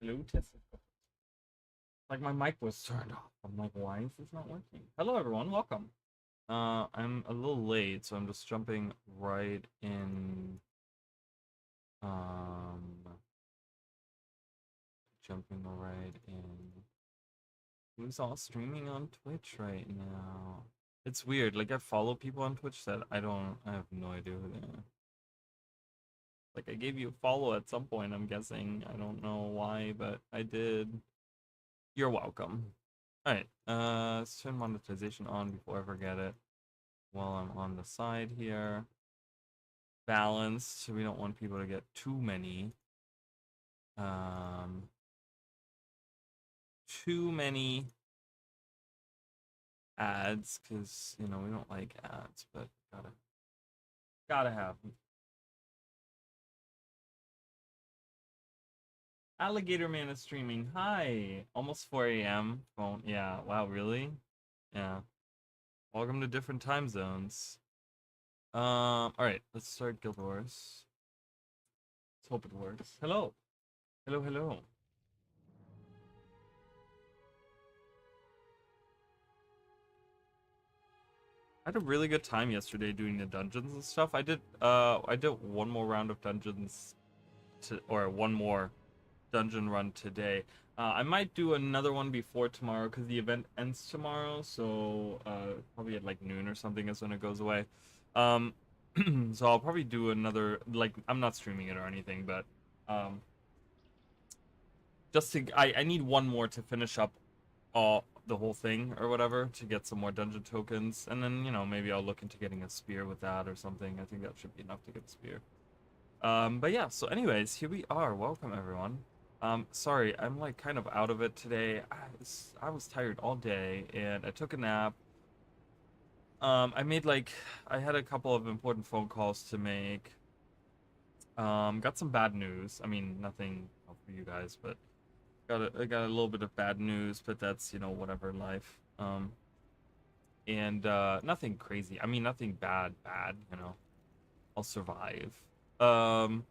Hello, Tessa. Like my mic was turned off. I'm like, why is this not working? Hello, everyone. Welcome. I'm a little late, so I'm just jumping right in. Um, jumping right in. Who's all streaming on Twitch right now? It's weird. Like I follow people on Twitch that I don't. I have no idea who they are. Like I gave you a follow at some point. I'm guessing. I don't know why, but I did. You're welcome. Alright, let's turn monetization on before I forget it. While I'm on the side here. Balanced, we don't want people to get too many. Um, too many ads, because, you know, we don't like ads, but gotta have them. Alligator Man is streaming. Hi! Almost 4 a.m. Phone. Yeah, wow, really? Yeah. Welcome to different time zones. Alright, let's start Guild Wars. Let's hope it works. Hello! Hello, hello. I had a really good time yesterday doing the dungeons and stuff. I did one more round of dungeons or one more dungeon run today. I might do another one before tomorrow because the event ends tomorrow, so probably at like noon or something is when it goes away. Um, so I'll probably do another, like, I'm not streaming it or anything, but um, I need one more to finish up all the whole thing or whatever to get some more dungeon tokens, and then, you know, maybe I'll look into getting a spear with that or something. I think that should be enough to get a spear. But yeah, so anyways, here we are. Welcome, everyone. Sorry, I'm like kind of out of it today. I was tired all day and I took a nap. I made like, I had a couple of important phone calls to make. Got some bad news. I mean, nothing for you guys, but I got a little bit of bad news, but that's, you know, whatever, life. And nothing crazy. I mean, nothing bad, you know. I'll survive. Um,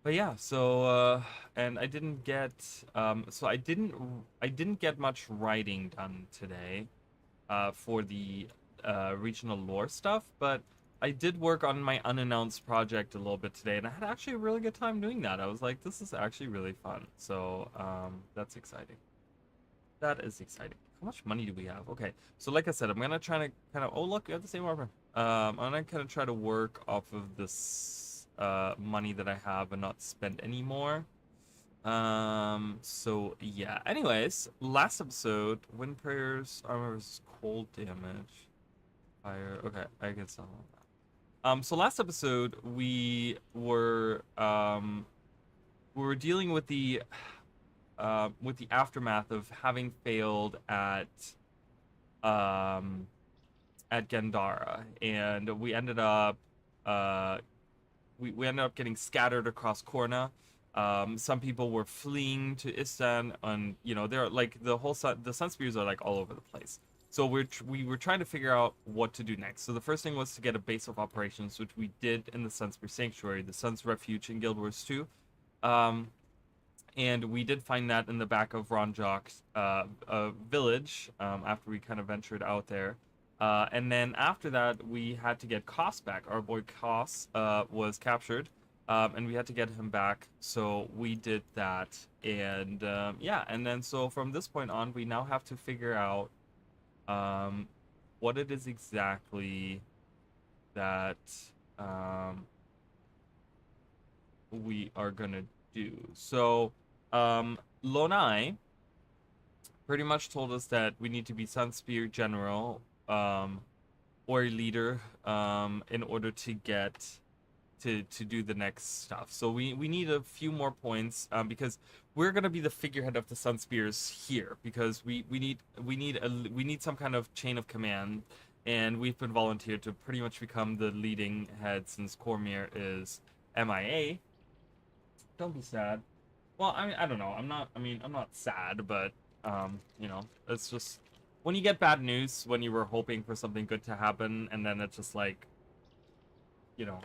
but yeah, so and I didn't get much writing done today for the regional lore stuff, but I did work on my unannounced project a little bit today, and I had actually a really good time doing that. I was like, this is actually really fun. So that's exciting. That is exciting. How much money do we have? Okay, so like I said, I'm gonna try to kind of. Oh, look, we have the same armor. I'm gonna kind of try to work off of this money that I have and not spend any more. So yeah. Anyways, last episode, wind prayers, armor versus cold damage, fire. Okay, I can sell all that. So last episode we were dealing with the aftermath of having failed um, at Gandara, and uh, we ended up getting scattered across Korna. Some people were fleeing to Istan, and you know they're like the Sun Spears are like all over the place. So we were trying to figure out what to do next. So the first thing was to get a base of operations, which we did in the Sun Spear Sanctuary, the Sun's Refuge in Guild Wars 2. Um, and we did find that in the back of Ronjok's village after we kind of ventured out there. And then after that, we had to get Koss back. Our boy Koss was captured, and we had to get him back. So we did that, and yeah. And then so from this point on, we now have to figure out um, what it is exactly that um, we are gonna do. So Lonai pretty much told us that we need to be Sunspear General or a leader in order to get to do the next stuff. So we need a few more points because we're gonna be the figurehead of the Sun Spears here because we need some kind of chain of command, and we've been volunteered to pretty much become the leading head since Cormier is MIA. Don't be sad. Well, I mean, I don't know. I'm not sad, but you know, it's just when you get bad news when you were hoping for something good to happen, and then it's just like, you know,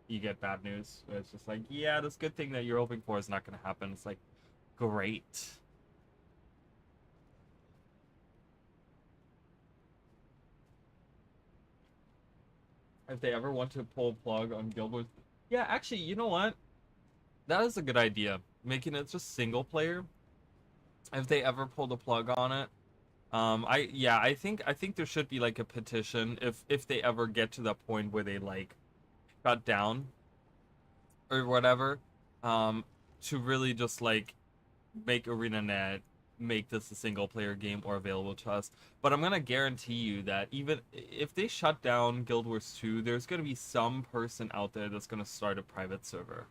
you get bad news. It's just like, yeah, this good thing that you're hoping for is not going to happen. It's like, Great. If they ever want to pull a plug on Guild Wars, yeah, actually, you know what? That is a good idea. Making it just single player. If they ever pull the plug on it, I think there should be like a petition if they ever get to the point where they like shut down or whatever, um, to really just like make ArenaNet make this a single player game or available to us. But I'm gonna guarantee you that even if they shut down Guild Wars 2, there's gonna be some person out there that's gonna start a private server.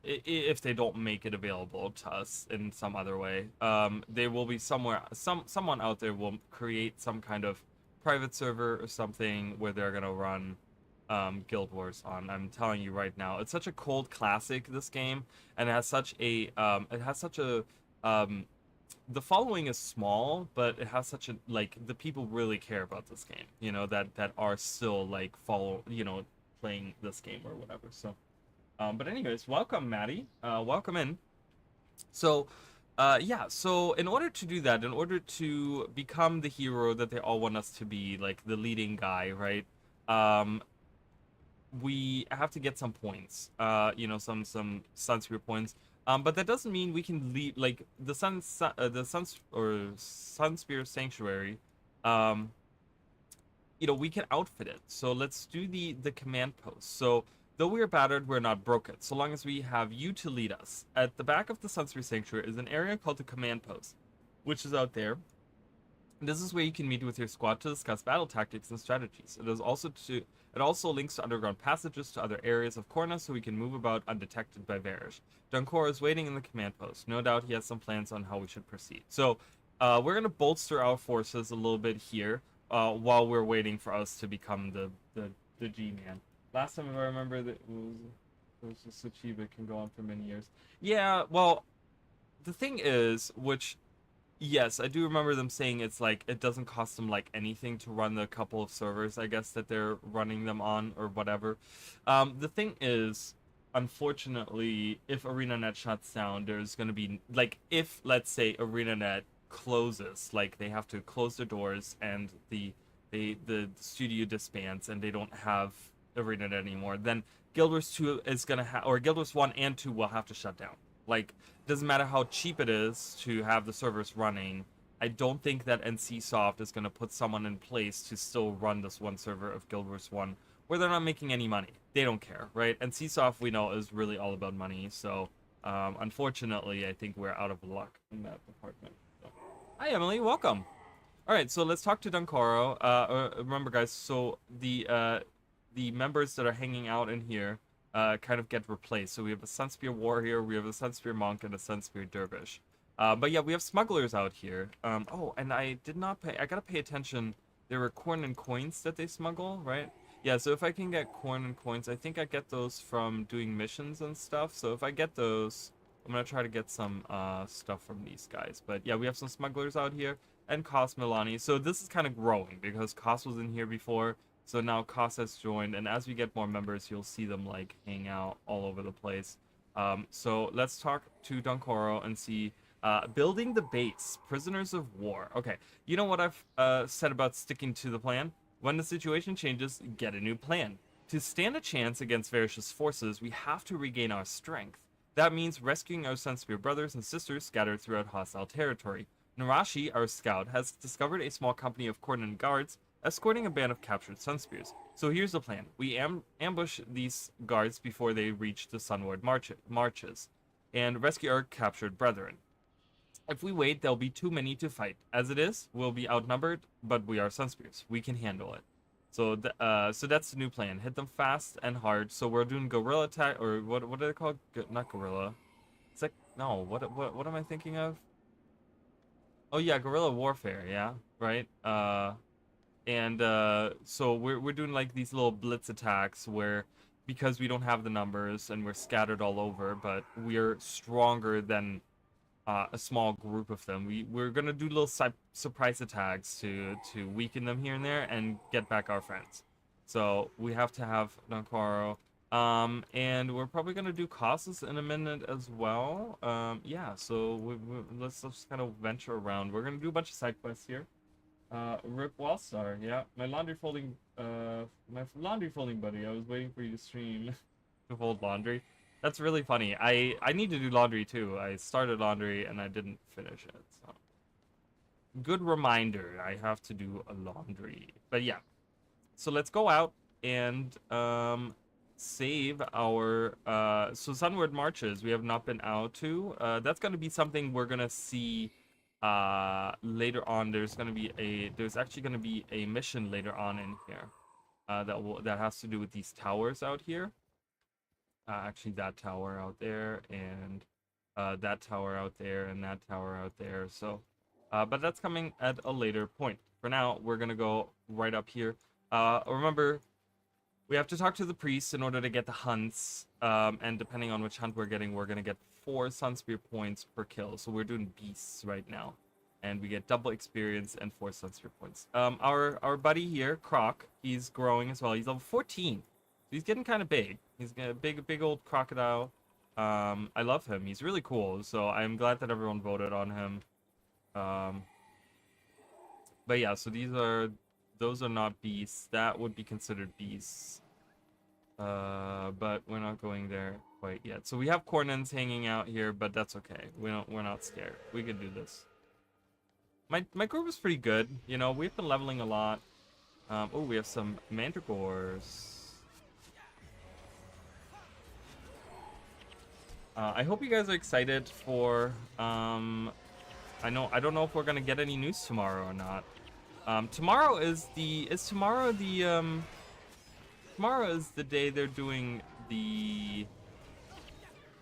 If they don't make it available to us in some other way, there will be someone out there will create some kind of private server or something where they're gonna run Guild Wars on. I'm telling you right now, it's such a cold classic, this game, and it has such a um, the following is small, but it has such a like the people really care about this game, that are still like playing this game or whatever. So, but anyways, welcome, Maddie. Welcome in. So, yeah. So in order to do that, in order to become the hero that they all want us to be, like the leading guy, right? Um, we have to get some points. Some Sunspear points. But that doesn't mean we can leave like the Sunspear Sanctuary. Um, we can outfit it. So let's do the command post. So though we are battered, we're not broken. So long as we have you to lead us. At the back of the Sunspear Sanctuary is an area called the command post, which is out there. This is where you can meet with your squad to discuss battle tactics and strategies. It also links to underground passages to other areas of Korna so we can move about undetected by Varish. Dunkor is waiting in the command post. No doubt he has some plans on how we should proceed. So, we're gonna bolster our forces a little bit here, while we're waiting for us to become the G-Man. Last time, if I remember, that it was just achievement can go on for many years. Yeah, well, the thing is, which yes, I do remember them saying it's like it doesn't cost them like anything to run the couple of servers, I guess, that they're running them on or whatever. The thing is, unfortunately, if ArenaNet shuts down, there's gonna be like if let's say ArenaNet closes, like they have to close their doors and the studio disbands and they don't have ArenaNet anymore, then Guild Wars 2 is gonna have, or Guild Wars 1 and 2 will have to shut down. Like, doesn't matter how cheap it is to have the servers running. I don't think that NCSoft is going to put someone in place to still run this one server of Guild Wars 1 where they're not making any money. They don't care, right? NCSoft, we know, is really all about money. So, unfortunately, I think we're out of luck in that department. So. Hi, Emily. Welcome. All right, so let's talk to Dunkoro. Remember, guys, so the members that are hanging out in here kind of get replaced. So we have a Sunspear Warrior, we have a Sunspear Monk, and a Sunspear Dervish. But yeah, we have smugglers out here. Oh, and I did not pay. I gotta pay attention. There were corn and coins that they smuggle, right? Yeah, so if I can get corn and coins, I think I get those from doing missions and stuff. So if I get those, I'm gonna try to get some stuff from these guys. But yeah, we have some smugglers out here and Cos Milani. So this is kind of growing because Cos was in here before. So now Cos has joined, and as we get more members, you'll see them like hang out all over the place. So let's talk to Dunkoro and see building the base, prisoners of war. Okay, you know what I've said about sticking to the plan? When the situation changes, get a new plan. To stand a chance against Varish's forces, we have to regain our strength. That means rescuing our Sunspear brothers and sisters scattered throughout hostile territory. Narashi, our scout, has discovered a small company of Kornan guards escorting a band of captured Sunspears. So here's the plan. We ambush these guards before they reach the Sunward marches, and rescue our captured brethren. If we wait, there'll be too many to fight. As it is, we'll be outnumbered, but we are Sunspears. We can handle it. So, so that's the new plan. Hit them fast and hard. So we're doing guerrilla attack, or what are they called? Not guerrilla. It's like, no, what am I thinking of? Oh yeah, guerrilla warfare, yeah, right? And so we're doing like these little blitz attacks where because we don't have the numbers and we're scattered all over, but we're stronger than a small group of them. We're gonna do little surprise attacks to weaken them here and there and get back our friends. So we have to have Nankoro And we're probably gonna do Causes in a minute as well. Yeah, so let's just kind of venture around. We're gonna do a bunch of side quests here. Rip Wallstar, yeah. My laundry folding buddy. I was waiting for you to stream to fold laundry. That's really funny. I need to do laundry too. I started laundry and I didn't finish it. So good reminder. I have to do a laundry. But yeah. So let's go out and save our so Sunward Marches we have not been out to. That's gonna be something we're gonna see later on. There's actually gonna be a mission later on in here that has to do with these towers out here. Actually that tower out there and that tower out there and that tower out there. So but that's coming at a later point. For now, we're gonna go right up here. Remember, we have to talk to the priest in order to get the hunts, and depending on which hunt we're getting, we're gonna get 4 Sunspear points per kill. So we're doing beasts right now, and we get double experience and 4 Sunspear points. Our buddy here, Croc, he's growing as well. He's level 14, so he's getting kind of big. He's a big old crocodile. I love him. He's really cool. So I'm glad that everyone voted on him. But yeah, so those are not beasts. That would be considered beasts. But we're not going there quite yet. So we have Cornins hanging out here, but that's okay. We're not scared. We can do this. My group is pretty good. You know, we've been leveling a lot. Oh, we have some mandragores. I hope you guys are excited for I don't know if we're gonna get any news tomorrow or not. Tomorrow is tomorrow the day they're doing the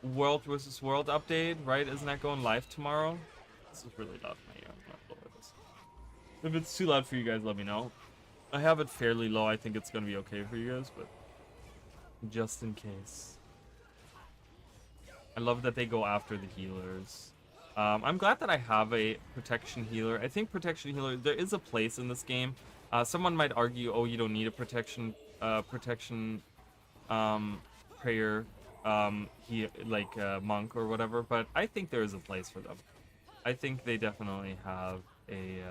World versus World update, right? Isn't that going live tomorrow? This is really loud in my ear. I'm gonna lower this. If it's too loud for you guys, let me know. I have it fairly low. I think it's gonna be okay for you guys, but just in case. I love that they go after the healers. I'm glad that I have a protection healer. I think protection healer, there is a place in this game. Someone might argue, oh, you don't need a protection prayer, monk or whatever, but I think there is a place for them. I think they definitely have a,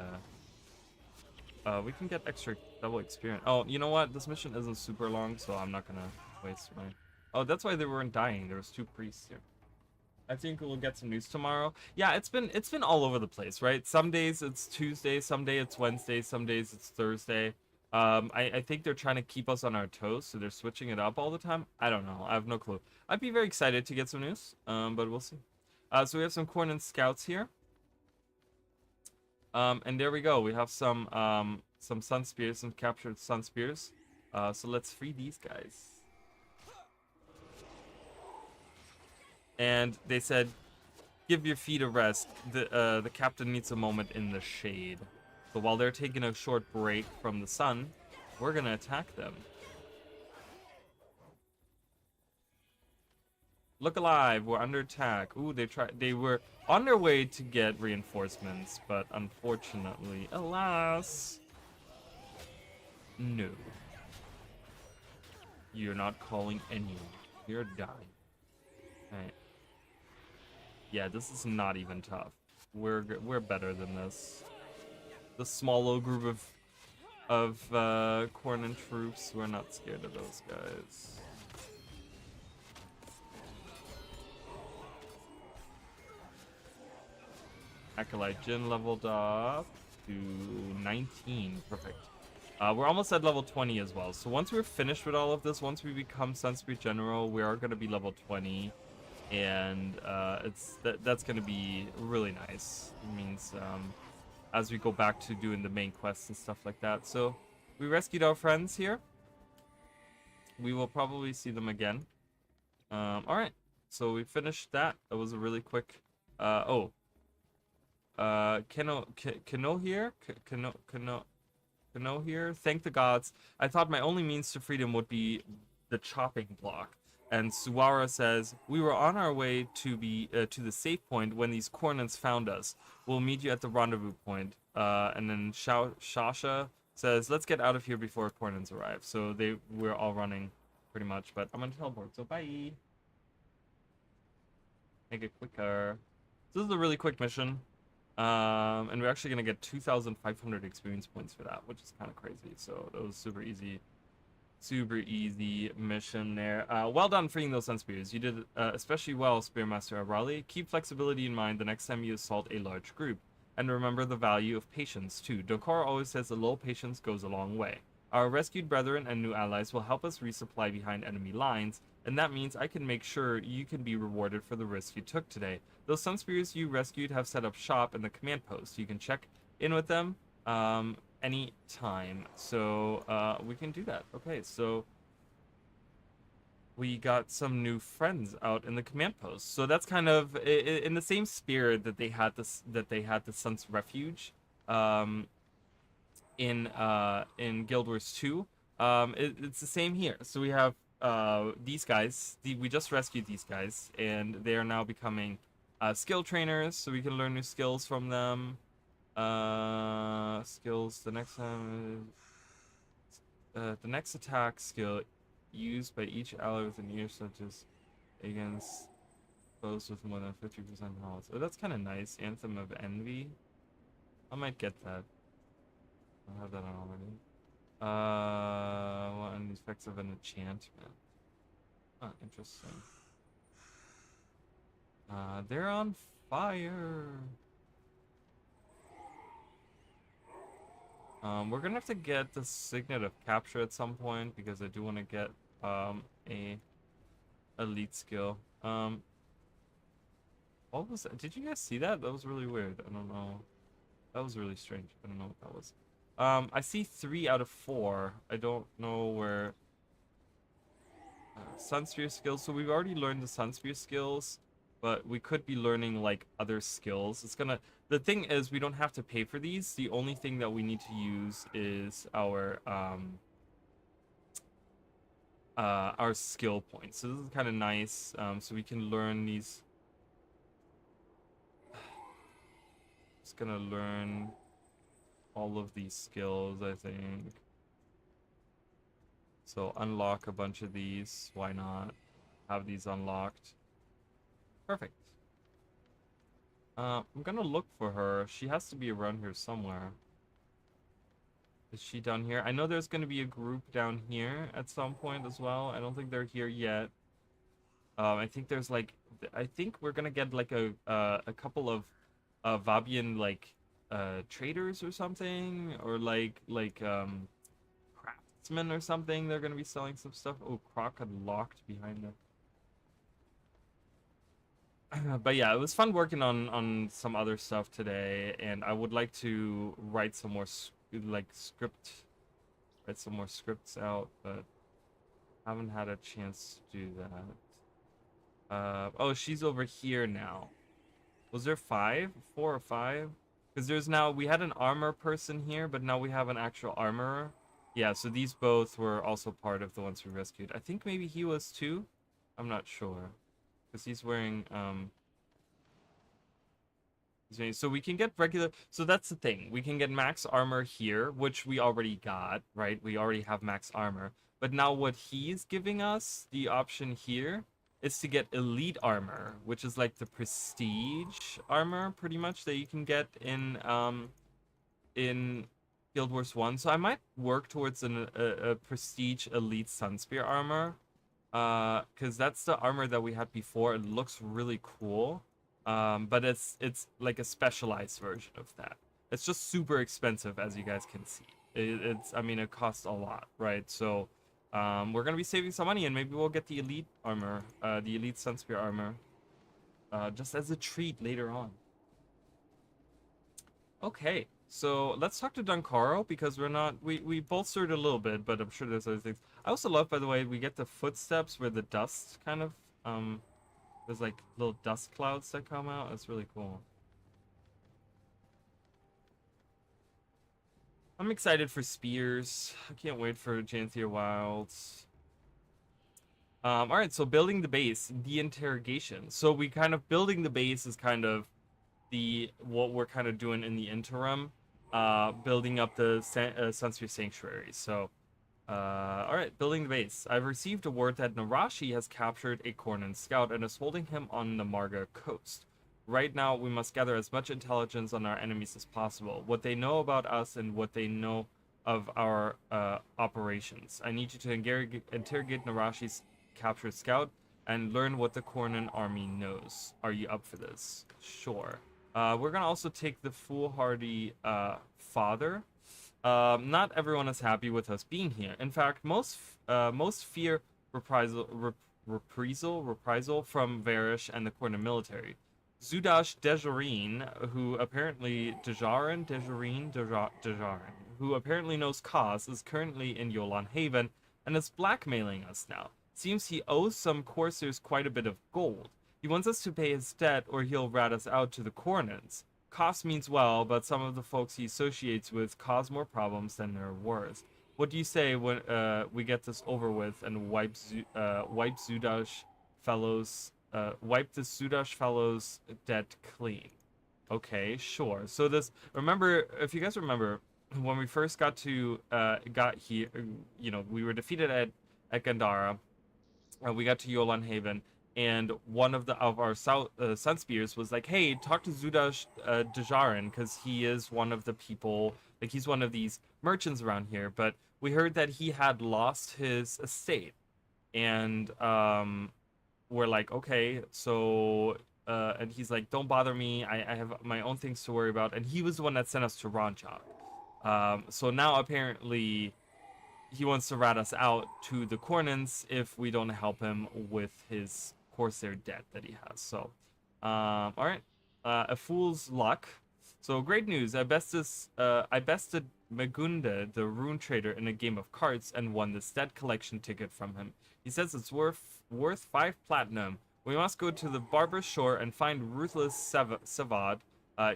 we can get extra double experience. Oh, you know what? This mission isn't super long, so I'm not gonna waste my... Oh, that's why they weren't dying. There was 2 priests here. I think we'll get some news tomorrow. Yeah, it's been all over the place, right? Some days it's Tuesday, some day it's Wednesday, some days it's Thursday. I think they're trying to keep us on our toes, so they're switching it up all the time. I don't know. I have no clue. I'd be very excited to get some news, but we'll see. So we have some Cornin scouts here. And there we go. We have some Sun Spears, some captured Sun Spears. So let's free these guys. And they said, give your feet a rest. The captain needs a moment in the shade. So while they're taking a short break from the sun, we're gonna attack them. Look alive, we're under attack. Ooh, they were on their way to get reinforcements, but unfortunately, alas, no. You're not calling anyone. You're dying. Alright. Yeah, this is not even tough. We're better than this. The small little group of Cornin troops, we're not scared of those guys. Acolyte Jin leveled up to 19. Perfect. We're almost at level 20 as well. So once we're finished with all of this, once we become Sunspear General, we are going to be level 20. And that's going to be really nice. It means as we go back to doing the main quests and stuff like that. So we rescued our friends here. We will probably see them again. All right. So we finished that. That was a really quick. Kano here. Kano here. Thank the gods. I thought my only means to freedom would be the chopping block. And Suwara says, we were on our way to the safe point when these Cornins found us. We'll meet you at the rendezvous point. And then Shasha says, let's get out of here before Cornins arrive. So we're all running pretty much, but I'm gonna teleport, so bye. Make it quicker. So this is a really quick mission. And we're actually gonna get 2,500 experience points for that, which is kind of crazy. So that was super easy mission there. Well done freeing those sun spears. You did especially well, Spearmaster Raleigh. Keep flexibility in mind the next time you assault a large group, and remember the value of patience too. Dokar always says a little patience goes a long way. Our rescued brethren and new allies will help us resupply behind enemy lines, and that means I can make sure you can be rewarded for the risk you took today. Those sun spears you rescued have set up shop in the command post. You can check in with them any time. So we can do that. Okay, so we got some new friends out in the command post. So that's kind of in the same spirit that they had the Sun's Refuge in Guild Wars 2. It's the same here. So we have these guys. We just rescued these guys, and they are now becoming skill trainers, so we can learn new skills from them. Skills. The next time the next attack skill used by each ally within ear, such as against foes with more than 50% health. Oh, that's kind of nice. Anthem of Envy. I might get that. I have that on already. What are the effects of an enchantment? Huh, interesting. They're on fire. We're gonna have to get the Signet of Capture at some point because I do want to get a elite skill. What was that? Did you guys see that? That was really weird. I don't know. That was really strange. I don't know what that was. I see 3 out of 4. I don't know where. Sunsphere skills. So we've already learned the Sunsphere skills, but we could be learning like other skills. The thing is, we don't have to pay for these. The only thing that we need to use is our skill points. So this is kind of nice. So we can learn these. Just gonna learn all of these skills, I think. So unlock a bunch of these. Why not have these unlocked? Perfect. I'm gonna look for her. She has to be around here somewhere. Is she down here? I know there's gonna be a group down here at some point as well. I don't think they're here yet. I think there's like, I think we're gonna get like a couple of Vabian like traders or something, or like craftsmen or something. They're gonna be selling some stuff. Oh, Croc unlocked behind them. But yeah, it was fun working on some other stuff today, and I would like to write some more write some more scripts out, but haven't had a chance to do that. Oh, she's over here now. Was there 4 or 5? Because we had an armor person here, but now we have an actual armorer. Yeah, so these both were also part of the ones we rescued. I think maybe he was too. I'm not sure. Because he's wearing, so we can get regular, so that's the thing. We can get max armor here, which we already got, right? We already have max armor. But now what he's giving us, the option here, is to get elite armor, which is like the prestige armor, pretty much, that you can get in Guild Wars 1. So I might work towards a prestige elite Sunspear armor. Because that's the armor that we had before. It looks really cool. But it's like a specialized version of that. It's just super expensive, as you guys can see. I mean, it costs a lot, right? So we're gonna be saving some money, and maybe we'll get the elite armor, the elite Sunspear armor, just as a treat later on. Okay, so let's talk to Duncaro, because we bolstered a little bit, but I'm sure there's other things. I also love, by the way, we get the footsteps where the dust kind of, there's like little dust clouds that come out. That's really cool. I'm excited for spears. I can't wait for Janthia Wilds. All right, so building the base, the interrogation. So we kind of building the base is kind of what we're kind of doing in the interim, building up the Sunsphere Sanctuary. So Alright, building the base. I've received a word that Narashi has captured a Kornan scout and is holding him on the Marga coast. Right now, we must gather as much intelligence on our enemies as possible, what they know about us and what they know of our operations. I need you to interrogate Narashi's captured scout and learn what the Kornan army knows. Are you up for this? Sure. We're gonna also take the foolhardy father. Not everyone is happy with us being here. In fact, most fear reprisal from Varish and the Kornan military. Zudash Dejarin, who apparently who apparently knows Kaz, is currently in Yolan Haven and is blackmailing us now. Seems he owes some Corsairs quite a bit of gold. He wants us to pay his debt or he'll rat us out to the Kornans. Kaz means well, but some of the folks he associates with cause more problems than they're worth. What do you say when we get this over with and wipe Zudash fellows wipe the Zudash fellows debt clean? Okay, sure. So this, remember, if you guys remember, when we first got here, you know, we were defeated at Gandhara. We got to Yolan Haven, and one of our Sun Spears was like, "Hey, talk to Zudash Dejarin, because he is one of the people, like he's one of these merchants around here." But we heard that he had lost his estate, and we're like, "Okay, so." And he's like, "Don't bother me. I have my own things to worry about." And he was the one that sent us to Ranchak. So now apparently he wants to rat us out to the Kornans if we don't help him with his Corsair debt that he has. So, all right, a fool's luck. So great news. I bested Magunda, the rune trader, in a game of cards and won this debt collection ticket from him. He says it's worth 5 platinum. We must go to the barber's shore and find Ruthless Savad.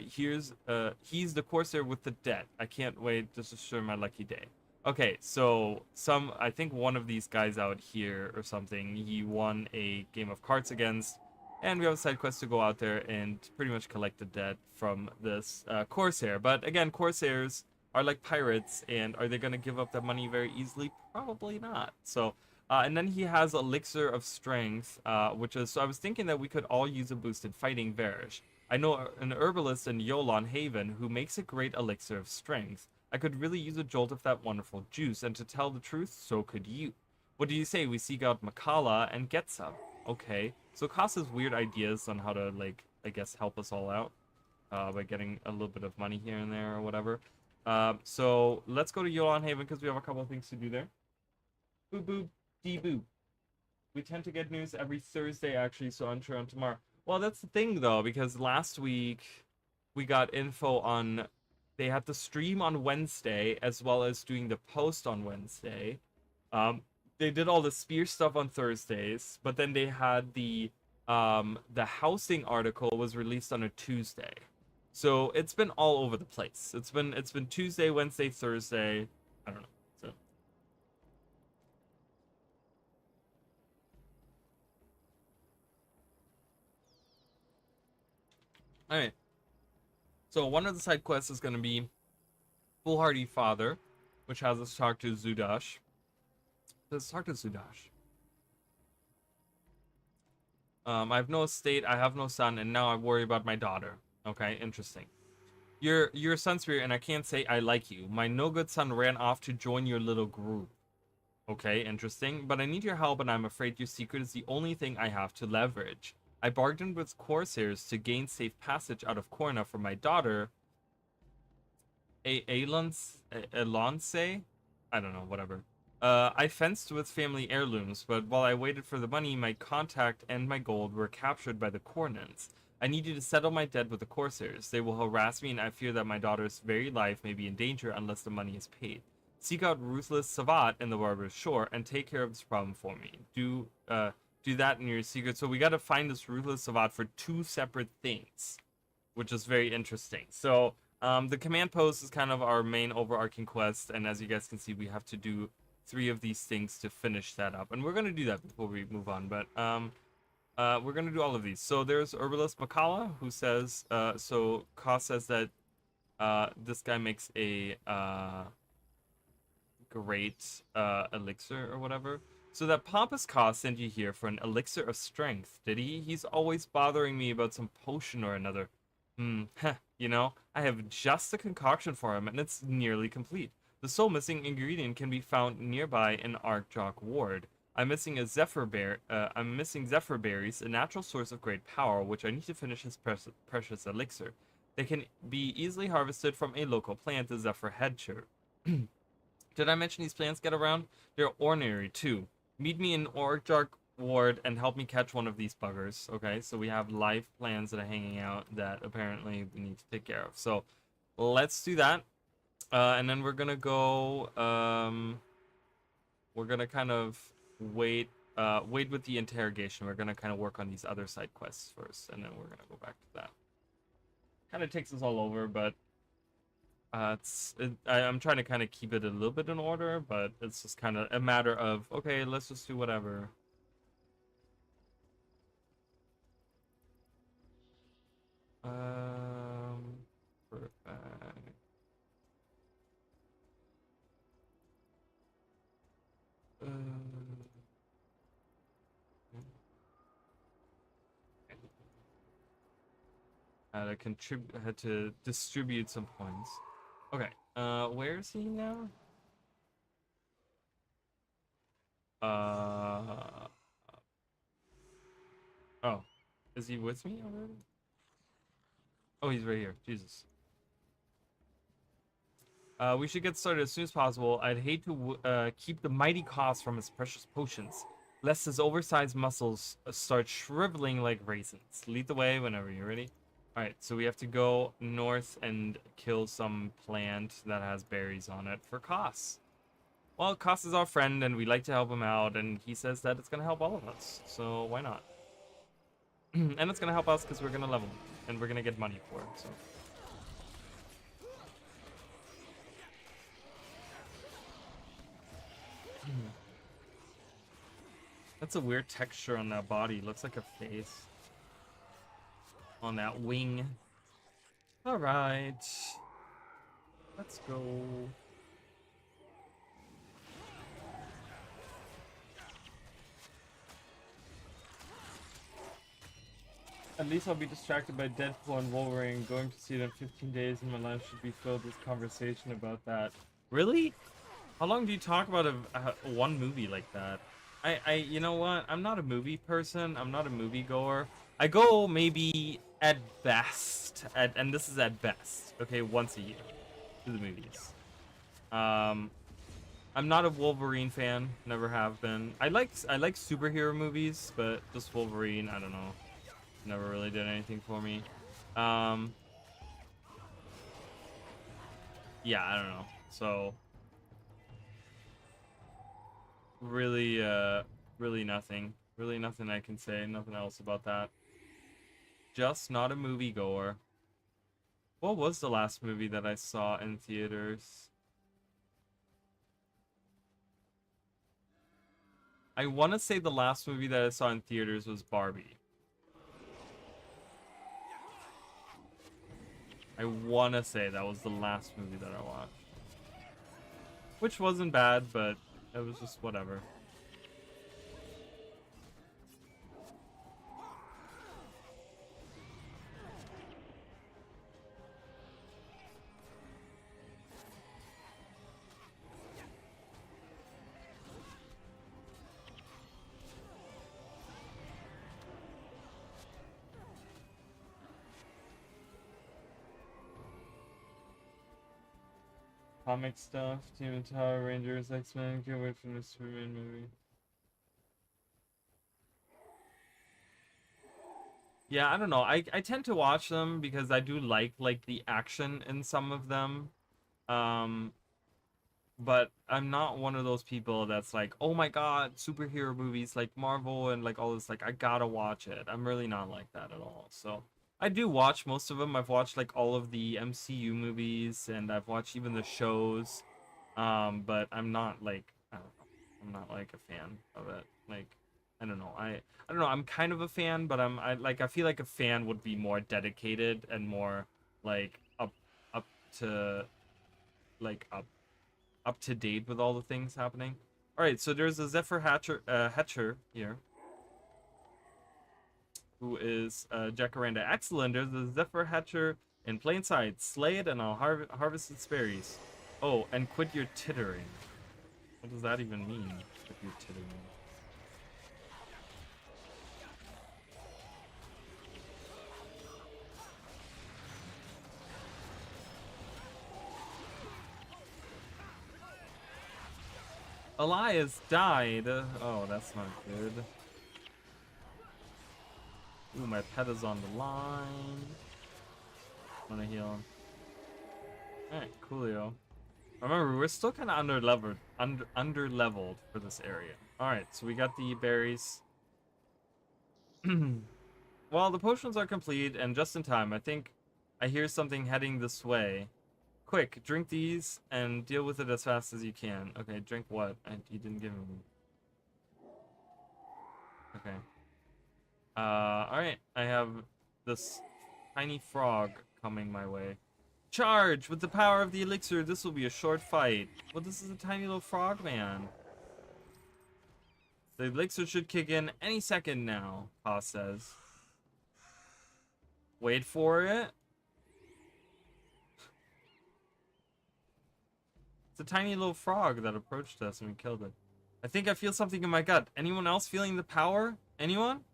He's the Corsair with the debt. I can't wait. This is sure my lucky day. Okay, so I think one of these guys out here or something, he won a game of cards against, and we have a side quest to go out there and pretty much collect the debt from this Corsair. But again, Corsairs are like pirates, and are they going to give up that money very easily? Probably not. So, and then he has Elixir of Strength, which is, so I was thinking that we could all use a boost in fighting Varish. I know an herbalist in Yolan Haven who makes a great Elixir of Strength. I could really use a jolt of that wonderful juice, and to tell the truth, so could you. What do you say we seek out Makala and get some? Okay, so Kaz has weird ideas on how to, like, I guess help us all out by getting a little bit of money here and there or whatever. So let's go to Yolan Haven because we have a couple of things to do there. Boo boo dee boo. We tend to get news every Thursday actually, so I'm sure on tomorrow. Well, that's the thing though, because last week we got info on they had the stream on Wednesday as well as doing the post on Wednesday. They did all the spear stuff on Thursdays, but then they had the housing article was released on a Tuesday. So it's been all over the place. It's been Tuesday, Wednesday, Thursday. I don't know. So all right. So one of the side quests is going to be Foolhardy Father, which has us talk to Zudash. Let's talk to Zudash. I have no estate, I have no son, and now I worry about my daughter. Okay, interesting. You're a Sun Spirit, and I can't say I like you. My no-good son ran off to join your little group. Okay, interesting. But I need your help, and I'm afraid your secret is the only thing I have to leverage. I bargained with Corsairs to gain safe passage out of Korna for my daughter, Elance? I don't know, whatever. I fenced with family heirlooms, but while I waited for the money, my contact and my gold were captured by the Kornans. I need you to settle my debt with the Corsairs. They will harass me, and I fear that my daughter's very life may be in danger unless the money is paid. Seek out Ruthless Savat in the Barber's Shore and take care of this problem for me. Do that in your secret. So we got to find this Ruthless Savat for 2 separate things, which is very interesting. So the command post is kind of our main overarching quest, and as you guys can see, we have to do 3 of these things to finish that up, and we're going to do that before we move on. But we're going to do all of these. So there's Herbalist Makala, who says, so Ka says that this guy makes a great elixir or whatever. So that pompous cost sent you here for an elixir of strength, did he? He's always bothering me about some potion or another. Heh, you know, I have just a concoction for him, and it's nearly complete. The sole missing ingredient can be found nearby in Arkjock Ward. I'm missing zephyr berries, a natural source of great power, which I need to finish his precious elixir. They can be easily harvested from a local plant, the zephyr hedger. Did I mention these plants get around? They're ornery too. Meet me in Orjark Ward and help me catch one of these buggers. Okay, so we have live plants that are hanging out that apparently we need to take care of. So let's do that. And then we're gonna go. We're gonna kind of wait with the interrogation. We're gonna kind of work on these other side quests first, and then we're gonna go back to that. Kind of takes us all over, but I'm trying to kind of keep it a little bit in order, but it's just kind of a matter of, okay, let's just do whatever. Perfect. Had to distribute some points. Okay, where is he now? Oh, is he with me already? Oh, he's right here. Jesus. We should get started as soon as possible. I'd hate to keep the mighty cost from his precious potions, lest his oversized muscles start shriveling like raisins. Lead the way whenever you're ready. Alright, so we have to go north and kill some plant that has berries on it for Koss. Well, Koss is our friend, and we like to help him out, and he says that it's going to help all of us, so why not? And it's going to help us because we're going to level, and we're going to get money for it, so... That's a weird texture on that body. Looks like a face. On that wing. Alright. Let's go. At least I'll be distracted by Deadpool and Wolverine. Going to see them 15 days in my life should be filled with conversation about that. Really? How long do you talk about one movie like that? You know what? I'm not a movie person. I'm not a movie goer. I go maybe at best, and this is at best, okay, once a year to the movies. I'm not a Wolverine fan. Never have been. I like superhero movies, but just Wolverine, I don't know. Never really did anything for me. Yeah, I don't know. So really, really nothing. Really nothing I can say. Nothing else about that. Just not a movie goer. What was the last movie that I saw in theaters? I want to say the last movie that I saw in theaters was Barbie. I want to say that was the last movie that I watched. Which wasn't bad, but it was just whatever. Comic stuff, Team of Power Rangers, X-Men, can't wait for the Superman movie. Yeah, I don't know. I tend to watch them because I do like the action in some of them. Um, but I'm not one of those people that's like, oh my God, superhero movies like Marvel and like all this, like I gotta watch it. I'm really not like that at all. So I do watch most of them. I've watched like all of the MCU movies and I've watched even the shows. But I'm not like, I don't know, I'm not like a fan of it. Like, I don't know. I don't know. I'm kind of a fan, but I feel like a fan would be more dedicated and more like up to like up up to date with all the things happening. All right, so there's a Zephyr Hatcher here, who is Jacaranda. Excellent. There's a Zephyr Hatcher in plain sight. Slay it, and I'll harvest its berries. Oh, and quit your tittering. What does that even mean? Quit your tittering. Elias died. Oh, that's not good. Ooh, my pet is on the line. I'm gonna heal him. Alright, coolio. Remember, we're still kind of under-leveled for this area. Alright, so we got the berries. Well, the potions are complete and just in time. I think I hear something heading this way. Quick, drink these and deal with it as fast as you can. Okay, drink what? You didn't give me. Okay. Alright, I have this tiny frog coming my way. Charge! With the power of the elixir, this will be a short fight. Well, this is a tiny little frog man. The elixir should kick in any second now, Pa says. Wait for it. It's a tiny little frog that approached us and we killed it. I think I feel something in my gut. Anyone else feeling the power? Anyone?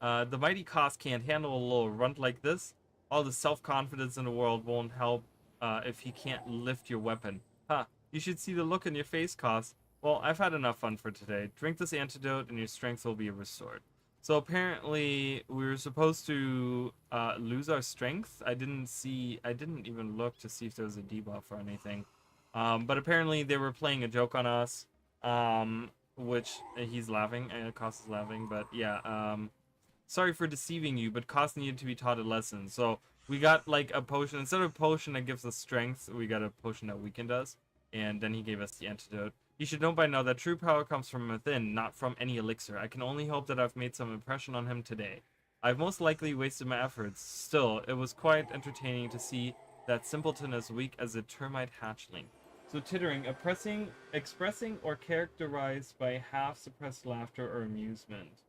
The mighty Koss can't handle a little runt like this. All the self-confidence in the world won't help if he can't lift your weapon. Huh, you should see the look in your face, Koss. Well, I've had enough fun for today. Drink this antidote and your strength will be restored. So apparently we were supposed to lose our strength. I didn't even look to see if there was a debuff or anything. But apparently they were playing a joke on us. Which he's laughing, Koss is laughing, but yeah, sorry for deceiving you, but Koss needed to be taught a lesson. So we got like a potion. Instead of a potion that gives us strength, we got a potion that weakened us. And then he gave us the antidote. You should know by now that true power comes from within, not from any elixir. I can only hope that I've made some impression on him today. I've most likely wasted my efforts. Still, it was quite entertaining to see that simpleton as weak as a termite hatchling. So tittering, expressing or characterized by half-suppressed laughter or amusement.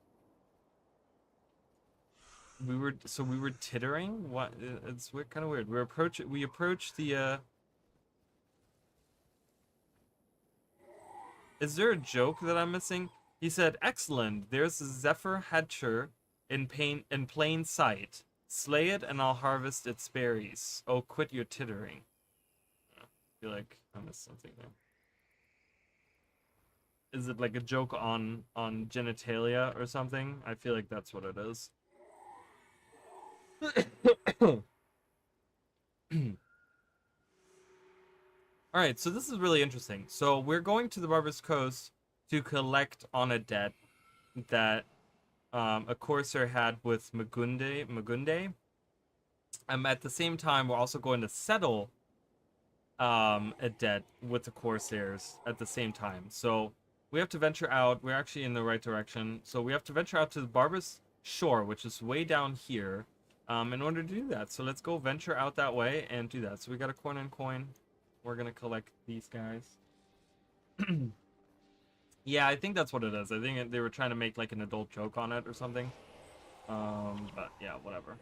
We were tittering. What? It's kind of weird. We approach the. Is there a joke that I'm missing? He said, "Excellent. There's a Zephyr Hatcher in plain sight. Slay it, and I'll harvest its berries. Oh, quit your tittering." I feel like I missed something there. Is it like a joke on genitalia or something? I feel like that's what it is. Alright, so this is really interesting. So we're going to the Barbarous Coast to collect on a debt that a Corsair had with Magunde. At the same time, we're also going to settle a debt with the Corsairs at the same time. So we have to venture out. We're actually in the right direction. So we have to venture out to the Barbarous Shore, which is way down here, in order to do that. So let's go venture out that way and do that. So we got a coin and coin. We're gonna collect these guys. Yeah, I think that's what it is. I think they were trying to make like an adult joke on it or something. But yeah, whatever.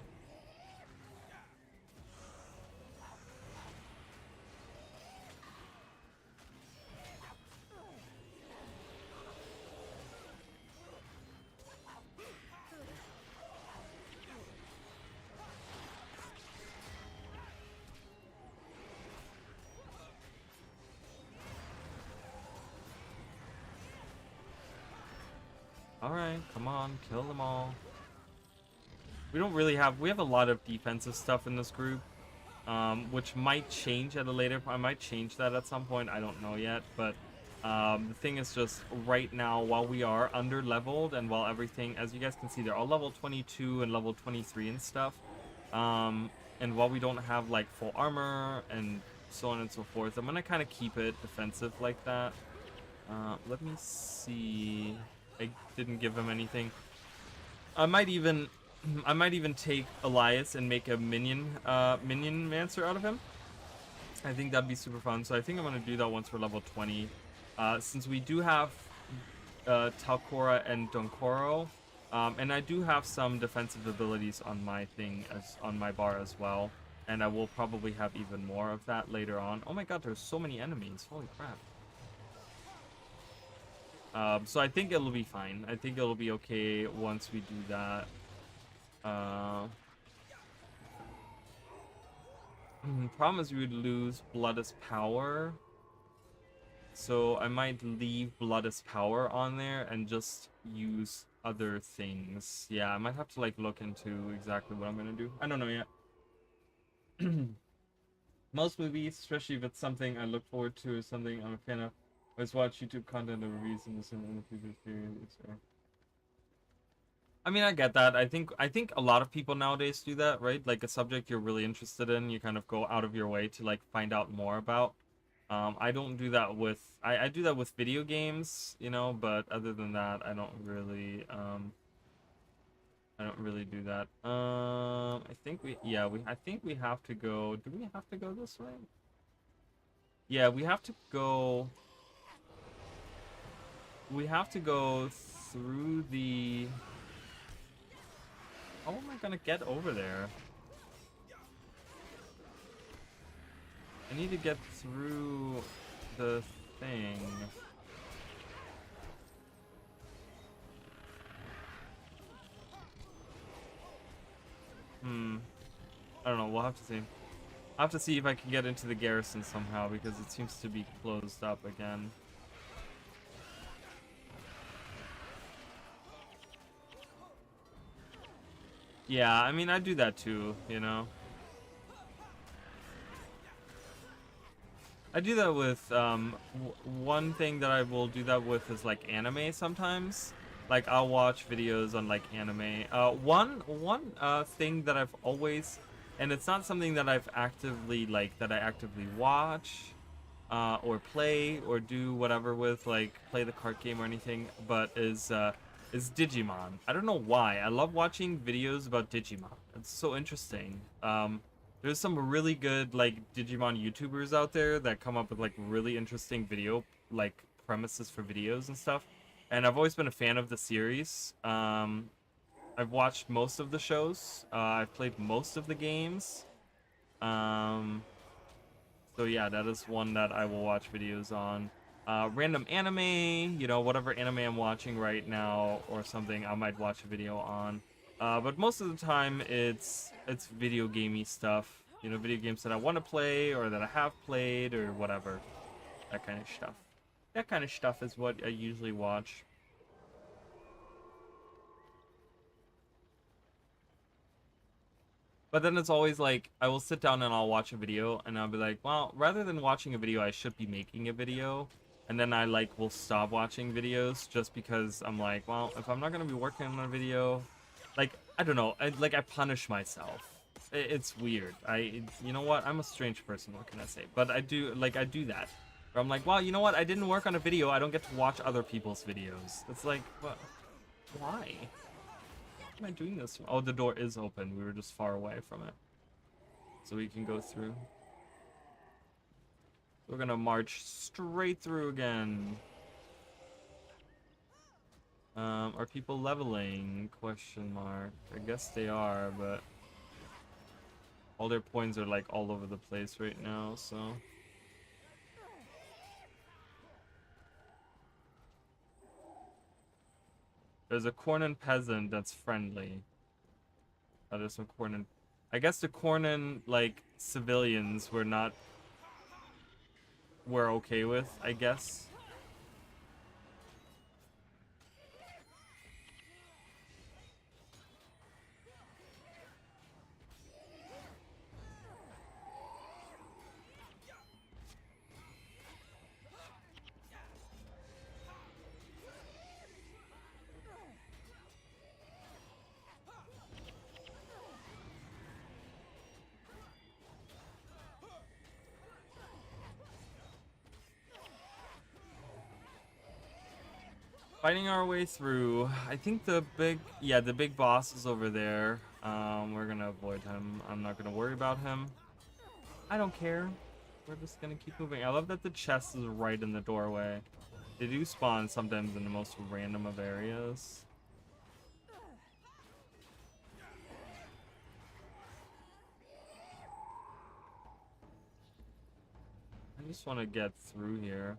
Alright, come on, kill them all. We have a lot of defensive stuff in this group, which might change at a later point. I might change that at some point, I don't know yet, but the thing is just right now, while we are under leveled and while everything, as you guys can see, they're all level 22 and level 23 and stuff, and while we don't have like full armor and so on and so forth, I'm gonna kind of keep it defensive like that. Let me see. I didn't give him anything. I might even I might even take Elias and make a minion mancer out of him. I think that'd be super fun. So I think I'm gonna do that once we're level 20. Since we do have Talcora and Donkoro, and I do have some defensive abilities on my thing as on my bar as well, and I will probably have even more of that later on. Oh my god, there's so many enemies! Holy crap! So I think it'll be fine. I think it'll be okay once we do that. Problem is we would lose Blood's power. So I might leave Blood's power on there and just use other things. Yeah, I might have to like look into exactly what I'm gonna do. I don't know yet. Most movies, especially if it's something I look forward to or something I'm a fan of, always watch YouTube content or reviews and listen in the future series. I mean, I get that. I think a lot of people nowadays do that, right? Like a subject you're really interested in, you kind of go out of your way to like find out more about. I don't do that with I do that with video games, you know, but other than that, I don't really do that. I think we have to go. Do we have to go this way? Yeah, we have to go. We have to go through the. How am I gonna get over there? I need to get through the thing. I don't know. We'll have to see. I'll have to see if I can get into the garrison somehow because it seems to be closed up again. Yeah, I mean, I do that too, you know. I do that with, one thing that I will do that with is like anime sometimes. Like I'll watch videos on like anime. One thing that I've always, and it's not something that I've actively that I actively watch, or play or do whatever with, like play the card game or anything, but is Digimon. I don't know why. I love watching videos about Digimon. It's so interesting. There's some really good like Digimon YouTubers out there that come up with like really interesting video like premises for videos and stuff. And I've always been a fan of the series. I've watched most of the shows. I've played most of the games. So yeah, that is one that I will watch videos on. Random anime, you know, whatever anime I'm watching right now or something, I might watch a video on. But most of the time, it's video gamey stuff. You know, video games that I want to play or that I have played or whatever. That kind of stuff. That kind of stuff is what I usually watch. But then it's always like, I will sit down and I'll watch a video and I'll be like, well, rather than watching a video, I should be making a video. And then I like will stop watching videos just because I'm like, well, if I'm not going to be working on a video, like, I don't know, I punish myself. It's weird. You know what? I'm a strange person, what can I say? But I do that. Where I'm like, well, you know what? I didn't work on a video. I don't get to watch other people's videos. It's like, what? Why? Am I doing this? Oh, the door is open. We were just far away from it. So we can go through. We're gonna march straight through again. Are people leveling? Question mark. I guess they are, but all their points are like all over the place right now, so. There's a Cornan peasant that's friendly. Oh, there's some Cornan. I guess the Cornan, like, civilians we're okay with, I guess. Fighting our way through. I think the big boss is over there. We're gonna avoid him. I'm not gonna worry about him. I don't care. We're just gonna keep moving. I love that the chest is right in the doorway. They do spawn sometimes in the most random of areas. I just want to get through here.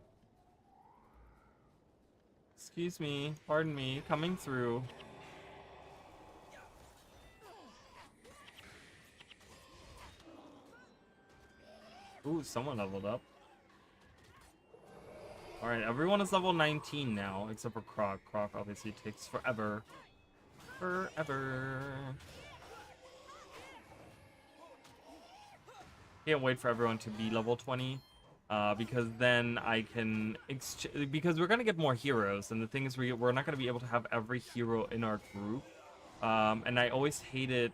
Excuse me, pardon me, coming through. Ooh, someone leveled up. Alright, everyone is level 19 now, except for Croc. Croc obviously takes forever. Forever. Can't wait for everyone to be level 20. Because then I can because we're gonna get more heroes, and the thing is we're not gonna be able to have every hero in our group. And I always hated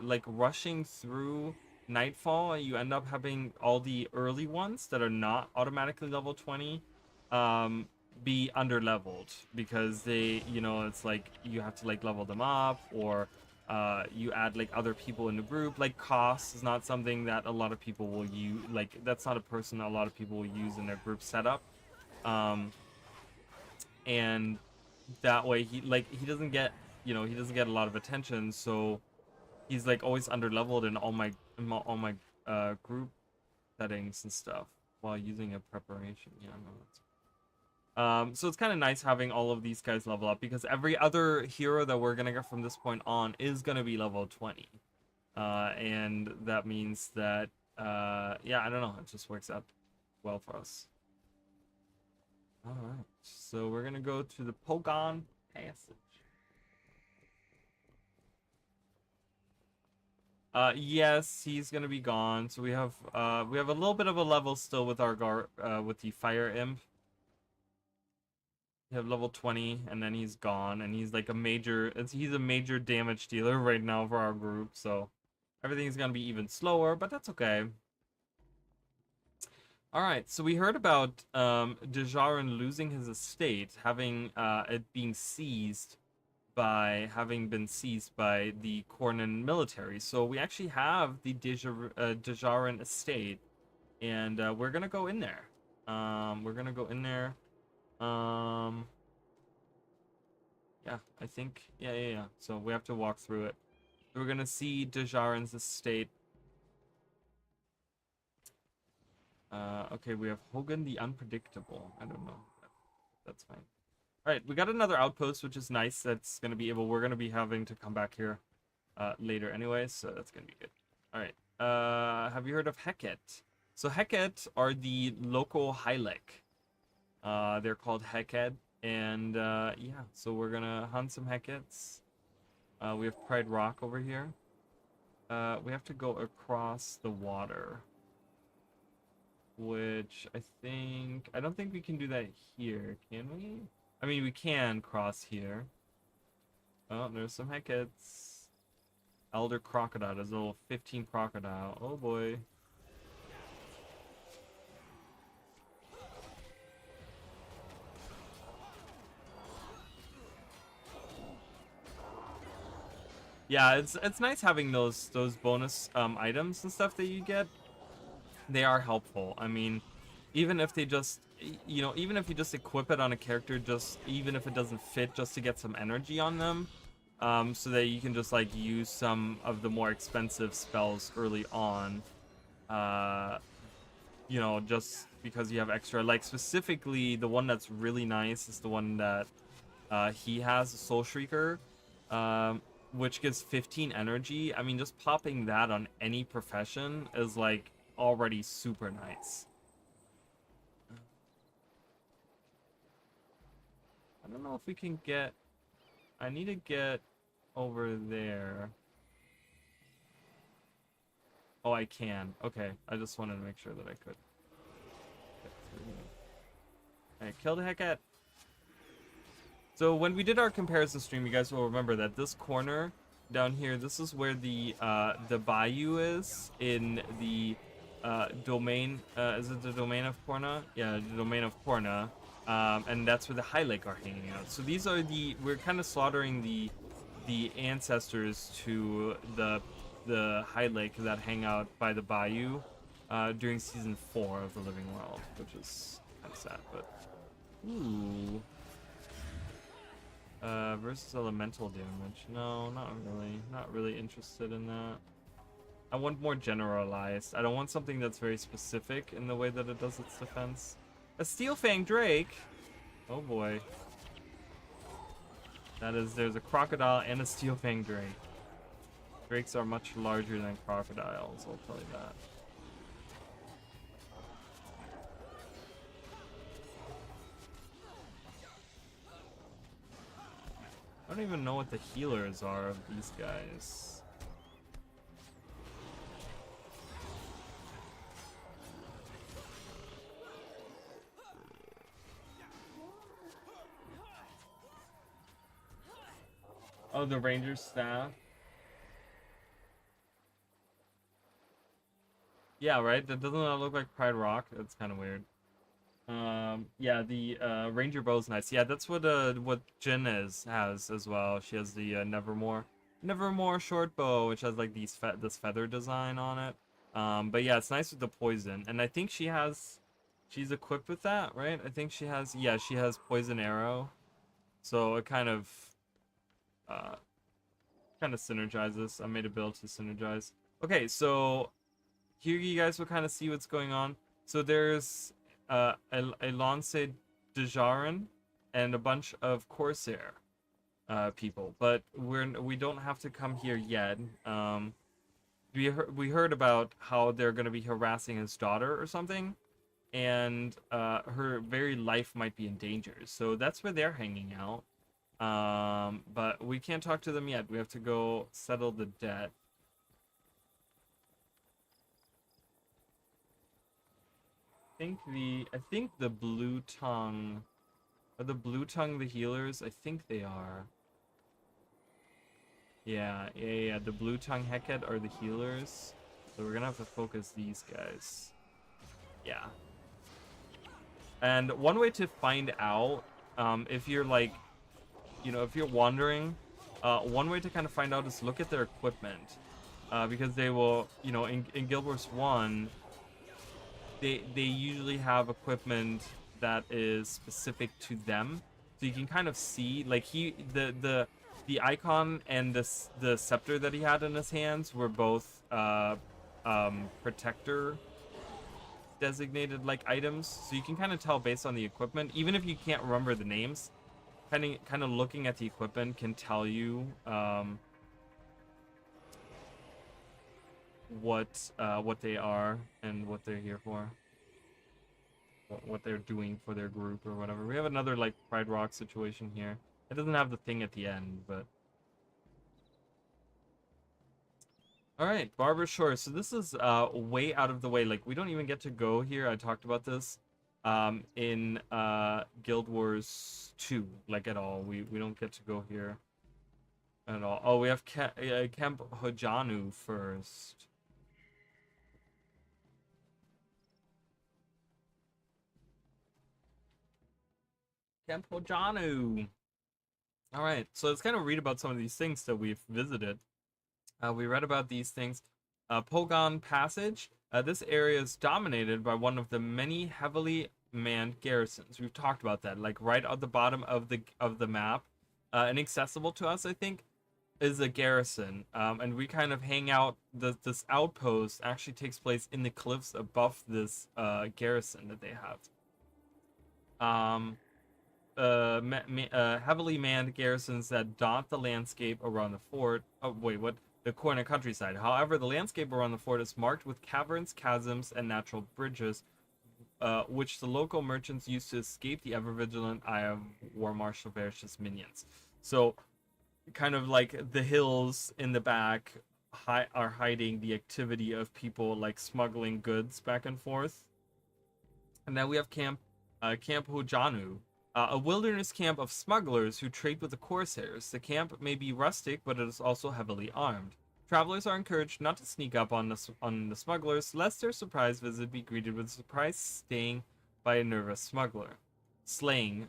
like rushing through Nightfall. You end up having all the early ones that are not automatically level 20 be under leveled because they, you know, it's like you have to like level them up, or you add like other people in the group. Like cost is not something that a lot of people will use. Like that's not a person a lot of people will use in their group setup. And that way he doesn't get, you know, he doesn't get a lot of attention, so he's like always under leveled in all my group settings and stuff while using a preparation. Yeah, no, that's so it's kind of nice having all of these guys level up, because every other hero that we're gonna get from this point on is gonna be level 20. And that means that, yeah, I don't know, it just works out well for us. Alright, so we're gonna go to the Pogon Passage. Yes, he's gonna be gone. So we have a little bit of a level still with our with the Fire Imp. We have level 20, and then he's gone, and he's like he's a major damage dealer right now for our group, so everything's gonna be even slower, but that's okay. Alright, so we heard about Dejarin losing his estate, having it being seized by having been seized by the Cornan military. So we actually have the Dejarin estate, and we're gonna go in there. We're gonna go in there. Yeah, I think, yeah. So we have to walk through it. We're gonna see Dejarin's estate. Okay, we have Hogan the Unpredictable. I don't know. That's fine. Alright, we got another outpost, which is nice. That's gonna be we're gonna be having to come back here later anyway, so that's gonna be good. Alright, have you heard of Heket? So Heket are the local Hylek. They're called Heket, and yeah, so we're gonna hunt some Hekets. We have Pride Rock over here. We have to go across the water, which I don't think we can do that here, can we? I mean, we can cross here. Oh, there's some Hekets. Elder Crocodile. There's a little 15 crocodile. Oh boy. Yeah, it's nice having those bonus items and stuff that you get. They are helpful. I mean, even if they just, you know, even if you just equip it on a character, just even if it doesn't fit, just to get some energy on them, so that you can just like use some of the more expensive spells early on, you know, just because you have extra. Like specifically, the one that's really nice is the one that he has, Soul Shrieker, which gives 15 energy. I mean, just popping that on any profession is like already super nice. I don't know if we can get... I need to get over there. Oh, I can. Okay, I just wanted to make sure that I could get through here. Alright, kill the Heket. So when we did our comparison stream, you guys will remember that this corner down here, this is where the bayou is in the domain. Is it the domain of Corna? Yeah, the domain of Corna. And that's where the High Lake are hanging out. So these are we're kind of slaughtering the ancestors to the High Lake that hang out by the bayou during season 4 of the Living World, which is kind of sad. But ooh, versus elemental damage. No, not really. Not really interested in that. I want more generalized. I don't want something that's very specific in the way that it does its defense. A Steel Fang Drake. Oh boy. There's a crocodile and a Steel Fang Drake. Drakes are much larger than crocodiles, I'll tell you that. I don't even know what the healers are of these guys. Oh, the Ranger staff. Yeah, right? That doesn't that look like Pride Rock? That's kind of weird. Yeah, the Ranger bow's nice. Yeah, that's what Jin has as well. She has the Nevermore short bow, which has like this feather design on it. But yeah, it's nice with the poison, and I think she's equipped with that, right? I think she has poison arrow, so it uh kind of synergizes. I made a build to synergize. Okay, so here you guys will kind of see what's going on. So there's a Lance Dejarin and a bunch of Corsair people, but we don't have to come here yet. We heard about how they're going to be harassing his daughter or something, and her very life might be in danger. So that's where they're hanging out. But we can't talk to them yet. We have to go settle the debt. I think the Blue Tongue are the Blue Tongue the healers. I think they are. Yeah. The Blue Tongue Heket are the healers. So we're gonna have to focus these guys. Yeah. And one way to find out, if you're like, if you're wandering, one way to kind of find out is look at their equipment, because they will, in Guild Wars 1, they usually have equipment that is specific to them, so you can kind of see, like, the icon and the scepter that he had in his hands were both protector designated like items, so you can kind of tell based on the equipment, even if you can't remember the names. Kind of looking at the equipment can tell you what they are and what they're here for, what they're doing for their group or whatever. We have another like Pride Rock situation here. It doesn't have the thing at the end, but all right, Barber Shore. So this is way out of the way. Like, we don't even get to go here. I talked about this in Guild Wars 2, like, at all. We don't get to go here at all. Oh, we have Camp Hojanu first. Camp Hojanu. All right, so let's kind of read about some of these things that we've visited. We read about these things. Pogon Passage. This area is dominated by one of the many heavily manned garrisons. We've talked about that, like right at the bottom of the map, inaccessible to us, I think, is a garrison. And we kind of hang out. This outpost actually takes place in the cliffs above this garrison that they have. Heavily manned garrisons that dot the landscape around the fort. Oh wait, what? The corner countryside. However, the landscape around the fort is marked with caverns, chasms, and natural bridges, which the local merchants use to escape the ever-vigilant eye of War Marshal Varish's minions. So, kind of like the hills in the back are hiding the activity of people like smuggling goods back and forth. And then we have Camp Hojanu. A wilderness camp of smugglers who trade with the Corsairs. The camp may be rustic, but it is also heavily armed. Travelers are encouraged not to sneak up on the smugglers, lest their surprise visit be greeted with a surprise sting by a nervous smuggler. slaying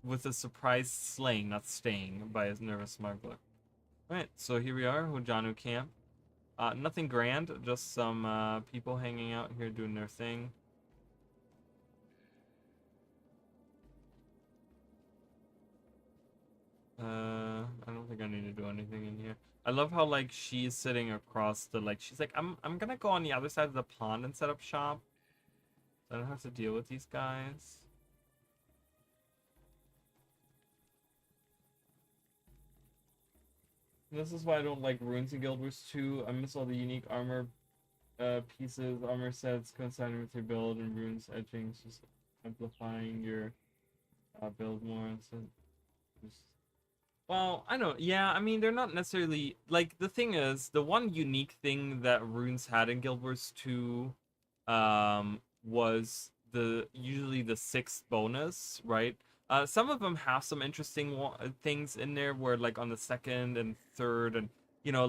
with a surprise slaying, not staying by a nervous smuggler. Alright, so here we are, Hojanu camp. Nothing grand, just some people hanging out here doing their thing. I don't think I need to do anything in here. I love how like she's sitting across the like she's like I'm gonna go on the other side of the pond and set up shop. So I don't have to deal with these guys. This is why I don't like runes in Guild Wars 2. I miss all the unique armor pieces, armor sets coinciding with your build, and runes etchings, just amplifying your build more. So just... Well, I don't. Yeah, I mean they're not necessarily like the thing is the one unique thing that runes had in Guild Wars 2 was the usually the sixth bonus, right? Some of them have some interesting things in there where like on the second and third and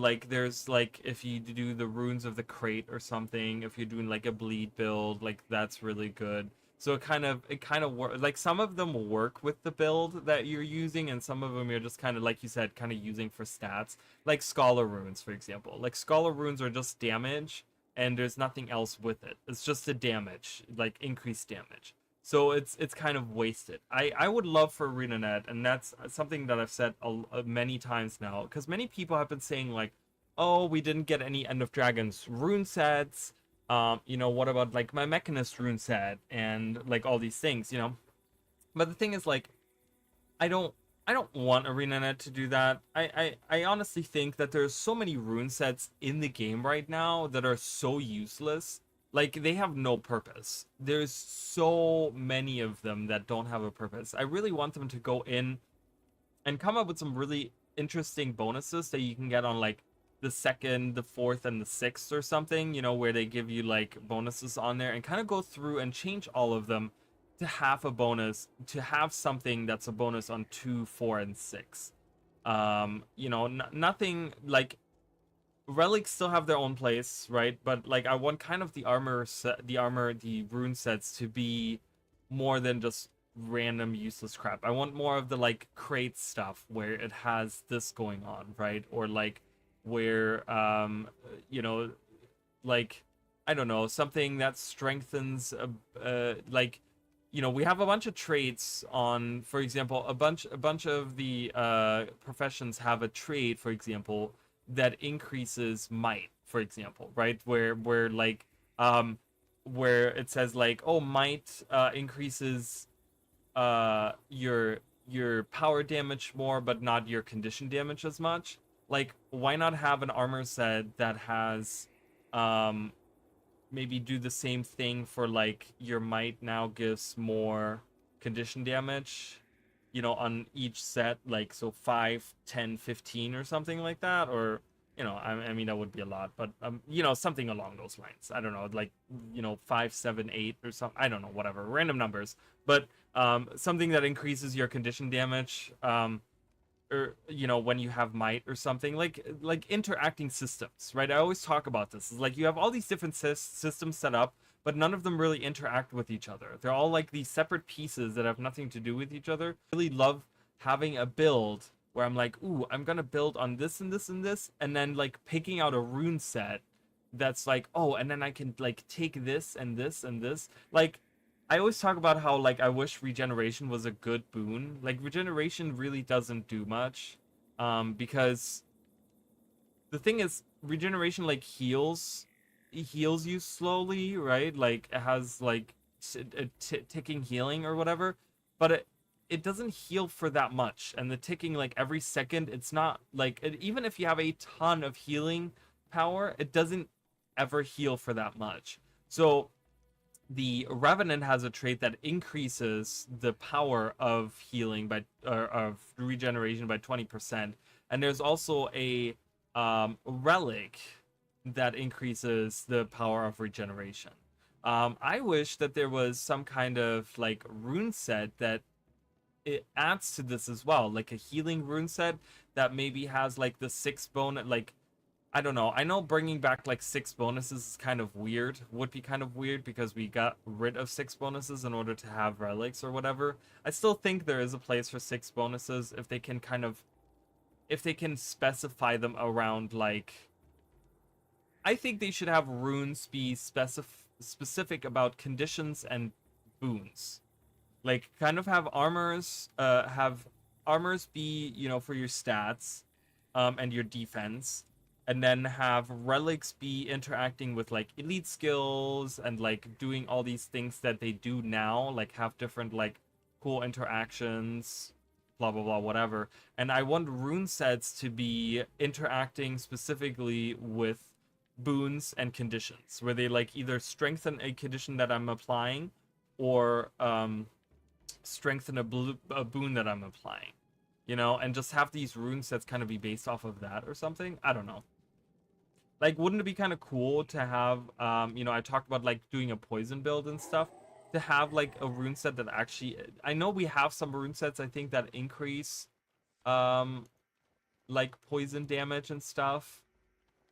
like there's like if you do the runes of the crate or something, if you're doing like a bleed build, like that's really good. So it kind of work like some of them work with the build that you're using, and some of them you're just kind of like you said, kind of using for stats. Like scholar runes, for example. Like scholar runes are just damage, and there's nothing else with it. It's just the damage, like increased damage. So it's kind of wasted. I would love for ArenaNet, and that's something that I've said many times now, because many people have been saying like, oh, we didn't get any End of Dragons rune sets. What about like my Mechanist rune set and like all these things. But the thing is like, I don't I don't want ArenaNet to do that. I honestly think that there's so many rune sets in the game right now that are so useless. Like they have no purpose. There's so many of them that don't have a purpose. I really want them to go in and come up with some really interesting bonuses that you can get on like the second, the fourth, and the sixth or something, where they give you like bonuses on there and kind of go through and change all of them to have a bonus, to have something that's a bonus on 2, 4, and 6. Nothing like relics still have their own place, right? But like I want kind of the the rune sets to be more than just random useless crap. I want more of the like crate stuff where it has this going on, right? Or like where like I don't know, something that strengthens like we have a bunch of traits on, for example, a bunch of the professions have a trait, for example, that increases might, for example, right? Where like where it says like, oh, might increases your power damage more, but not your condition damage as much. Like, why not have an armor set that has maybe do the same thing for like your might now gives more condition damage, on each set, like so 5, 10, 15 or something like that, or I mean that would be a lot, but something along those lines. I don't know, like 5, 7, 8 or something. I don't know, whatever, random numbers, but something that increases your condition damage, or when you have might or something, like interacting systems, right? I always talk about this. It's like you have all these different systems set up, but none of them really interact with each other. They're all like these separate pieces that have nothing to do with each other. I really love having a build where I'm like, ooh, I'm gonna build on this and this and this, and then like picking out a rune set that's like, oh, and then I can like take this and this and this. Like I always talk about how like I wish regeneration was a good boon. Like regeneration really doesn't do much, because the thing is regeneration like it heals you slowly, right? Like it has like a ticking healing or whatever, but it doesn't heal for that much. And the ticking like every second, it's not like even if you have a ton of healing power, it doesn't ever heal for that much. So the Revenant has a trait that increases the power of healing by of regeneration by 20%, and there's also a relic that increases the power of regeneration. I wish that there was some kind of like rune set that it adds to this as well, like a healing rune set that maybe has like the 6 bonus, like I don't know. I know bringing back like 6 bonuses is kind of weird. Would be kind of weird because we got rid of 6 bonuses in order to have relics or whatever. I still think there is a place for 6 bonuses if they can if they can specify them around like. I think they should have runes be specific about conditions and boons. Like kind of have armors be, for your stats and your defense, and then have relics be interacting with like elite skills and like doing all these things that they do now, like have different like cool interactions, blah blah blah, whatever. And I want rune sets to be interacting specifically with boons and conditions, where they like either strengthen a condition that I'm applying, or strengthen a boon that I'm applying, and just have these rune sets kind of be based off of that or something. I don't know. Like, wouldn't it be kind of cool to have, I talked about like doing a poison build and stuff, to have like a rune set that actually, I know we have some rune sets, I think, that increase, um, like poison damage and stuff.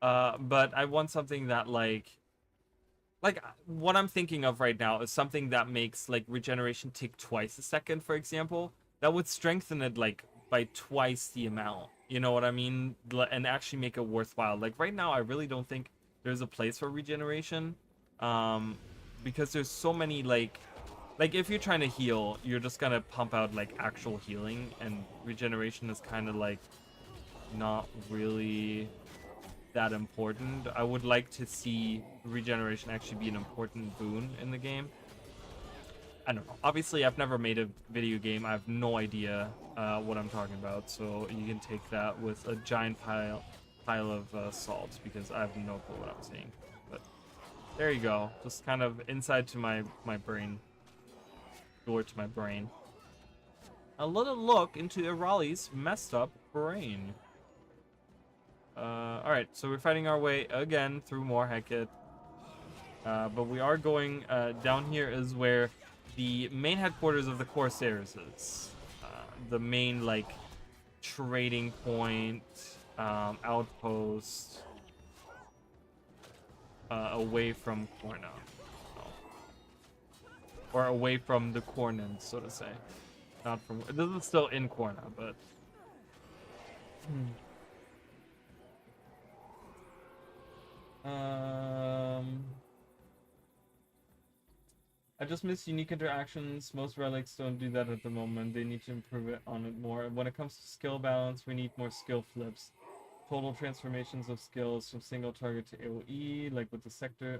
But I want something that like what I'm thinking of right now is something that makes like regeneration take twice a second, for example. That would strengthen it like by twice the amount. You know what I mean? And actually make it worthwhile. Like right now, I really don't think there's a place for regeneration, um, because there's so many like if you're trying to heal, you're just gonna pump out like actual healing, and regeneration is kind of like not really that important. I would like to see regeneration actually be an important boon in the game. I don't know. Obviously, I've never made a video game. I have no idea what I'm talking about, so you can take that with a giant pile of salt, because I have no clue what I'm saying. But there you go. Just kind of inside to my brain, door to my brain. A little look into Irali's messed up brain. Alright, so we're fighting our way again through more Hecate. But we are going, down here is where the main headquarters of the Corsairs is. The main, like, trading point, outpost, away from Corna. Oh. Or away from the Cornans, so to say. Not from, this is still in Corna, but... I just miss unique interactions. Most relics don't do that at the moment. They need to improve it on it more. When it comes to skill balance, we need more skill flips. Total transformations of skills from single target to AoE, like with the Scepter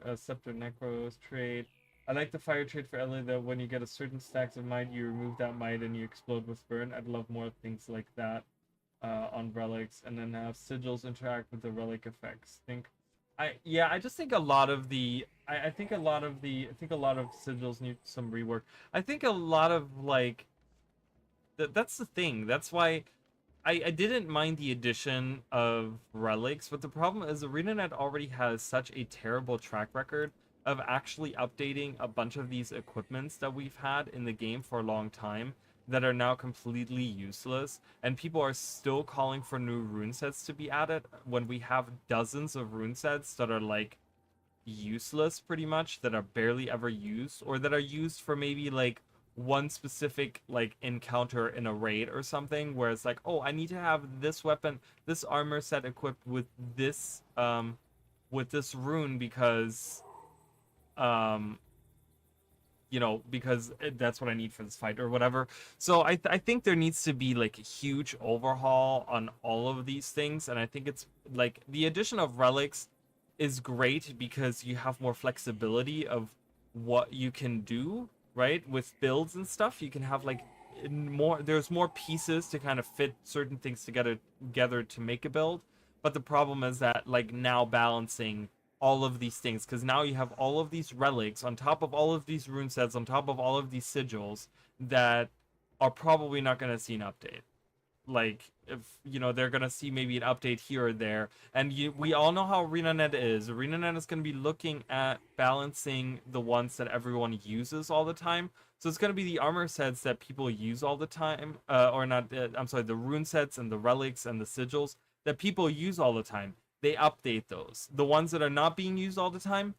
Necros trade. I like the fire trade for Ellie, that when you get a certain stacks of might, you remove that might and you explode with burn. I'd love more things like that on relics, and then have sigils interact with the relic effects. I just think a lot of the I think a lot of sigils need some rework. I think a lot of like that's the thing. That's why I didn't mind the addition of relics, but the problem is ArenaNet already has such a terrible track record of actually updating a bunch of these equipments that we've had in the game for a long time, that are now completely useless, and people are still calling for new rune sets to be added when we have dozens of rune sets that are like useless pretty much, that are barely ever used, or that are used for maybe like one specific like encounter in a raid or something, where it's like, oh, I need to have this weapon, this armor set equipped with this rune because because that's what I need for this fight or whatever. So I think there needs to be like a huge overhaul on all of these things, and I think it's like the addition of relics is great because you have more flexibility of what you can do, right? With builds and stuff, you can have like there's more pieces to kind of fit certain things together to make a build. But the problem is that like now balancing all of these things, because now you have all of these relics on top of all of these rune sets, on top of all of these sigils, that are probably not going to see an update. Like, if they're going to see maybe an update here or there, and we all know how ArenaNet is. ArenaNet is going to be looking at balancing the ones that everyone uses all the time. So it's going to be the armor sets that people use all the time, or not, I'm sorry, the rune sets and the relics and the sigils that people use all the time. they update those. The ones that are not being used all the time,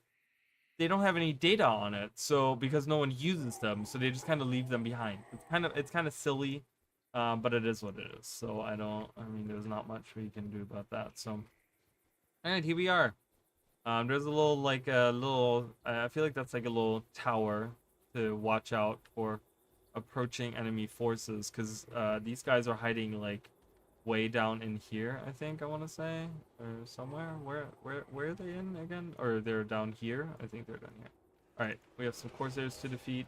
they don't have any data on it, so because no one uses them, so they just kind of leave them behind. It's kind of silly, but it is what it is. So I mean, there's not much we can do about that. So, all right, here we are. There's a little I feel like that's like a little tower to watch out for approaching enemy forces, because these guys are hiding like way down in here, I think I want to say, or somewhere. Where are they in again? Or they're down here? I think they're down here. All right, we have some Corsairs to defeat,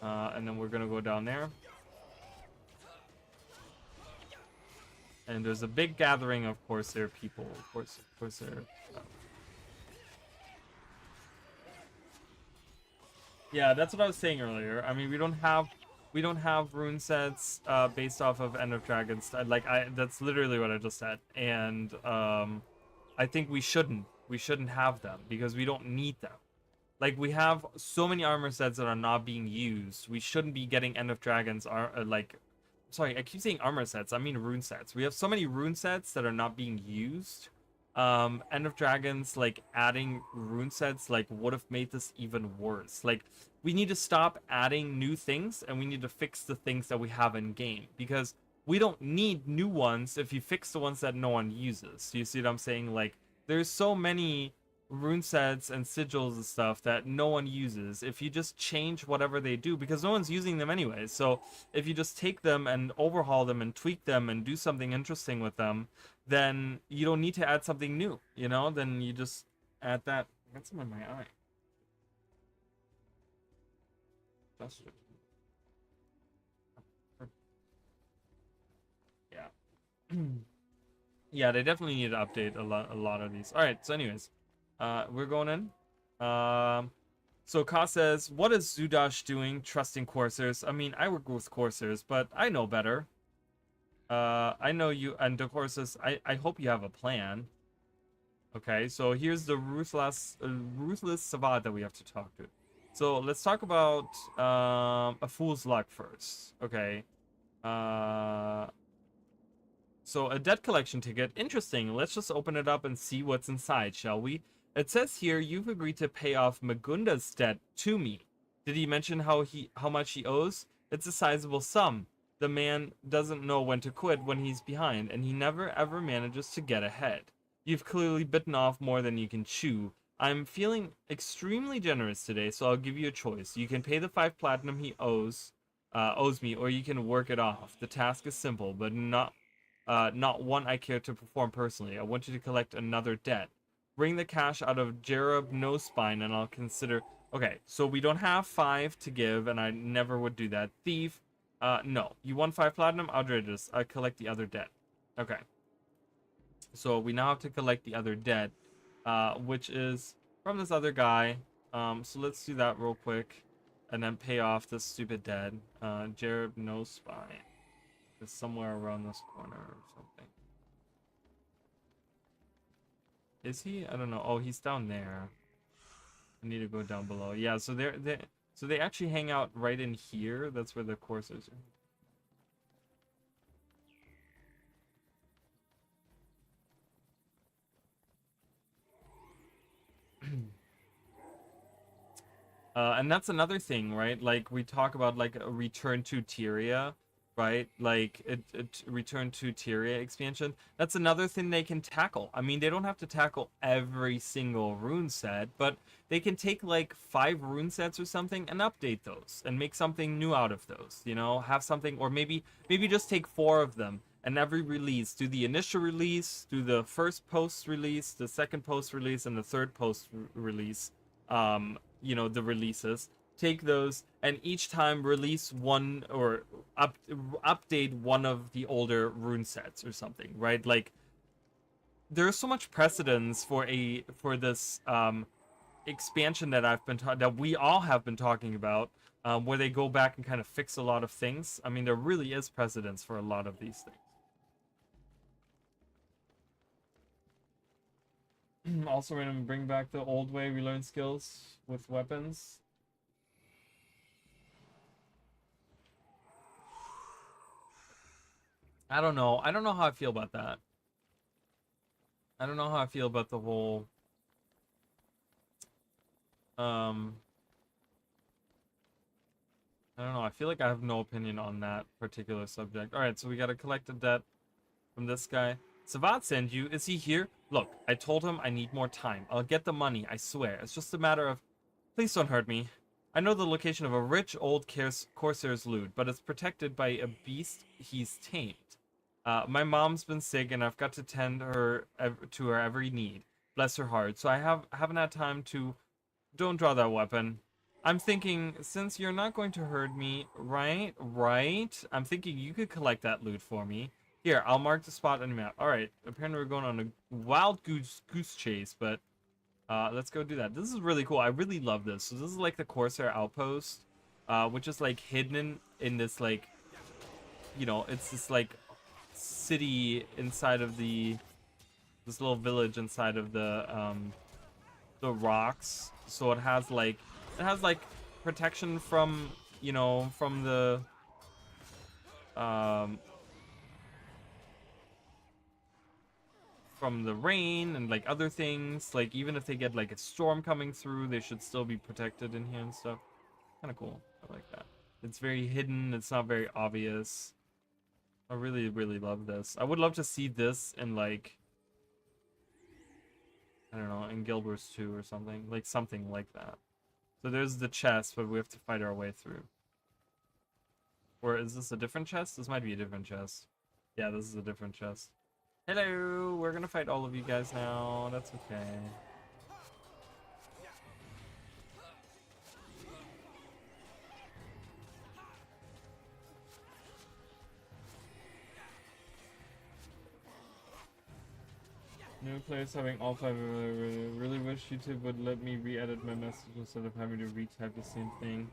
and then we're gonna go down there. And there's a big gathering of Corsair people. Corsair. Yeah, that's what I was saying earlier. I mean, we don't have rune sets based off of End of Dragons. That's literally what I just said. And I think we shouldn't have them because we don't need them. Like, we have so many armor sets that are not being used. We shouldn't be getting End of Dragons sorry, I keep saying armor sets. I mean rune sets. We have so many rune sets that are not being used. End of Dragons, like, adding rune sets, like, would have made this even worse. Like, we need to stop adding new things, and we need to fix the things that we have in game, because we don't need new ones if you fix the ones that no one uses. Do you see what I'm saying? Like, there's so many rune sets and sigils and stuff that no one uses. If you just change whatever they do, because no one's using them anyway, so if you just take them and overhaul them and tweak them and do something interesting with them, then you don't need to add something new, you know? Then you just add that. I got some in my eye. That's it. Yeah. Yeah, they definitely need to update a lot of these. All right, so anyways, we're going in. So Ka says, "What is Zudash doing? Trusting Corsairs? I mean, I work with Corsairs, but I know better. I know you and the Corsairs. I hope you have a plan." Okay, so here's the ruthless Savat that we have to talk to. So let's talk about a fool's luck first. Okay. So a debt collection ticket. Interesting. Let's just open it up and see what's inside, shall we? It says here you've agreed to pay off Magunda's debt to me. Did he mention how much he owes? It's a sizable sum. The man doesn't know when to quit when he's behind, and he never ever manages to get ahead. You've clearly bitten off more than you can chew. I'm feeling extremely generous today, so I'll give you a choice. You can pay the 5 platinum he owes me, or you can work it off. The task is simple, but not one I care to perform personally. I want you to collect another debt. Bring the cash out of Jerub No Spine, and I'll consider. Okay, so we don't have 5 to give, and I never would do that. Thief, no. You want 5 platinum? Outrageous. I collect the other debt. Okay. So we now have to collect the other debt, which is from this other guy. So let's do that real quick, and then pay off this stupid debt. Jerub No Spine. It's somewhere around this corner or something. Is he? I don't know. Oh, he's down there. I need to go down below. Yeah, so they actually hang out right in here. That's where the courses are. And that's another thing, right? Like, we talk about like a return to Tyria, right? Like it return to Tyria expansion. That's another thing they can tackle. I mean, they don't have to tackle every single rune set, but they can take like 5 rune sets or something and update those and make something new out of those. You know, have something, or maybe just take 4 of them. And every release, do the initial release, do the first post release, the second post release, and the third post release. You know, the releases, take those, and each time release one or update one of the older rune sets or something, right? Like, there's so much precedence for this expansion that we all have been talking about, where they go back and kind of fix a lot of things. I mean, there really is precedence for a lot of these things. Also, we're gonna bring back the old way we learn skills with weapons. I don't know. I don't know how I feel about that. I don't know how I feel about the whole um I don't know. I feel like I have no opinion on that particular subject. All right, so we got to collect a debt from this guy. Savat sent you. Is he here? Look, I told him I need more time. I'll get the money, I swear. It's just a matter of... Please don't hurt me. I know the location of a rich old Corsair's loot, but it's protected by a beast he's tamed. My mom's been sick, and I've got to tend her to her every need. Bless her heart. So I haven't had time to... Don't draw that weapon. I'm thinking, since you're not going to hurt me, right? Right? I'm thinking you could collect that loot for me. Here, I'll mark the spot on the map. Alright, apparently we're going on a wild goose chase, but let's go do that. This is really cool. I really love this. So this is like the Corsair outpost, which is like hidden in this like, you know, it's this like city inside of this little village inside of the rocks. So it has like protection from, you know, from the rain and like other things. Like even if they get like a storm coming through, they should still be protected in here and stuff. Kind of cool. I like that. It's very hidden. It's not very obvious. I really, really love this. I would love to see this in like, I don't know, in Guild Wars 2 or something. Like something like that. So there's the chest, but we have to fight our way through. Or is this a different chest? This might be a different chest. Yeah, this is a different chest. Hello! We're gonna fight all of you guys now. That's okay. New players having all 5 really wish YouTube would let me re-edit my message instead of having to retype the same thing.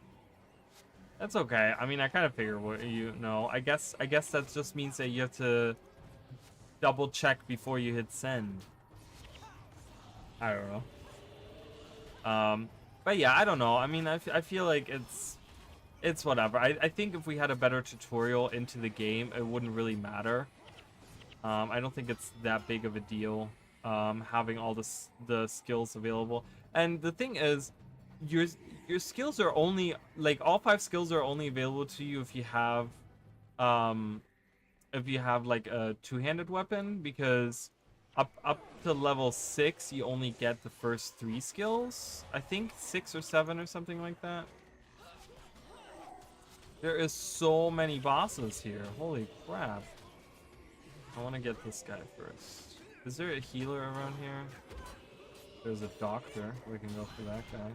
That's okay. I mean, I kind of figure what you know. I guess that just means that you have to double check before you hit send. I don't know. But yeah, I don't know. I mean, I feel like it's whatever. I think if we had a better tutorial into the game, it wouldn't really matter. I don't think it's that big of a deal, having all the skills available. And the thing is, your skills are only, like, all 5 skills are only available to you if you have like a two-handed weapon, because up to level 6 you only get the first 3 skills. I think 6 or 7 or something like that. There is so many bosses here. Holy crap. I want to get this guy first. Is there a healer around here? There's a doctor. We can go for that guy.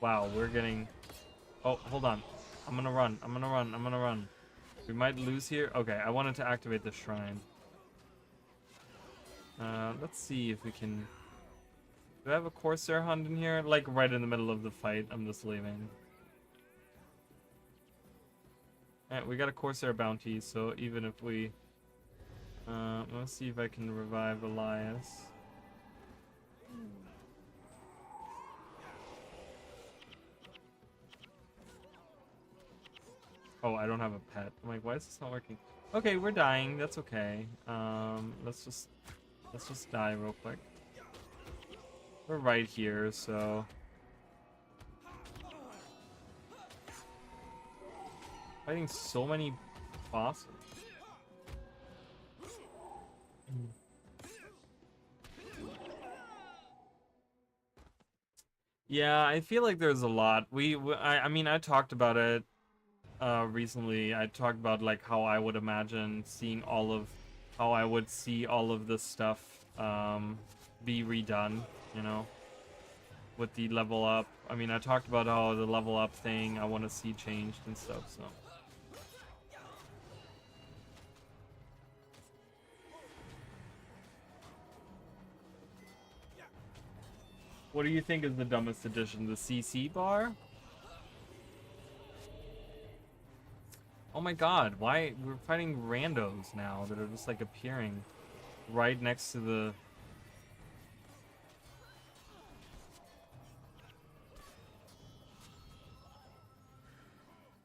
Wow, we're getting... Oh, hold on. I'm gonna run. We might lose here. Okay, I wanted to activate the shrine. Let's see if we can... Do I have a Corsair hunt in here? Like, right in the middle of the fight. I'm just leaving. Alright, we got a Corsair bounty, so even if we... let's see if I can revive Elias. Oh, I don't have a pet. I'm like, why is this not working? Okay, we're dying. That's okay. Let's just die real quick. We're right here, so... Fighting so many bosses. Yeah, I feel like there's a lot. I mean, I talked about it recently. I talked about like how I would imagine seeing how I would see all of this stuff be redone, you know, with the level up. I mean, I talked about how the level up thing I want to see changed and stuff, so. What do you think is the dumbest addition? The CC bar? Oh my god, why? We're fighting randos now that are just like appearing right next to the...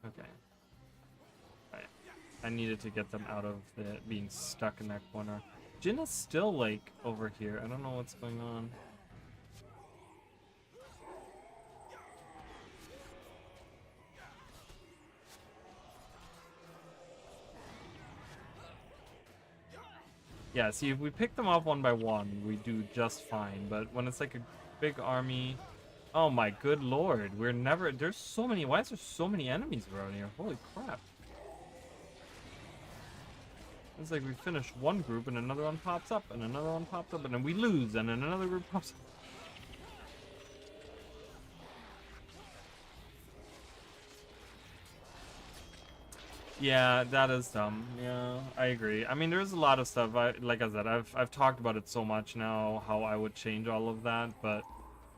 Okay. Alright. I needed to get them out of being stuck in that corner. Jin is still like over here. I don't know what's going on. Yeah, see, if we pick them off one by one, we do just fine. But when it's like a big army, oh my good lord, we're never. There's so many. Why is there so many enemies around here? Holy crap! It's like we finish one group and another one pops up, and another one pops up, and then we lose, and then another group pops up. Yeah, that is dumb. Yeah, I agree. I mean, there's a lot of stuff. Like I said, I've talked about it so much now, how I would change all of that. But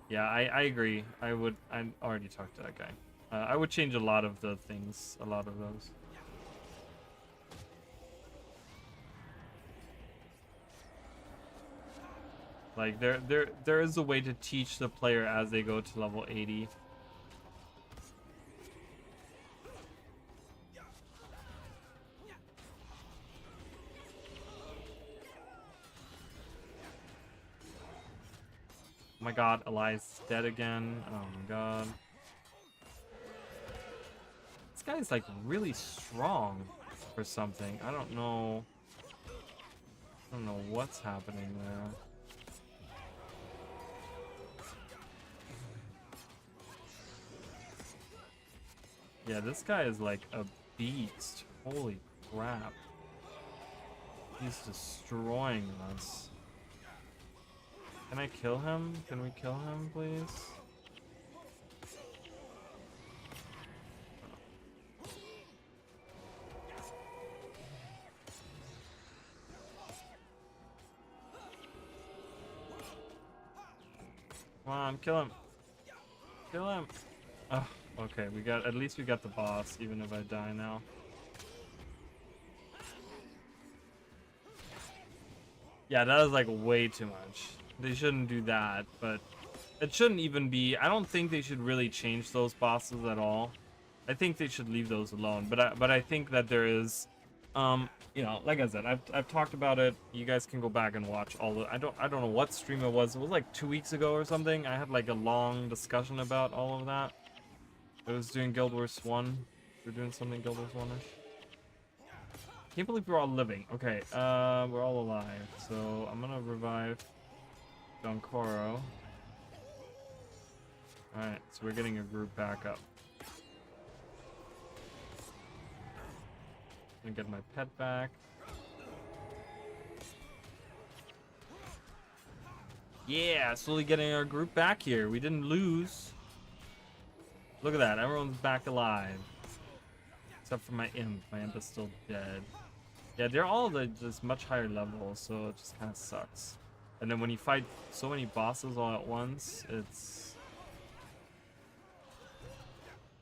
yeah, I agree. I already talked to that guy. I would change a lot of the things, a lot of those. Like there is a way to teach the player as they go to level 80. Oh my god, Elias dead again. Oh my god. This guy's like really strong for something. I don't know. I don't know what's happening there. Yeah, this guy is like a beast. Holy crap. He's destroying us. Can I kill him? Can we kill him, please? Come on, kill him. Kill him. Oh, okay, at least we got the boss, even if I die now. Yeah, that is like way too much. They shouldn't do that, but it shouldn't even be. I don't think they should really change those bosses at all. I think they should leave those alone. But I think that there is, you know, like I said, I've talked about it. You guys can go back and watch all the. I don't know what stream it was. It was like 2 weeks ago or something. I had like a long discussion about all of that. I was doing Guild Wars 1. We're doing something Guild Wars 1-ish. Can't believe we're all living. Okay, we're all alive. So I'm gonna revive Don Coro. Alright, so we're getting a group back up. Gonna get my pet back. Yeah, slowly getting our group back here. We didn't lose. Look at that, everyone's back alive. Except for my imp. My imp is still dead. Yeah, they're all just much higher levels, so it just kind of sucks. And then when you fight so many bosses all at once, it's...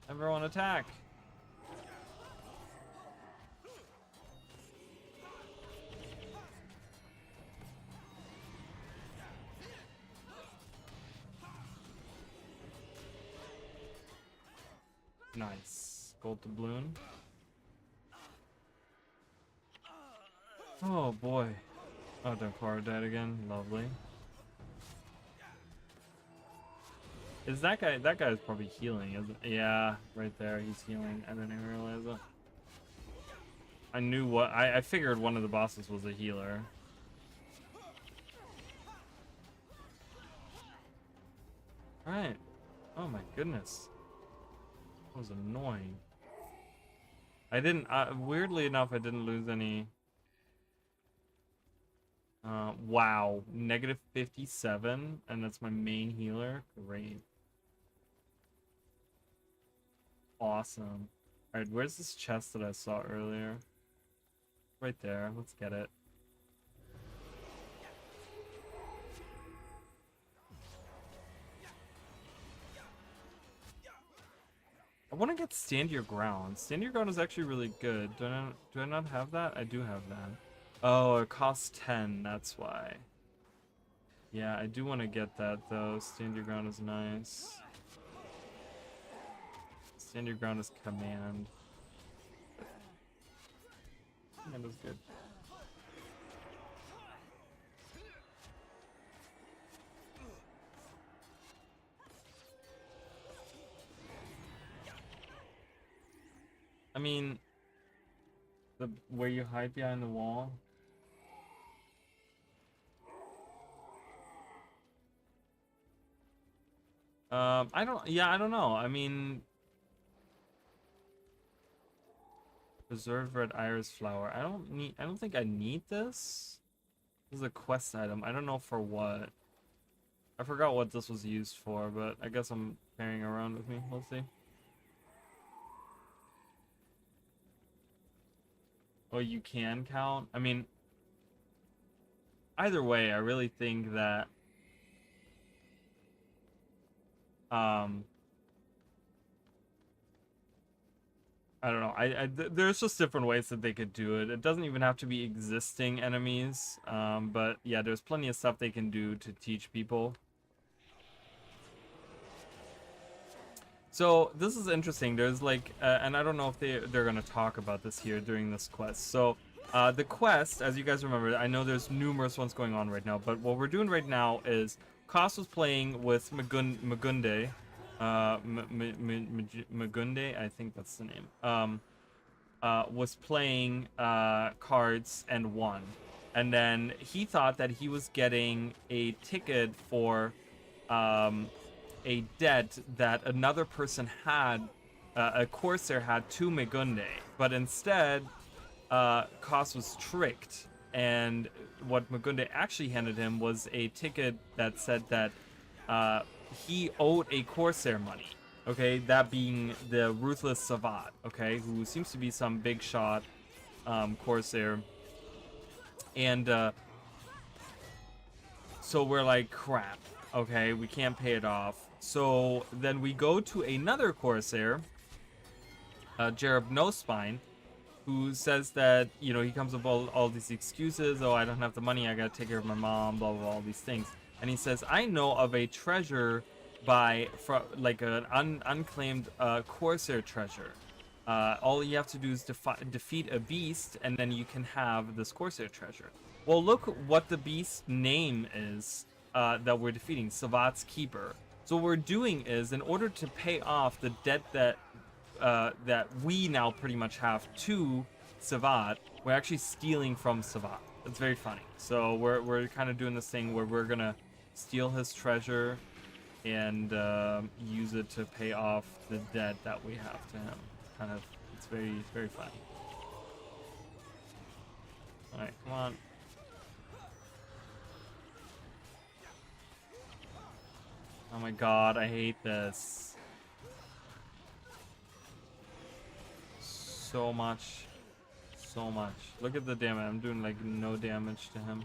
Everyone attack! Nice. Gold doubloon. Oh boy. Oh, Dankara died again. Lovely. Is that guy? That guy is probably healing, isn't? Yeah, right there. He's healing. I didn't even realize it. I knew what. I figured one of the bosses was a healer. All right. Oh my goodness. That was annoying. I didn't. Weirdly enough, I didn't lose any. Wow, negative 57, and that's my main healer. Great. Awesome. Alright, where's this chest that I saw earlier? Right there, let's get it. I want to get Stand Your Ground. Stand Your Ground is actually really good. Do I not have that? I do have that. Oh, it costs 10, that's why. Yeah, I do want to get that though. Stand Your Ground is nice. Stand Your Ground is command. Command is good. I mean, the where you hide behind the wall. I don't. Yeah, I don't know. I mean, preserved red iris flower. I don't need. I don't think I need this. This is a quest item. I don't know for what. I forgot what this was used for, but I guess I'm carrying around with me. We'll see. Oh, you can count? I mean, either way, I really think that um I don't know. There's just different ways that they could do it. It doesn't even have to be existing enemies. But yeah, there's plenty of stuff they can do to teach people. So this is interesting. There's like, and I don't know if they're gonna talk about this here during this quest. So the quest, as you guys remember, I know there's numerous ones going on right now, but what we're doing right now is Koss was playing with Magunde, Magunde, I think that's the name. Was playing cards and won, and then he thought that he was getting a ticket for a debt that another person had, a Corsair had to Megunde, but instead, Koss was tricked, and what Megunde actually handed him was a ticket that said that he owed a Corsair money. Okay, that being the Ruthless Savat, okay, who seems to be some big shot Corsair. And so we're like, crap, okay, we can't pay it off. So then we go to another Corsair, Jereb No Spine, who says that, you know, he comes up with all these excuses. Oh, I don't have the money, I gotta take care of my mom, blah, blah, blah, all these things. And he says, I know of a treasure like an unclaimed Corsair treasure. All you have to do is defeat a beast, and then you can have this Corsair treasure. Well, look what the beast's name is that we're defeating, Savat's Keeper. So what we're doing is, in order to pay off the debt that we now pretty much have to Savat, we're actually stealing from Savat. It's very funny. So we're kind of doing this thing where we're gonna steal his treasure and use it to pay off the debt that we have to him. It's very funny. All right, come on. Oh my god, I hate this so much. Look at the damage. I'm doing like no damage to him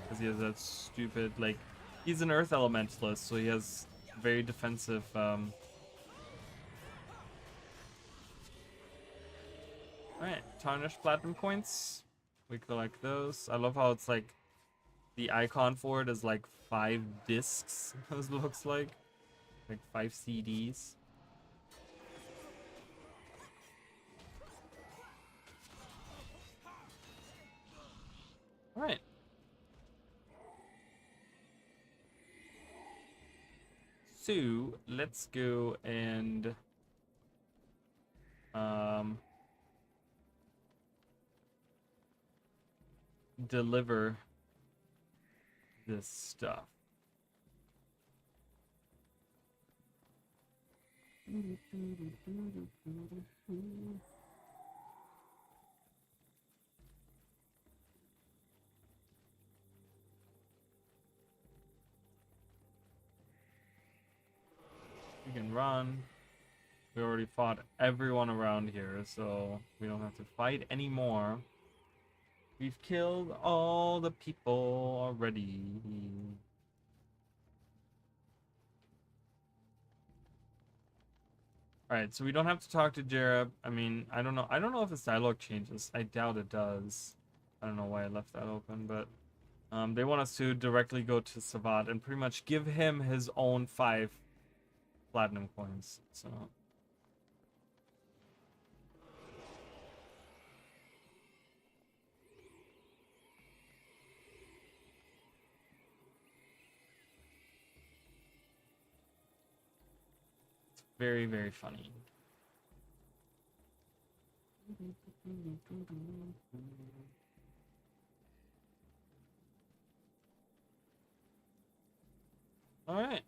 because he has that stupid, like, he's an earth elementalist, so he has very defensive Alright, tarnished platinum points. We collect those. I love how it's like the icon for it is like 5 discs, as it looks like 5 CDs. All right. So let's go and deliver this stuff. You can run. We already fought everyone around here, so we don't have to fight anymore. We've killed all the people already. Alright, so we don't have to talk to Jereb. I mean, I don't know. I don't know if his dialogue changes. I doubt it does. I don't know why I left that open, but they want us to directly go to Savat and pretty much give him his own 5 platinum coins. So very funny. All right.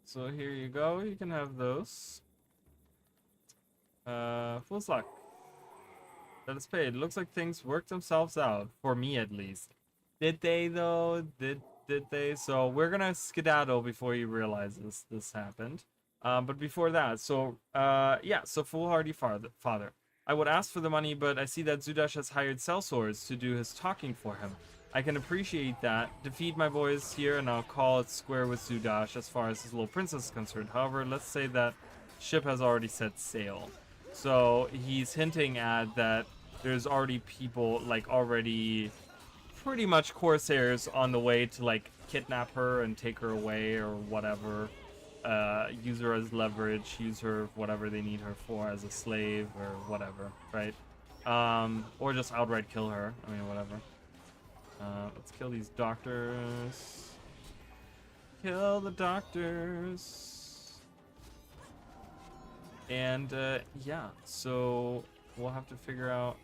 So here you go. You can have those. Full luck. That is paid. Looks like things worked themselves out for me at least. Did they though? Did they? So we're gonna skedaddle before you realize this happened. But before that, so yeah, so foolhardy father. I would ask for the money, but I see that Zudash has hired sellswords to do his talking for him. I can appreciate that. Defeat my boys here, and I'll call it square with Zudash as far as his little princess is concerned. However, let's say that ship has already set sail. So he's hinting at that there's already people like already pretty much corsairs on the way to like kidnap her and take her away or whatever. Use her as leverage, use her whatever they need her for as a slave or whatever, right? Or just outright kill her. I mean, whatever. Let's kill these doctors. Kill the doctors. And yeah, so we'll have to figure out.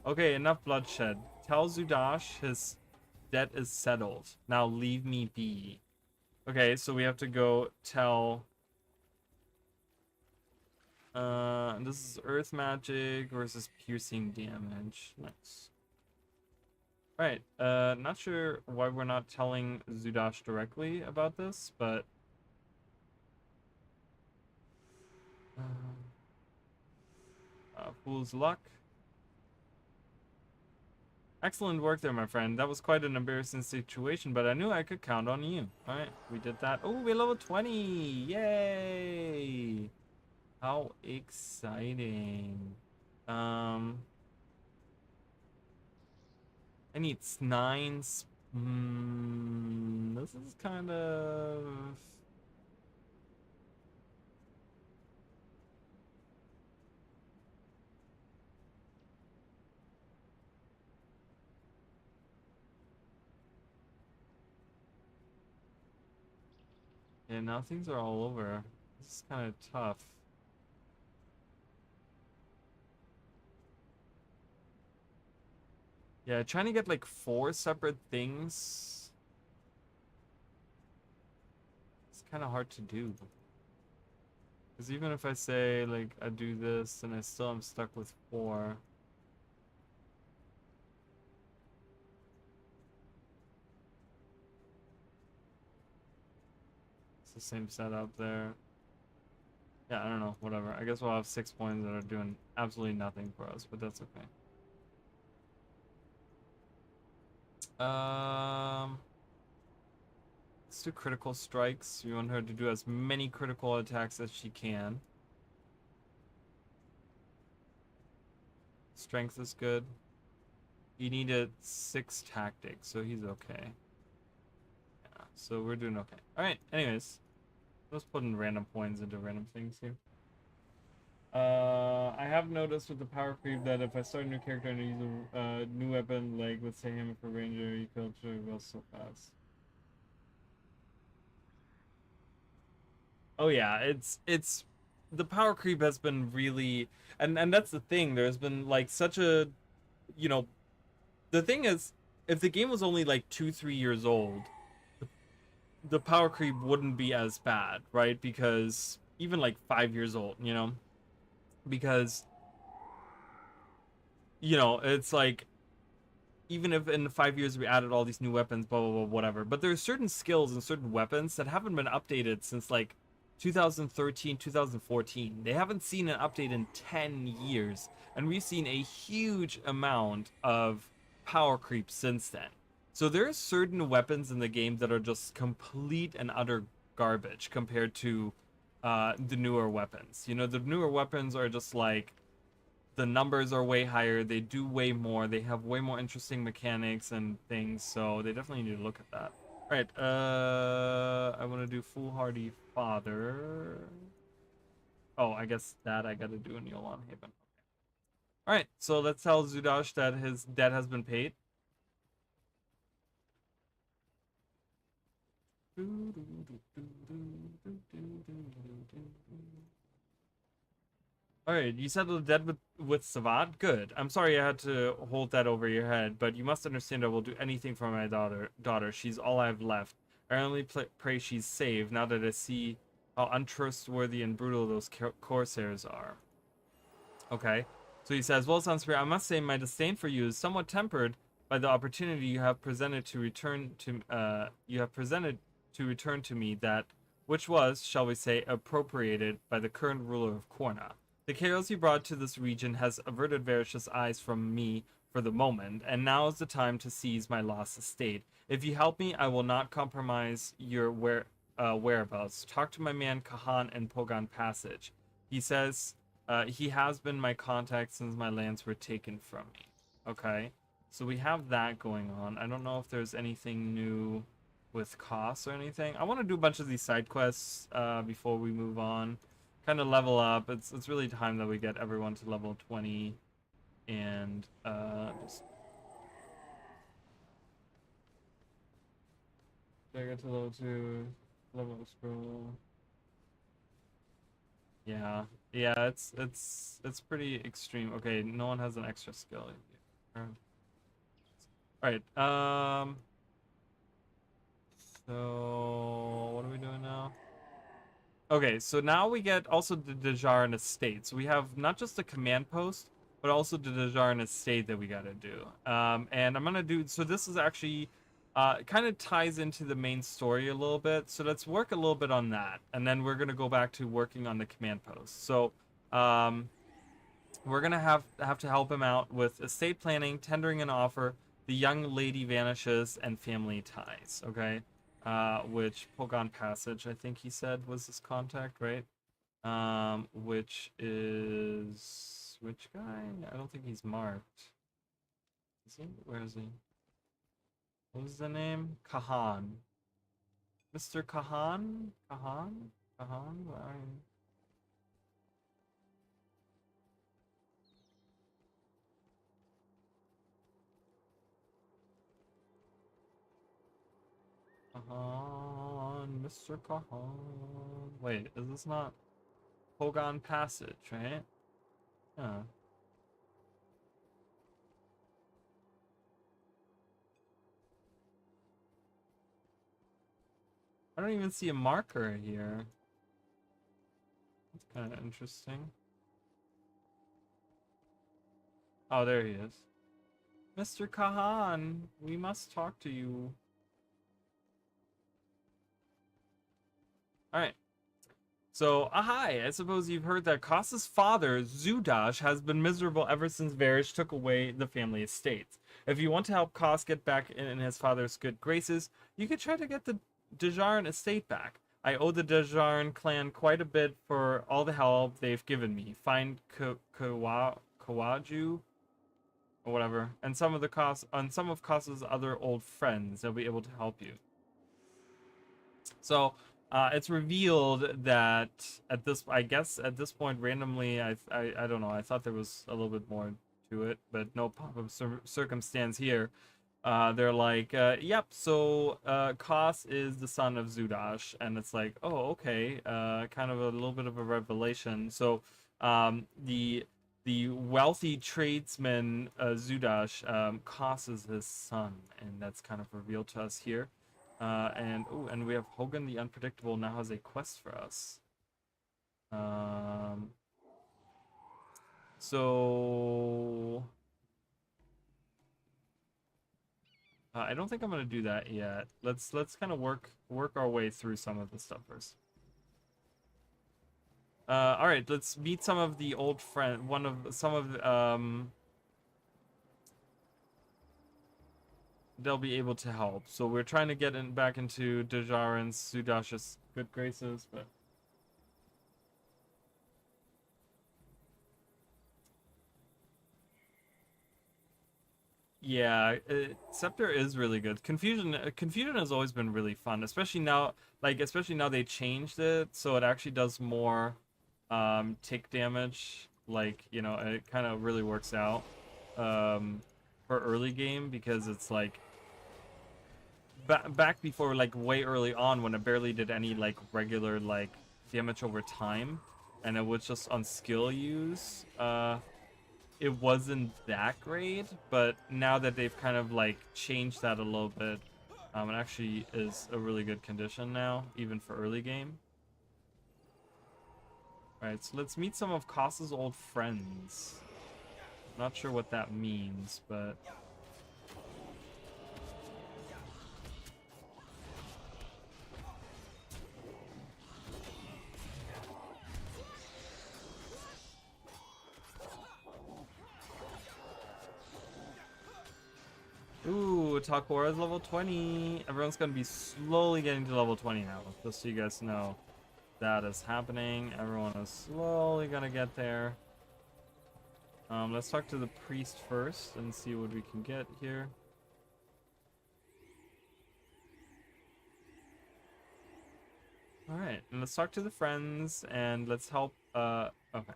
Okay, enough bloodshed. Tell Zudash his debt is settled. Now leave me be. Okay, so we have to go tell. This is earth magic versus piercing damage. Nice. Right. Not sure why we're not telling Zudash directly about this, but. Fool's luck. Excellent work there, my friend. That was quite an embarrassing situation, but I knew I could count on you. Alright, we did that. Oh, we're level 20! Yay! How exciting. I need 9. This is kind of... Yeah, now things are all over. This is kind of tough. Yeah, trying to get like 4 separate things. It's kind of hard to do. Because even if I say like I do this and I still am stuck with 4. It's the same setup there. Yeah, I don't know, whatever. I guess we'll have 6 points that are doing absolutely nothing for us, but that's okay. Let's do critical strikes. We want her to do as many critical attacks as she can. Strength is good. He needed 6 tactics, so he's okay. Yeah, so we're doing okay. Alright, anyways. Let's put in random points into random things here. I have noticed with the power creep that if I start a new character and I use a new weapon, like let's say him for ranger, you kill go so fast. Oh yeah, it's the power creep has been really, and that's the thing. There's been like such a, you know, the thing is, if the game was only like 2-3 years old, the power creep wouldn't be as bad, right? Because even like 5 years old, you know, because it's like even if in 5 years we added all these new weapons, blah blah blah, whatever. But there's certain skills and certain weapons that haven't been updated since like 2013, 2014. They haven't seen an update in 10 years, and we've seen a huge amount of power creep since then. So there are certain weapons in the game that are just complete and utter garbage compared to the newer weapons. You know, the newer weapons are just like the numbers are way higher, they do way more, they have way more interesting mechanics and things, so they definitely need to look at that. Alright, I want to do foolhardy father. Oh, I guess that I gotta do in Yolan Haven. Alright, so let's tell Zudash that his debt has been paid. Alright, All right, you settled dead with Savat. Good. I'm sorry I had to hold that over your head, but you must understand I will do anything for my daughter. She's all I have left. I only pray she's saved now that I see how untrustworthy and brutal those corsairs are. Okay. So he says, "Well, Sunspirit, I must say my disdain for you is somewhat tempered by the opportunity you have presented to return to me that which was, shall we say, appropriated by the current ruler of Korna. The chaos you brought to this region has averted Varish's eyes from me for the moment, and now is the time to seize my lost estate. If you help me, I will not compromise your whereabouts. Talk to my man Kahan in Pogan Passage. He says he has been my contact since my lands were taken from me." Okay, so we have that going on. I don't know if there's anything new with costs or anything. I want to do a bunch of these side quests before we move on. Kind of level up. It's really time that we get everyone to level 20 and just get to level 2, level scroll. Yeah, yeah, it's pretty extreme. Okay, no one has an extra skill. All right. So what are we doing now? Okay, so now we get also the Dejarin estate. So we have not just the command post, but also the Dejarin estate that we gotta do. And I'm gonna do. So this is actually kind of ties into the main story a little bit. So let's work a little bit on that, and then we're gonna go back to working on the command post. So um, we're gonna have to help him out with estate planning, tendering an offer, the young lady vanishes, and family ties. Okay, which Pogon Passage, I think he said was his contact, right? Which is which guy? I don't think he's marked. Is he? Where is he? What was the name? Kahan. Mr. Kahan? Kahan? Kahan? Where are you? Kahan. Mr. Kahan. Wait, is this not Pogon Passage, right? Yeah. I don't even see a marker here. That's kind of interesting. Oh, there he is. Mr. Kahan, we must talk to you. Alright. So, hi, I suppose you've heard that Kosa's father, Zudash, has been miserable ever since Varish took away the family estates. If you want to help Kos get back in his father's good graces, you could try to get the Dejarin estate back. I owe the Dejarin clan quite a bit for all the help they've given me. Find Kawaju or whatever, and some of Kosa's other old friends. They'll be able to help you. So it's revealed that I guess at this point, randomly, I don't know. I thought there was a little bit more to it, but no pop of circumstance here. They're like, yep. So Kos is the son of Zudash, and it's like, oh, okay. Kind of a little bit of a revelation. So the wealthy tradesman Zudash, Kos is his son, and that's kind of revealed to us here. And we have Hogan the Unpredictable now has a quest for us. So I don't think I'm gonna do that yet. Let's kind of work our way through some of the stuff first. All right, let's meet some of the old friend. They'll be able to help. So we're trying to get back into Dejarin's Sudash's good graces, but yeah, Scepter is really good. Confusion has always been really fun, especially now. Especially now they changed it, so it actually does more tick damage. It kind of really works out for early game because it's like back before, like way early on when it barely did any like regular like damage over time. and it was just on skill use, it wasn't that great. But now that they've kind of like changed that a little bit, it actually is a really good condition now, even for early game. All right, so let's meet some of Koss's old friends. Not sure what that means, but ooh, Takura's level 20. Everyone's gonna be slowly getting to level 20 now, just so you guys know. That is happening. Everyone is slowly gonna get there. Let's talk to the priest first and see what we can get here. Alright, and let's talk to the friends and let's help. Okay.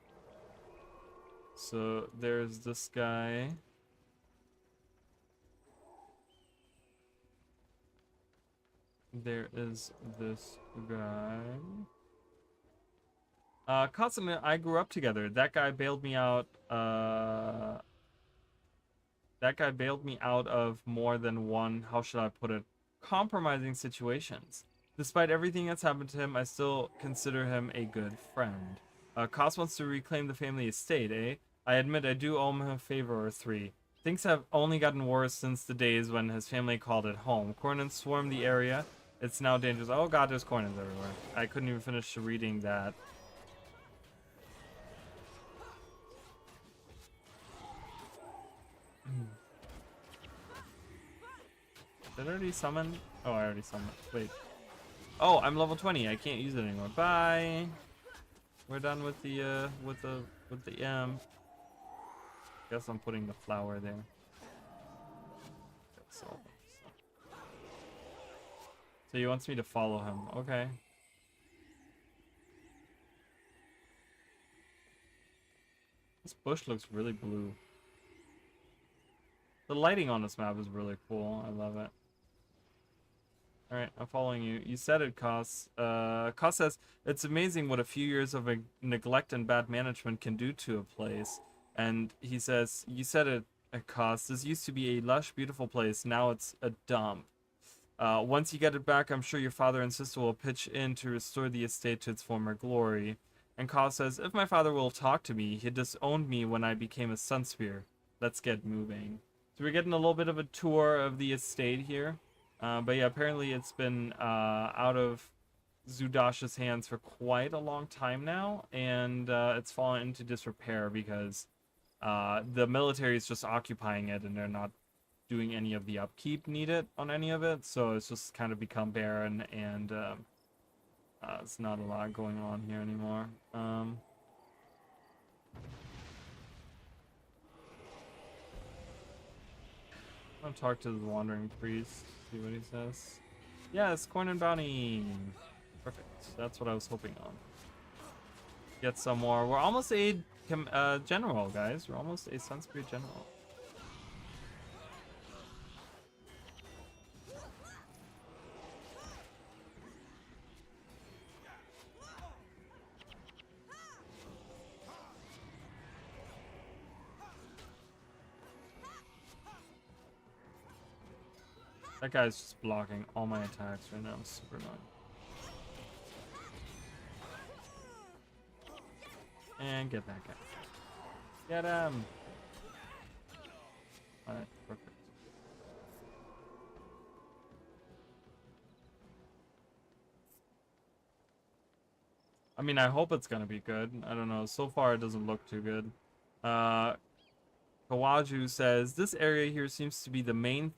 So there's this guy. There is this guy. Katsu and I grew up together. That guy bailed me out. That guy bailed me out of more than one, how should I put it, compromising situations. Despite everything that's happened to him, I still consider him a good friend. Koss wants to reclaim the family estate, eh? I admit I do owe him a favor or three. Things have only gotten worse since the days when his family called it home. Cornins swarmed the area. It's now dangerous. Oh god, there's Cornins everywhere. I couldn't even finish reading that. Did I already summon? Oh, I already summoned. Wait. Oh, I'm level 20. I can't use it anymore. Bye. We're done with the Guess I'm putting the flower there. So he wants me to follow him. Okay. This bush looks really blue. The lighting on this map is really cool. I love it. Alright, I'm following you. You said it, Koss. Koss says, it's amazing what a few years of neglect and bad management can do to a place. And he says, you said it, Koss. This used to be a lush, beautiful place. Now it's a dump. Once you get it back, I'm sure your father and sister will pitch in to restore the estate to its former glory. And Koss says, if my father will talk to me, he disowned me when I became a Sunspear. Let's get moving. So we're getting a little bit of a tour of the estate here. But yeah, apparently it's been out of Zudash's hands for quite a long time now, and it's fallen into disrepair because the military is just occupying it and they're not doing any of the upkeep needed on any of it, so it's just kind of become barren, and it's not a lot going on here anymore. I'll talk to the wandering priest, see what he says. Yes, corn and bounty. Perfect. That's what I was hoping on. Get some more. We're almost a general, guys. We're almost a Sunspear general. That guy's just blocking all my attacks right now. Super annoying. And get that guy. Get him! Alright, perfect. I mean, I hope it's gonna be good. I don't know. So far, it doesn't look too good. Kawaju says, this area here seems to be the main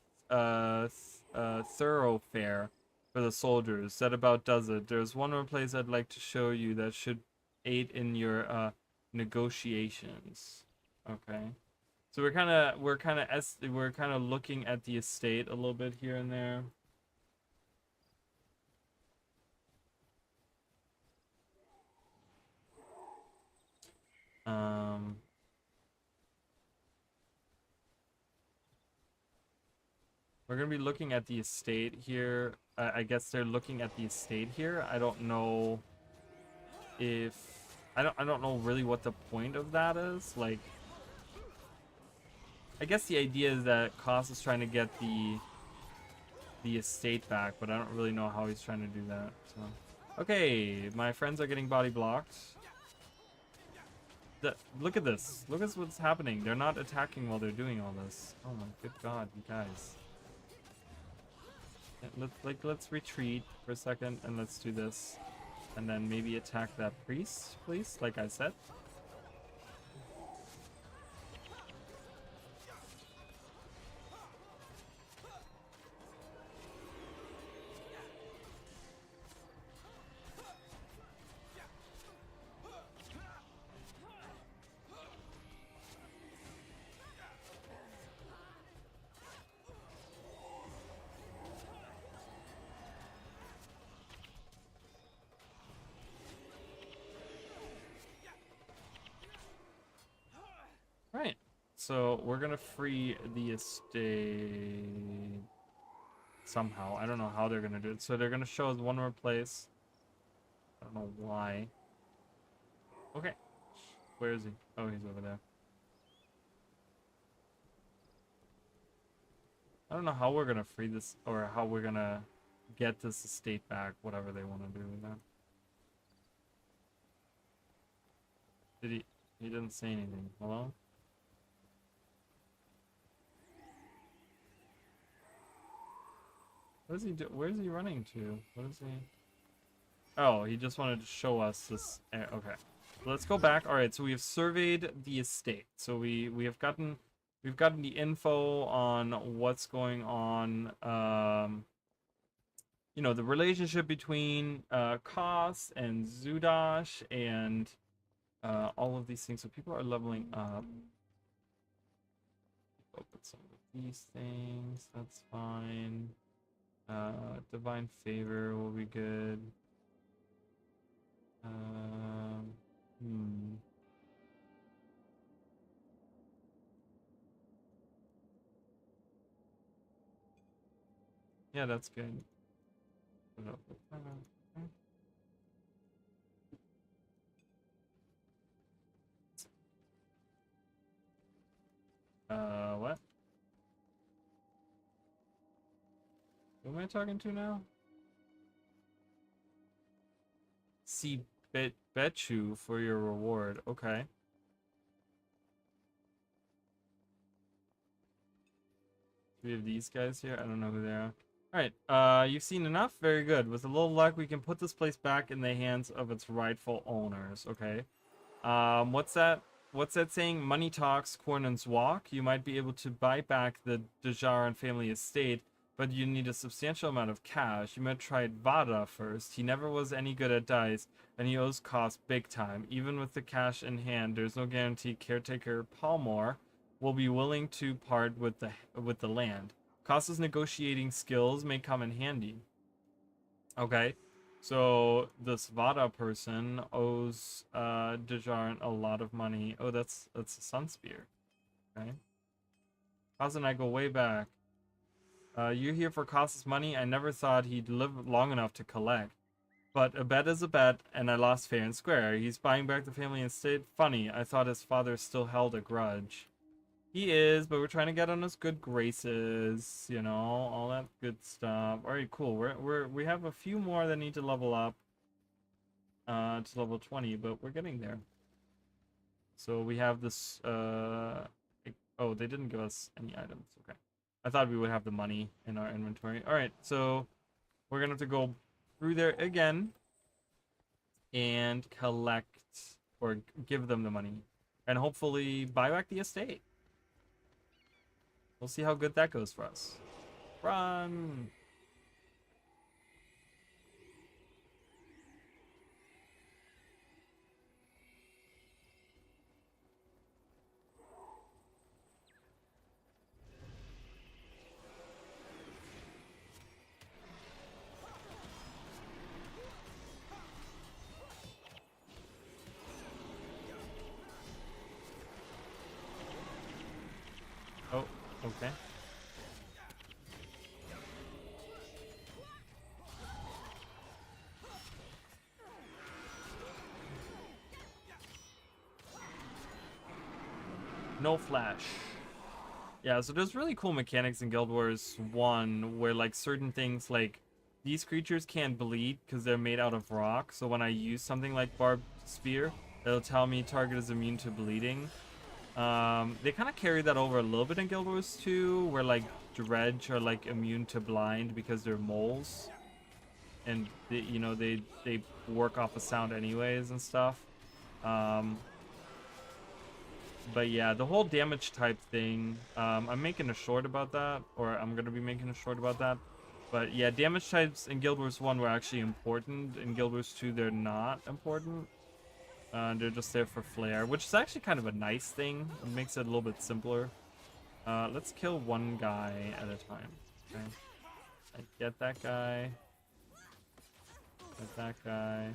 thoroughfare for the soldiers. That about does it. There's one more place I'd like to show you that should aid in your negotiations. Okay, so we're kind of looking at the estate a little bit here and there. We're gonna be looking at the estate here. I guess they're looking at the estate here. I don't know if I don't know really what the point of that is. Like, I guess the idea is that Koss is trying to get the estate back, but I don't really know how he's trying to do that. So, okay, my friends are getting body blocked. Look at this. Look at what's happening. They're not attacking while they're doing all this. Oh my good god, you guys. Yeah, let's retreat for a second and let's do this. And then maybe attack that priest, please, like I said. Right. So we're gonna free the estate somehow. I don't know how they're gonna do it. So they're gonna show us one more place. I don't know why. Okay. Where is he? Oh, he's over there. I don't know how we're gonna free this, or how we're gonna get this estate back, whatever they want to do with that. Did he? He didn't say anything. Hello? What is he do? Where is he running to? What is he? Oh, he just wanted to show us this. Okay, let's go back. All right, so we have surveyed the estate. So we've gotten the info on what's going on. You know, the relationship between Koss and Zudash and all of these things. So people are leveling up. Open some of these things. That's fine. Divine favor will be good. Hmm. Yeah, that's good. What? Who am I talking to now? See bet you for your reward. Okay. We have these guys here. I don't know who they are. Alright, you've seen enough? Very good. With a little luck, we can put this place back in the hands of its rightful owners. Okay. What's that? What's that saying? Money talks, corners walk. You might be able to buy back the Dejaran family estate, but you need a substantial amount of cash. You might try Vada first. He never was any good at dice, and he owes cost big time. Even with the cash in hand, there's no guarantee caretaker Palmore will be willing to part with the land. Costa's negotiating skills may come in handy. Okay. So this Vada person owes Dejaran a lot of money. Oh, that's a sun spear. Okay. Costa and I go way back. You're here for Costa's money? I never thought he'd live long enough to collect. But a bet is a bet, and I lost fair and square. He's buying back the family estate. Funny, I thought his father still held a grudge. He is, but we're trying to get on his good graces, you know, all that good stuff. All right, cool. We have a few more that need to level up to level 20, but we're getting there. So we have this oh, they didn't give us any items. Okay. I thought we would have the money in our inventory. All right, so we're going to have to go through there again and collect or give them the money and hopefully buy back the estate. We'll see how good that goes for us. Run! Oh, okay. No flash. Yeah, so there's really cool mechanics in Guild Wars 1 where like certain things like these creatures can't bleed because they're made out of rock. So when I use something like Barbed Spear, it'll tell me target is immune to bleeding. They kind of carry that over a little bit in Guild Wars 2 where like Dredge are like immune to blind because they're moles. And they, you know, they work off of sound anyways and stuff. But yeah, the whole damage type thing, I'm making a short about that, or I'm gonna be making a short about that. But yeah, damage types in Guild Wars 1 were actually important. In Guild Wars 2, they're not important. They're just there for flair, which is actually kind of a nice thing. It makes it a little bit simpler. Let's kill one guy at a time. Okay. I get that guy. Get that guy.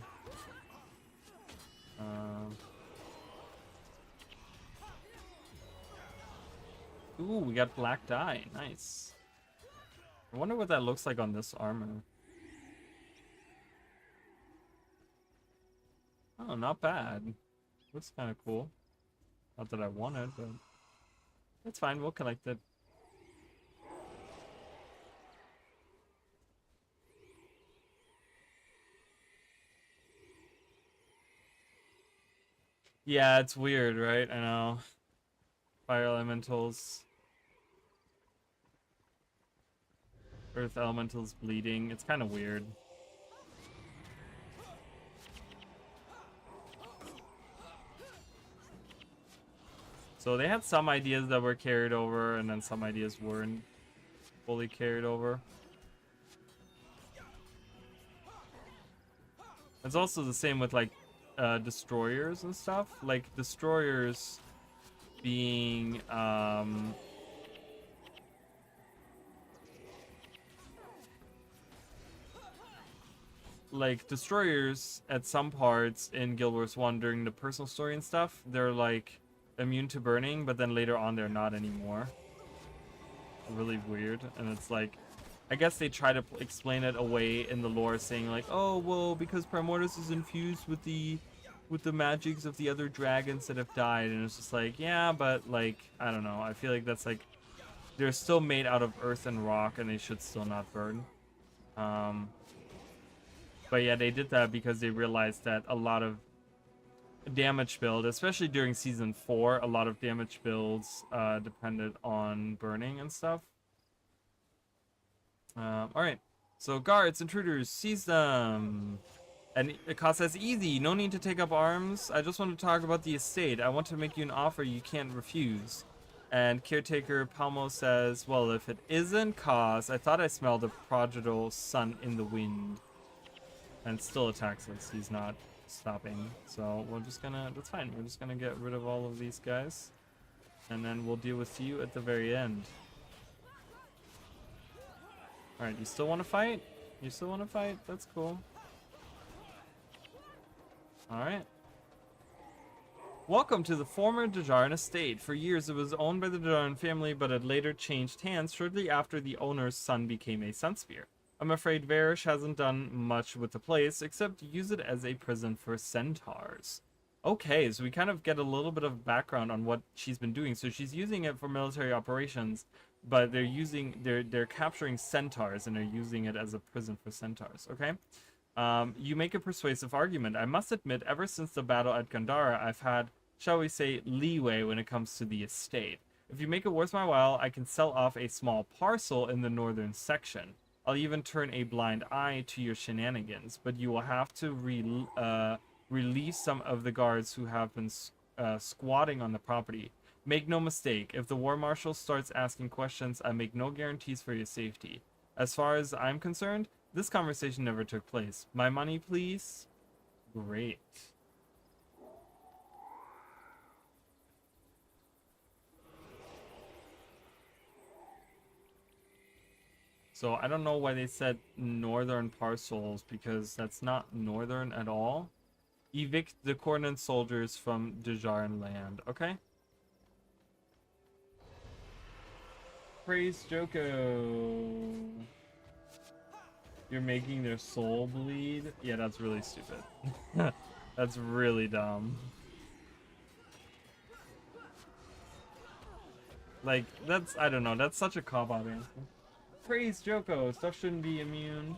Ooh, we got black dye. Nice. I wonder what that looks like on this armor. Oh, not bad. Looks kind of cool. Not that I wanted, but it's fine. We'll collect it. Yeah, it's weird, right? I know. Fire elementals. Earth elementals bleeding. It's kind of weird. So they had some ideas that were carried over, and then some ideas weren't fully carried over. It's also the same with like destroyers and stuff. Like destroyers being like destroyers at some parts in Guild Wars 1 during the personal story and stuff, they're like immune to burning, but then later on they're not anymore. Really weird. And it's like, I guess they try to explain it away in the lore, saying like, oh well, because Primordus is infused with the magics of the other dragons that have died. And it's just like, yeah, but like, I don't know, I feel like that's like, they're still made out of earth and rock and they should still not burn. But yeah, they did that because they realized that a lot of damage build, especially during season 4, a lot of damage builds depended on burning and stuff. Alright, so guards, intruders, seize them. And Ika says, easy, no need to take up arms. I just want to talk about the estate. I want to make you an offer you can't refuse. And caretaker Palmo says, well, if it isn't Kaz, I thought I smelled a prodigal sun in the wind. And still attacks us. He's not stopping. So we're just gonna, that's fine. We're just gonna get rid of all of these guys. And then we'll deal with you at the very end. Alright, you still want to fight? You still want to fight? That's cool. Alright. Welcome to the former Dejarin estate. For years it was owned by the Dejarin family, but it later changed hands shortly after the owner's son became a Sunspear. I'm afraid Varish hasn't done much with the place, except use it as a prison for centaurs. Okay, so we kind of get a little bit of background on what she's been doing. So she's using it for military operations, but they're capturing centaurs and they're using it as a prison for centaurs, okay? You make a persuasive argument. I must admit, ever since the battle at Gandhara, I've had, shall we say, leeway when it comes to the estate. If you make it worth my while, I can sell off a small parcel in the northern section. I'll even turn a blind eye to your shenanigans, but you will have to release some of the guards who have been squatting on the property. Make no mistake, if the War Marshal starts asking questions, I make no guarantees for your safety. As far as I'm concerned, this conversation never took place. My money, please? Great. So I don't know why they said northern parcels, because that's not northern at all. Evict the Cornan soldiers from Dejarin land. Okay. Praise Joko. You're making their soul bleed? Yeah, that's really stupid. That's really dumb. Like, that's, I don't know, that's such a cop-out answer. Praise Joko, stuff shouldn't be immune.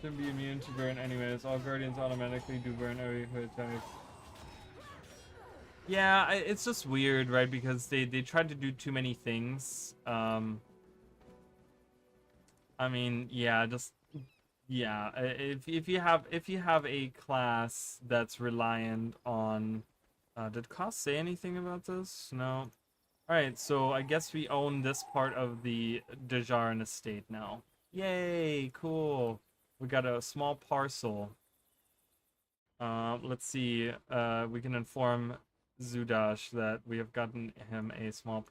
Shouldn't be immune to burn anyways. All guardians automatically do burn every hit attack. Yeah, it's just weird, right? Because they tried to do too many things. I mean, yeah, just yeah. If you have a class that's reliant on, did Koss say anything about this? No. All right, so I guess we own this part of the Dejarin estate now. Yay, cool. We got a small parcel. Let's see. We can inform Zudash that we have gotten him a small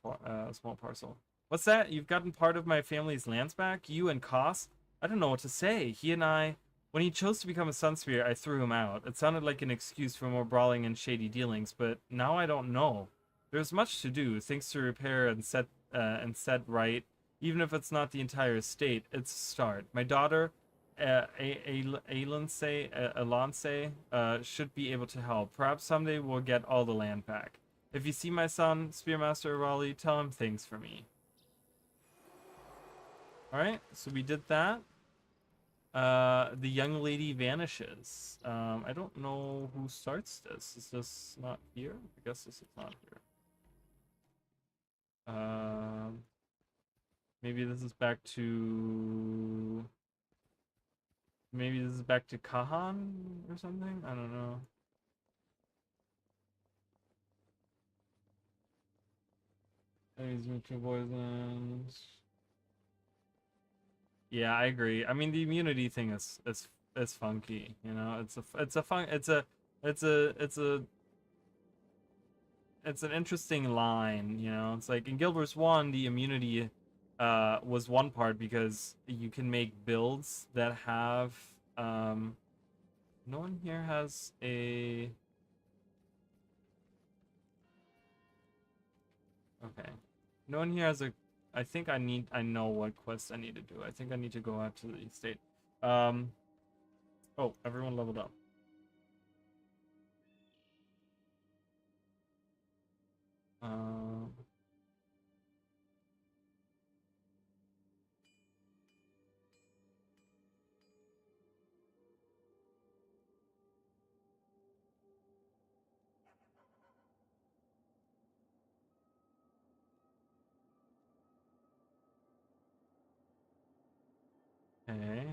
parcel. What's that? You've gotten part of my family's lands back? You and Koss? I don't know what to say. He and I, when he chose to become a Sunspear, I threw him out. It sounded like an excuse for more brawling and shady dealings, but now I don't know. There's much to do, things to repair and set right. Even if it's not the entire estate, it's a start. My daughter, Alonce, should be able to help. Perhaps someday we'll get all the land back. If you see my son, Spearmaster Raleigh, tell him thanks for me. Alright, so we did that. The young lady vanishes. I don't know who starts this. Is this not here? I guess this is not here. Maybe this is back to... Maybe this is back to Kahan or something? I don't know. These mutual poisons. Yeah, I agree. I mean, the immunity thing is funky. You know, it's an interesting line. You know, it's like in Guild Wars 1, the immunity was one part because you can make builds that have no one here has a... Okay. No one here has a... I think I know what quest I need to do. I think I need to go out to the estate. Oh, everyone leveled up. Um... Okay.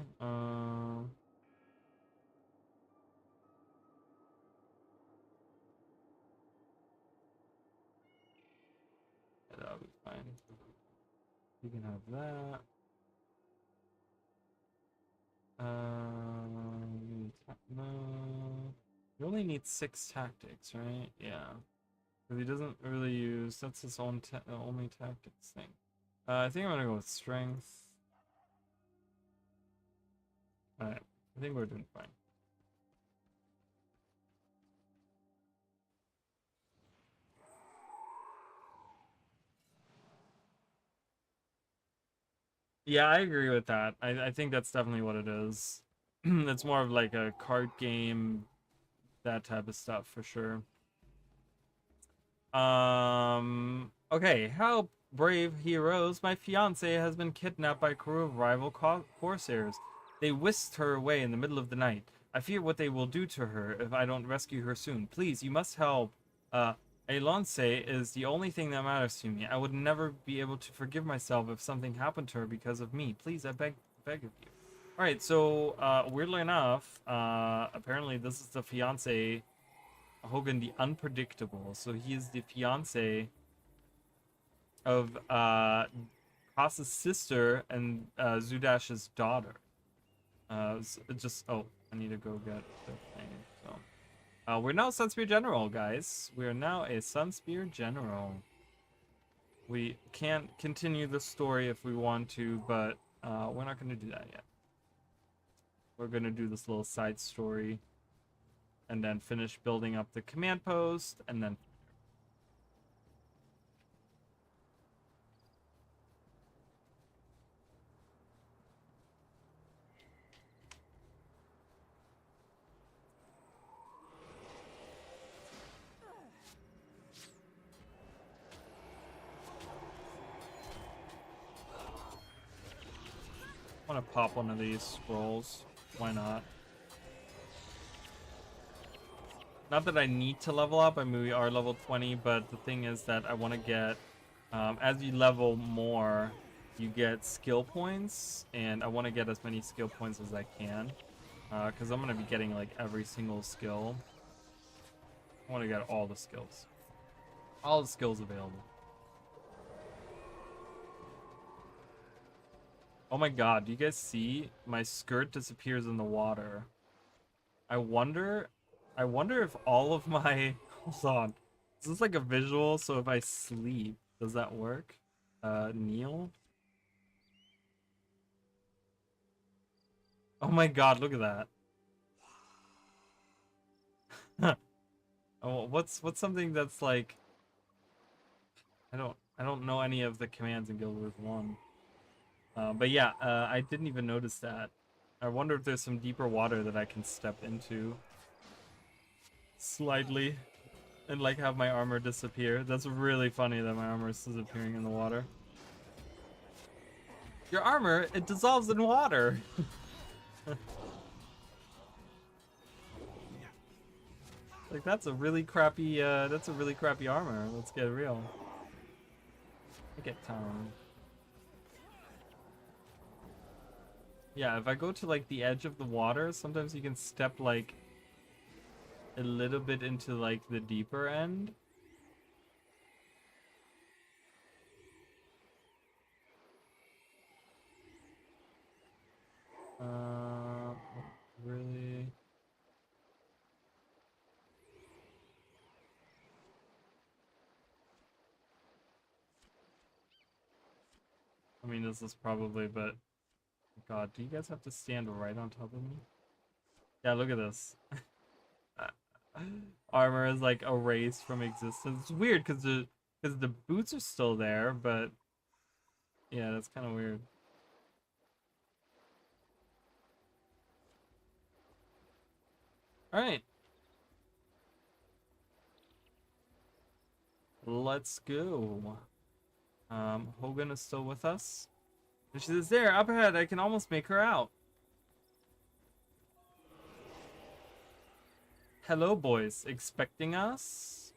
That'll be fine. You can have that. No. You only need 6 tactics, right? Yeah. Because he doesn't really use... That's his own only tactics thing. I think I'm gonna go with strength. Alright. I think we're doing fine. Yeah, I agree with that. I think that's definitely what it is. It's more of like a card game, that type of stuff for sure. Okay, help, brave heroes. My fiance has been kidnapped by a crew of rival corsairs. They whisked her away in the middle of the night. I fear what they will do to her if I don't rescue her soon. Please, you must help. Elonce is the only thing that matters to me. I would never be able to forgive myself if something happened to her because of me. Please, I beg of you. Alright, so, weirdly enough, apparently this is the fiance, Hogan the Unpredictable. So he is the fiance of, Kasa's sister and, Zudash's daughter. Oh, I need to go get the thing, so. We're now Sunspear General, guys. We are now a Sunspear General. We can't continue the story if we want to, but we're not going to do that yet. We're going to do this little side story and then finish building up the command post and then... I'm gonna pop one of these scrolls. Why not? Not that I need to level up. I mean, we are level 20, but the thing is that I want to get, as you level more, you get skill points, and I want to get as many skill points as I can, because I'm going to be getting like every single skill. I want to get all the skills. All the skills available. Oh my god, do you guys see? My skirt disappears in the water. I wonder if all of my hold on. Is this like a visual? So if I sleep, does that work? Kneel? Oh my god, look at that. Oh, what's something that's like I don't know any of the commands in Guild Wars 1. But yeah, I didn't even notice that. I wonder if there's some deeper water that I can step into slightly and like have my armor disappear. That's really funny that my armor is disappearing in the water. Your armor, it dissolves in water. Like that's a really crappy armor. Let's get real. I get time. Yeah, if I go to like the edge of the water, sometimes you can step like a little bit into like the deeper end. Really? I mean, this is probably, but God, do you guys have to stand right on top of me? Yeah, look at this. Armor is like erased from existence. It's weird because the boots are still there, but yeah, that's kind of weird. All right, let's go. Hogan is still with us. And she says, "There, up ahead. I can almost make her out." Hello, boys. Expecting us?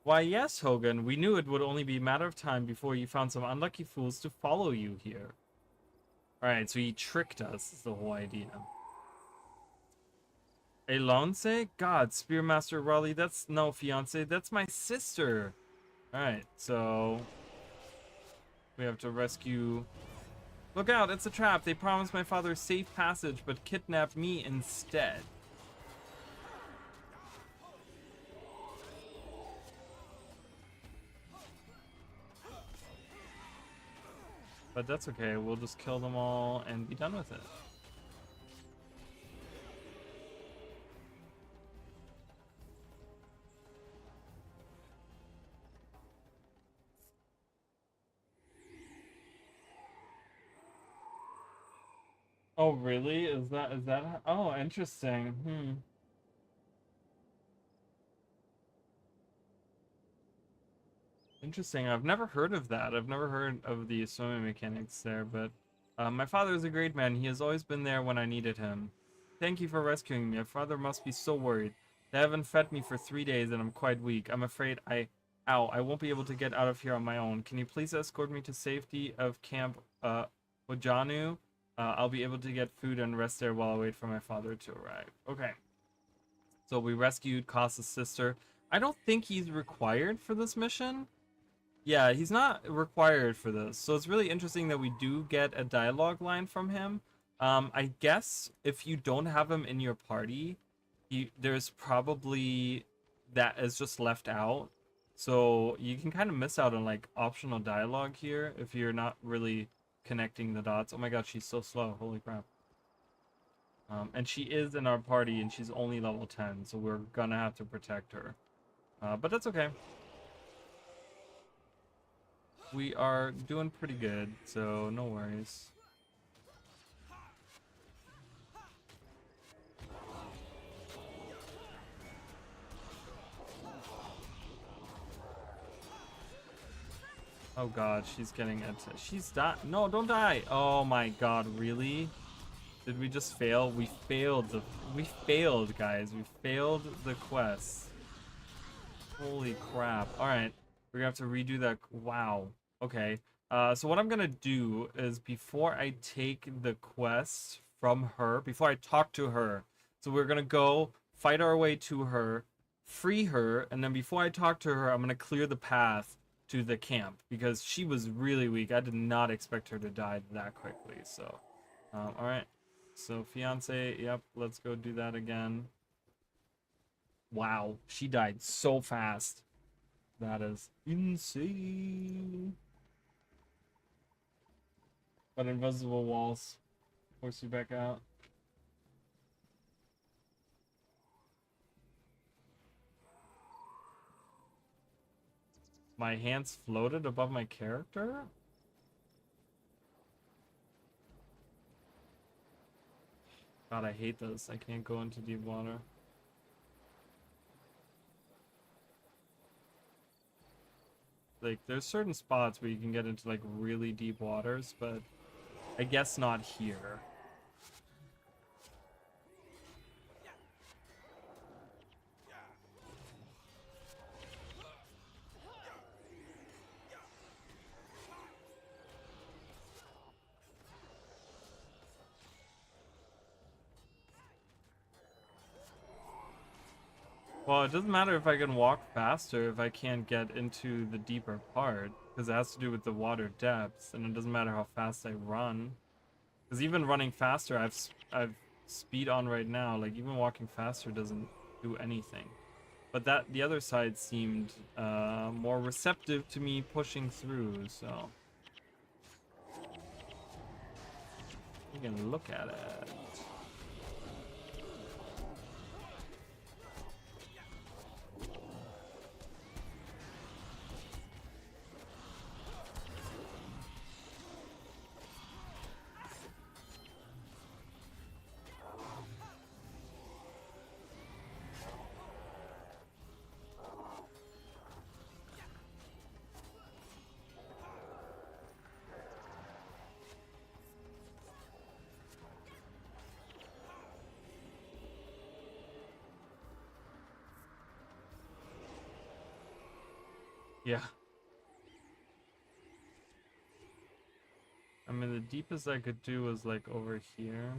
Why, yes, Hogan. We knew it would only be a matter of time before you found some unlucky fools to follow you here. Alright, so he tricked us, is the whole idea. Elonce? God, Spearmaster Raleigh, that's no fiance, that's my sister. Alright, so we have to rescue. Look out, it's a trap. They promised my father safe passage, but kidnapped me instead. But that's okay, we'll just kill them all and be done with it. Oh, really? Is that? Oh, interesting. Interesting. I've never heard of that. I've never heard of the swimming mechanics there, but my father is a great man. He has always been there when I needed him. Thank you for rescuing me. My father must be so worried. They haven't fed me for 3 days and I'm quite weak. I'm afraid I won't be able to get out of here on my own. Can you please escort me to safety of Camp Ojanu? I'll be able to get food and rest there while I wait for my father to arrive. Okay. So we rescued Kasa's sister. I don't think he's required for this mission. Yeah, he's not required for this. So it's really interesting that we do get a dialogue line from him. I guess if you don't have him in your party, there's probably that is just left out. So you can kind of miss out on like optional dialogue here if you're not really connecting the dots. Oh my god, she's so slow. Holy crap. And she is in our party and she's only level 10, so we're gonna have to protect her. But that's okay. We are doing pretty good, so no worries. Oh god, she's getting it. She's died. No, don't die. Oh my god, really? Did we just fail? We failed we failed, guys. We failed the quest. Holy crap. Alright. We're gonna have to redo that. Wow. Okay. So what I'm gonna do is before I take the quest from her, before I talk to her, so we're gonna go fight our way to her, free her, and then before I talk to her, I'm gonna clear the path to the camp because she was really weak. I did not expect her to die that quickly. So, alright. So fiance, yep, let's go do that again. Wow, she died so fast. That is insane. But invisible walls force you back out. My hands floated above my character? God, I hate this. I can't go into deep water. Like, there's certain spots where you can get into, like, really deep waters, but I guess not here. Well, it doesn't matter if I can walk faster if I can't get into the deeper part, because it has to do with the water depths, and it doesn't matter how fast I run. Because even running faster, I've speed on right now. Like even walking faster doesn't do anything. But that the other side seemed more receptive to me pushing through. So you can look at it. Yeah. I mean, the deepest I could do was like over here.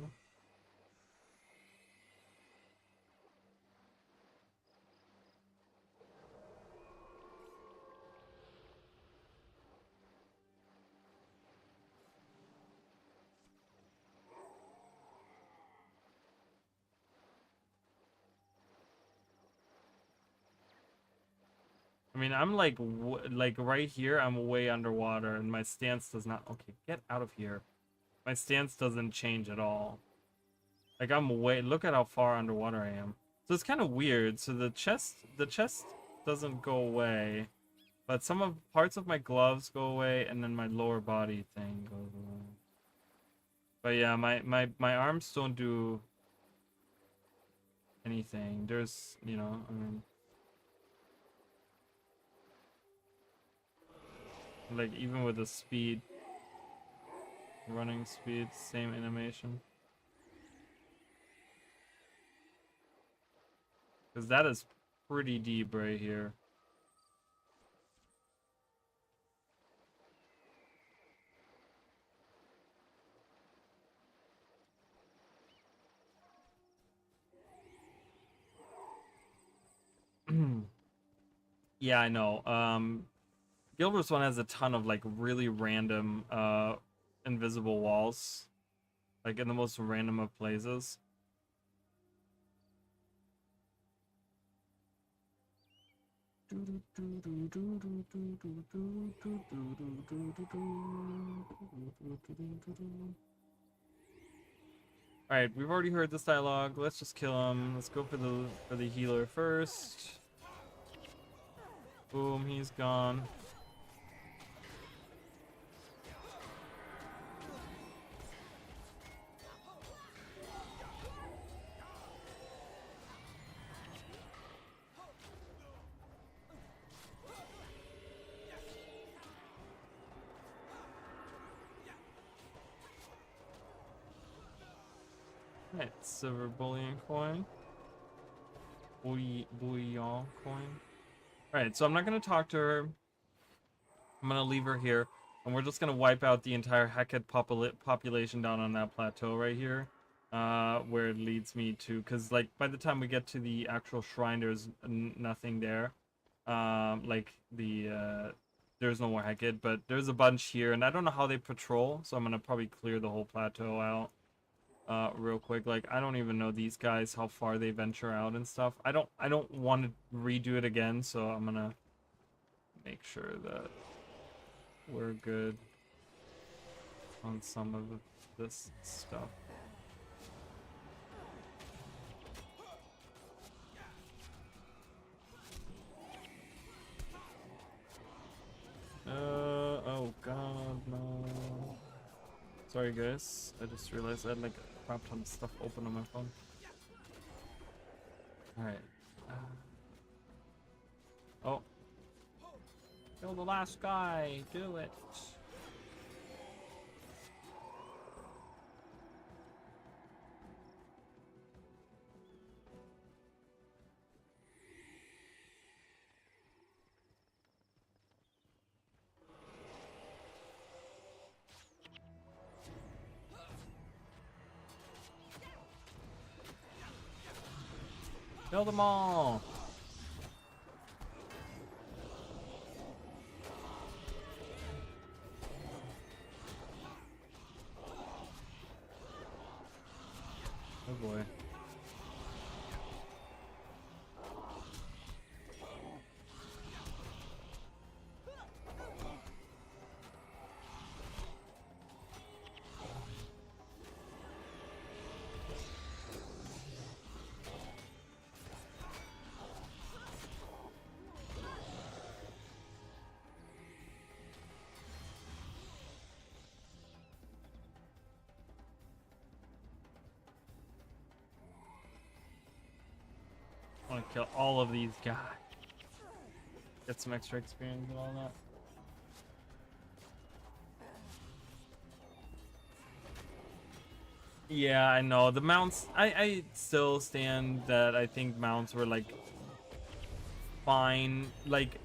I mean, I'm like like right here, I'm way underwater, and my stance does not. Okay, get out of here. My stance doesn't change at all. Like I'm way. Look at how far underwater I am. So it's kind of weird. So the chest doesn't go away, but some of parts of my gloves go away, and then my lower body thing goes away. But yeah, my arms don't do anything. There's, you know, I mean. Like even with the speed, running speed, same animation. Because that is pretty deep right here. Yeah, I know. Gilbert's one has a ton of like really random invisible walls. Like in the most random of places. Alright, we've already heard this dialogue. Let's just kill him. Let's go for the healer first. Boom, he's gone. Alright, silver bullion coin. Bouillon coin. Alright, so I'm not gonna talk to her. I'm gonna leave her here. And we're just gonna wipe out the entire Hecate population down on that plateau right here. Where it leads me to, because like by the time we get to the actual shrine, there's nothing there. Like there's no more Hecate, but there's a bunch here, and I don't know how they patrol, so I'm gonna probably clear the whole plateau out real quick. Like I don't even know these guys, how far they venture out and stuff. I don't want to redo it again, so I'm gonna make sure that we're good on some of this stuff. Oh god, no. Sorry guys, I just realized I had like a crap ton of stuff open on my phone. Alright. Oh. Kill the last guy, do it. Kill them all! Oh boy. I want to kill all of these guys. Get some extra experience and all that. Yeah, I know. The mounts, I still stand that I think mounts were like fine, like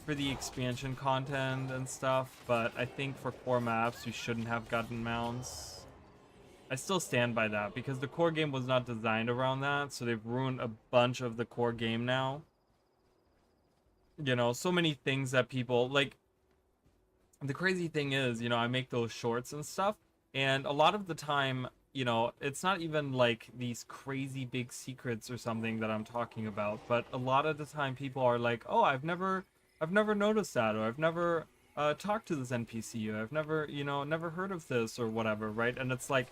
for the expansion content and stuff, but I think for core maps, you shouldn't have gotten mounts. I still stand by that because the core game was not designed around that, so they've ruined a bunch of the core game now. You know, so many things that people like. The crazy thing is, you know, I make those shorts and stuff, and a lot of the time, you know, it's not even like these crazy big secrets or something that I'm talking about, but a lot of the time people are like, "Oh, I've never noticed that," or "I've never talked to this NPC," or "I've never, you know, never heard of this," or whatever, right? And it's like,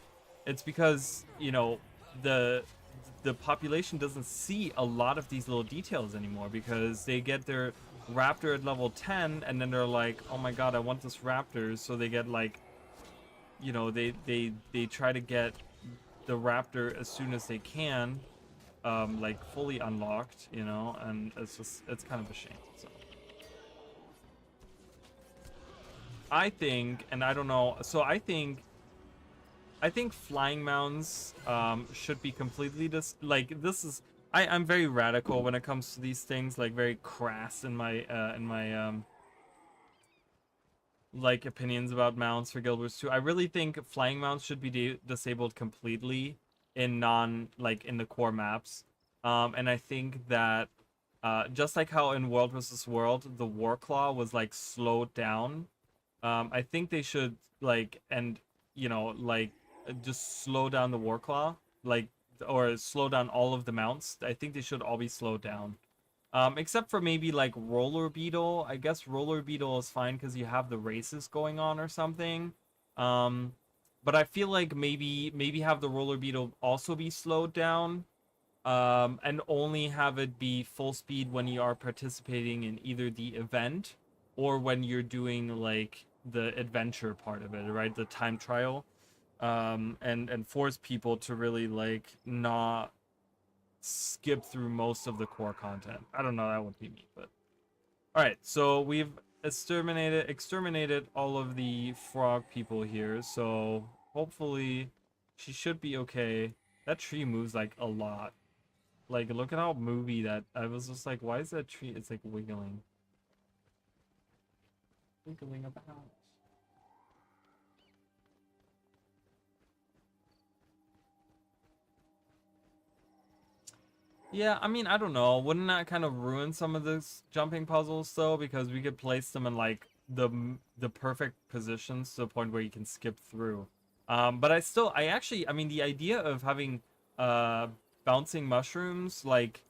it's because, you know, the population doesn't see a lot of these little details anymore because they get their raptor at level 10 and then they're like, oh my god, I want this raptor, so they get like, you know, they try to get the raptor as soon as they can, like fully unlocked, you know, and it's kind of a shame. So I think, and I don't know, so I think flying mounts should be completely like, this is, I'm very radical when it comes to these things, like very crass in my like opinions about mounts for Guild Wars 2. I really think flying mounts should be disabled completely in like in the core maps. And I think that just like how in World vs. World the War Claw was like slowed down, I think they should like, and you know, like just slow down the War Claw, like, or slow down all of the mounts. I think they should all be slowed down. Except for maybe like Roller Beetle. I guess Roller Beetle is fine because you have the races going on or something. But I feel like maybe have the Roller Beetle also be slowed down. And only have it be full speed when you are participating in either the event or when you're doing like the adventure part of it, right? The time trial. And force people to really like not skip through most of the core content. I don't know, that would be me, but all right. So we've exterminated all of the frog people here. So hopefully she should be okay. That tree moves like a lot. Like, look at how movie that. I was just like, why is that tree? It's like wiggling. Wiggling about. Yeah, I mean, I don't know. Wouldn't that kind of ruin some of those jumping puzzles though? Because we could place them in like the perfect positions to the point where you can skip through. But I actually, I mean, the idea of having uh bouncing mushrooms, like,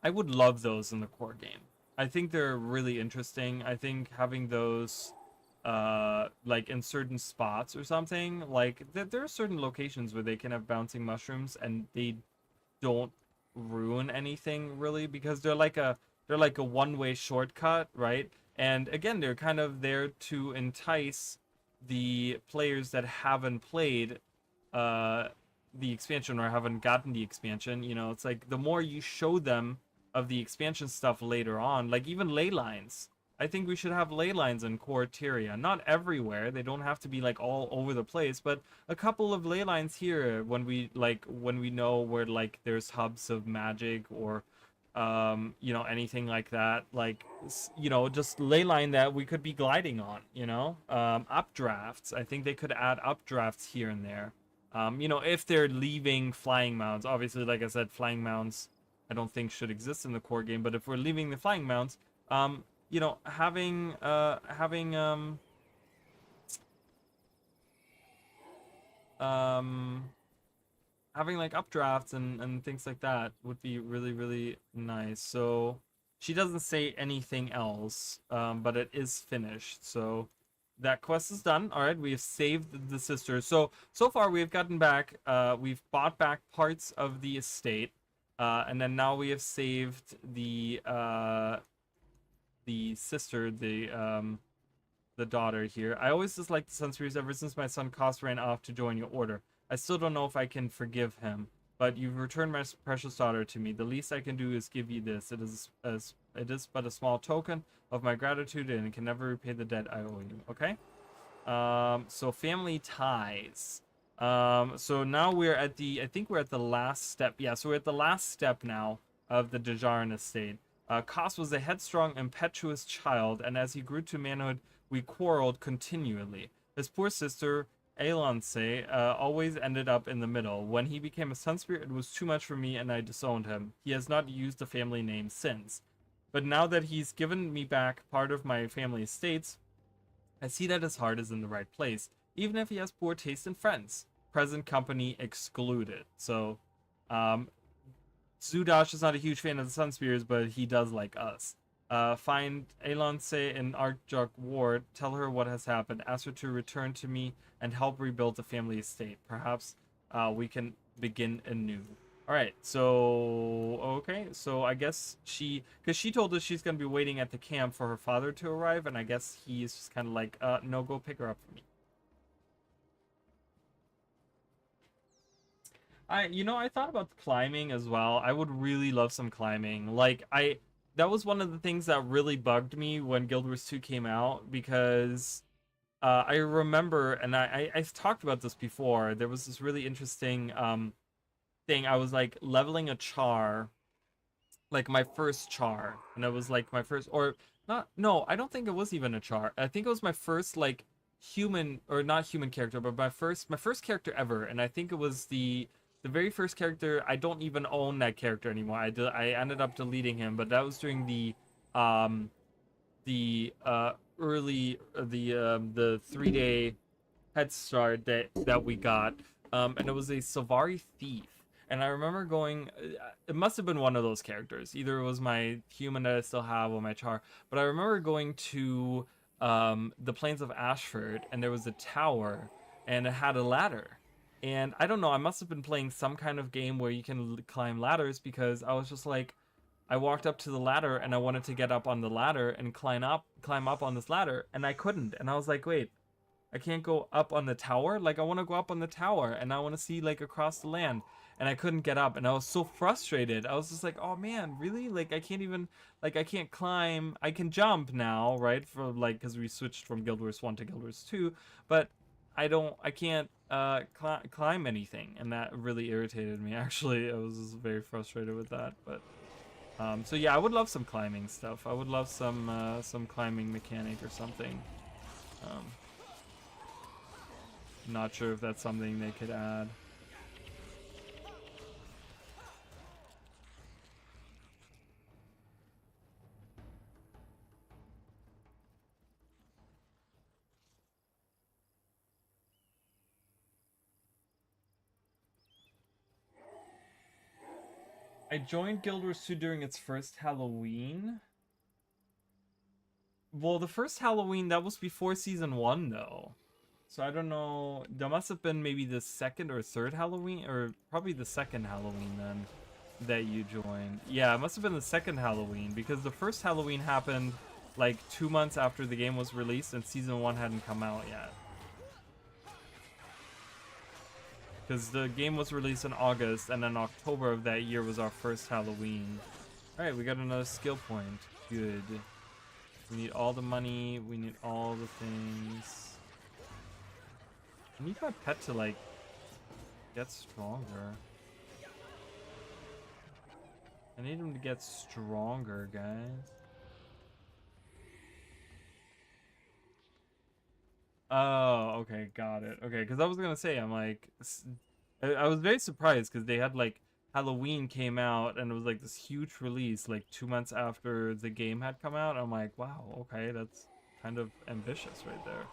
I would love those in the core game. I think they're really interesting. I think having those like in certain spots or something, like there are certain locations where they can have bouncing mushrooms and they don't ruin anything really, because they're like a one-way shortcut, right? And again, they're kind of there to entice the players that haven't played uh the expansion or haven't gotten the expansion. You know, it's like the more you show them of the expansion stuff later on, like even ley lines. I think we should have ley lines in Quarteria. Not everywhere. They don't have to be like all over the place, but a couple of ley lines here when we know where like there's hubs of magic or you know, anything like that, like, you know, just ley line that we could be gliding on, you know. Updrafts, I think they could add updrafts here and there. You know, if they're leaving flying mounts. Obviously, like I said, flying mounts I don't think should exist in the core game, but if we're leaving the flying mounts, you know, um having like updrafts and things like that would be really, really nice. So she doesn't say anything else, but it is finished. So that quest is done. All right, we have saved the sisters. So far we have gotten back, we've bought back parts of the estate, and then now we have saved the sister, the daughter here. I always disliked the Sun Spirits ever since my son Koss ran off to join your order. I still don't know if I can forgive him, but you've returned my precious daughter to me. The least I can do is give you this. It is but a small token of my gratitude, and it can never repay the debt I owe you. Okay. So family ties. So now we're at the, I think we're at the last step. Yeah, so we're at the last step now of the Dejarin estate. Koss was a headstrong, impetuous child, and as he grew to manhood, we quarreled continually. His poor sister, Elonse, always ended up in the middle. When he became a sun spirit, it was too much for me, and I disowned him. He has not used the family name since. But now that he's given me back part of my family estates, I see that his heart is in the right place, even if he has poor taste in friends. Present company excluded. So, Zudash is not a huge fan of the Sun Spears, but he does like us. Find Elonse in Arcjuk Ward, tell her what has happened, ask her to return to me, and help rebuild the family estate. Perhaps we can begin anew. Alright, so, okay, so I guess because she told us she's going to be waiting at the camp for her father to arrive, and I guess he's just kind of like, no, go pick her up for me. You know, I thought about climbing as well. I would really love some climbing. That was one of the things that really bugged me when Guild Wars 2 came out, because I remember, and I've talked about this before, there was this really interesting thing. I was like leveling a char, like my first char, and it was like my first, or not, no, I don't think it was even a char. I think it was my first like human, or not human character, but my first character ever, and I think it was the very first character. I don't even own that character anymore. I ended up deleting him, but that was during um the early the 3-day head start that we got, and it was a Sylvari thief. And I remember going, it must have been one of those characters. Either it was my human that I still have or my char. But I remember going to the plains of Ashford, and there was a tower, and it had a ladder. And I don't know, I must have been playing some kind of game where you can climb ladders, because I was just like, I walked up to the ladder and I wanted to get up on the ladder and climb up on this ladder, and I couldn't. And I was like, wait, I can't go up on the tower? Like, I want to go up on the tower and I want to see like across the land, and I couldn't get up, and I was so frustrated. I was just like, oh man, really? Like, I can't even, like, I can't climb. I can jump now, right? For like, because we switched from Guild Wars 1 to Guild Wars 2, but I can't climb anything, and that really irritated me. Actually, I was very frustrated with that. But so yeah, I would love some climbing stuff. I would love some climbing mechanic or something. Um, Not sure if that's something they could add. I joined Guild Wars 2 during its first Halloween. Well, the first Halloween, that was before Season 1, though. So I don't know. That must have been maybe the second or third Halloween, or probably the second Halloween then that you joined. Yeah, it must have been the second Halloween, because the first Halloween happened like 2 months after the game was released and Season 1 hadn't come out yet. Because the game was released in August, and then October of that year was our first Halloween. Alright, we got another skill point. Good. We need all the money, we need all the things. I need my pet to, like, get stronger. I need him to get stronger, guys. Oh, okay, got it. Okay, because I was gonna say, I'm like, I was very surprised because they had like Halloween came out and it was like this huge release like 2 months after the game had come out. I'm like, wow, okay, that's kind of ambitious right there.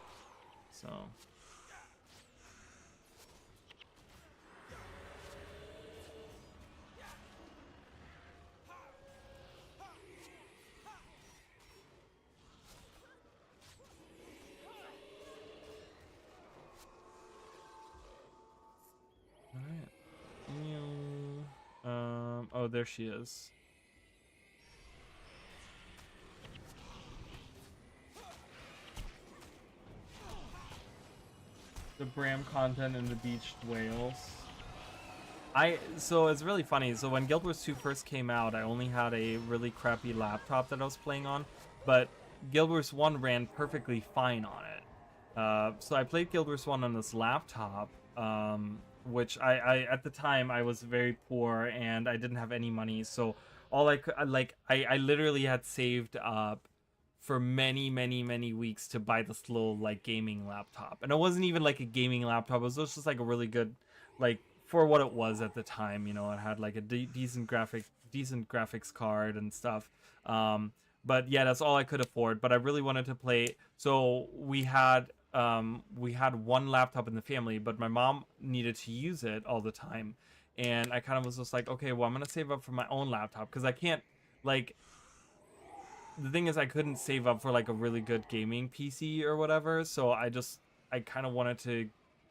So. Oh, there she is. The Bram content and the beached whales. So it's really funny. So when Guild Wars 2 first came out, I only had a really crappy laptop that I was playing on, but Guild Wars 1 ran perfectly fine on it. So I played Guild Wars 1 on this laptop, which I at the time I was very poor and I didn't have any money, so all I could I literally had saved up for many weeks to buy this little like gaming laptop, and it wasn't even like a gaming laptop. It was just like a really good, like, for what it was at the time. You know, it had like a decent graphics card and stuff. But yeah, that's all I could afford. But I really wanted to play. So we had one laptop in the family, but my mom needed to use it all the time, and I kind of was just like, okay, well, I'm gonna save up for my own laptop because I can't, like, the thing is I couldn't save up for like a really good gaming PC or whatever, so I kind of wanted to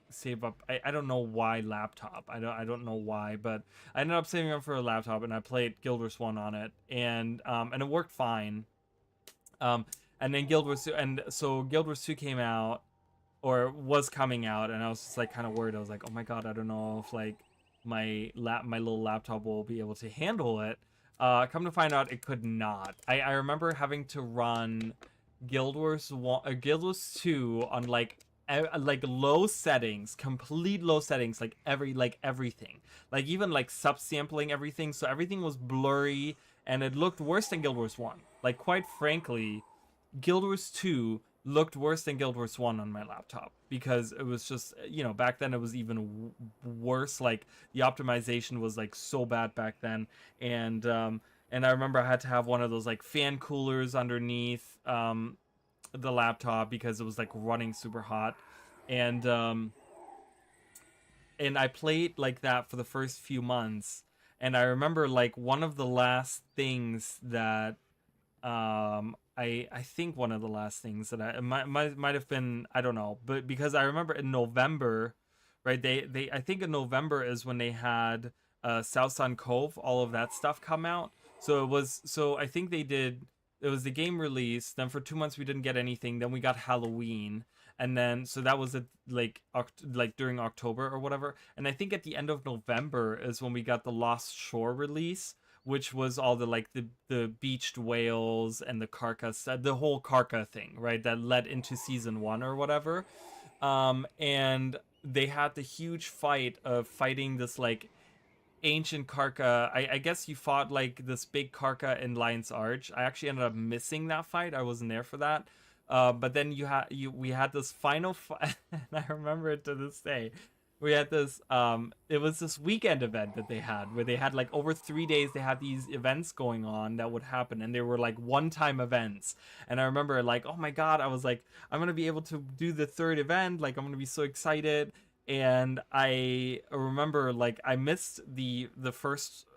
save up. I don't know why laptop. I don't know why, but I ended up saving up for a laptop and I played Guild Wars 1 on it, and it worked fine. And then Guild Wars 2, and so Guild Wars 2 came out, or was coming out, and I was just like kind of worried. I was like, oh my god, I don't know if like my little laptop will be able to handle it. Come to find out, it could not. I remember having to run Guild Wars 1, Guild Wars 2 on like low settings, complete low settings, like everything, like even like subsampling everything, so everything was blurry and it looked worse than Guild Wars 1. Like, quite frankly, Guild Wars 2 looked worse than Guild Wars 1 on my laptop because it was just, you know, back then it was even worse. Like, the optimization was like so bad back then, and I remember I had to have one of those like fan coolers underneath the laptop because it was like running super hot, and I played like that for the first few months, and I remember like one of the last things that I think one of the last things that I might have been, I don't know, but because I remember in November, right? They I think in November is when they had South Sun Cove, all of that stuff come out. So I think they did. It was the game release. Then for 2 months we didn't get anything. Then we got Halloween, and then so that was like during October or whatever. And I think at the end of November is when we got the Lost Shore release, which was all the like the beached whales and the Karka, the whole Karka thing, right? That led into season 1 or whatever. And they had the huge fight of fighting this like ancient Karka. I guess you fought like this big Karka in Lion's Arch. I actually ended up missing that fight. I wasn't there for that. But then we had this final fight, and I remember it to this day. We had this it was this weekend event that they had where they had like over 3 days they had these events going on that would happen, and they were like one-time events. And I remember like, oh my god, I was like, I'm gonna be able to do the third event, like I'm gonna be so excited. And I remember like I missed the first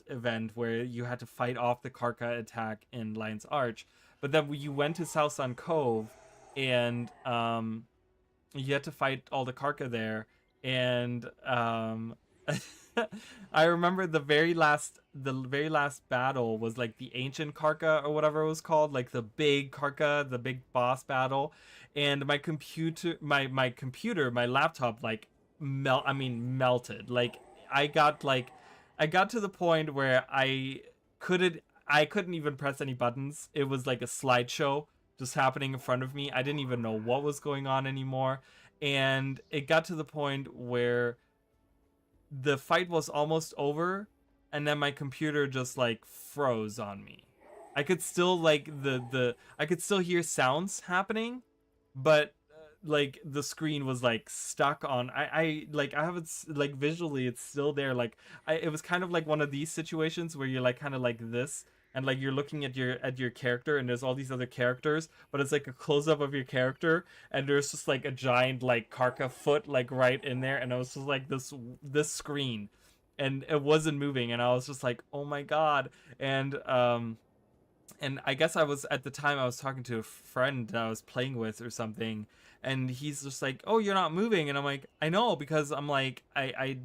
event where you had to fight off the Karka attack in Lion's Arch, but then you went to South Sun Cove, and you had to fight all the Karka there, and I remember the very last battle was like the ancient Karka or whatever it was called, like the big Karka, the big boss battle. And my laptop like melted. Like I got like I got to the point where I couldn't even press any buttons. It was like a slideshow just happening in front of me. I didn't even know what was going on anymore. And it got to the point where the fight was almost over, and then my computer just like froze on me. I could still like the I could still hear sounds happening, but like the screen was like stuck on. I have it like visually it's still there. Like it was kind of like one of these situations where you're like kind of like this, and like you're looking at your character, and there's all these other characters, but it's like a close up of your character, and there's just like a giant like Karka foot like right in there, and it was just like this screen, and it wasn't moving, and I was just like, oh my god. And I guess I was at the time I was talking to a friend that I was playing with or something, and he's just like, "Oh, you're not moving," and I'm like, "I know, because I'm like, I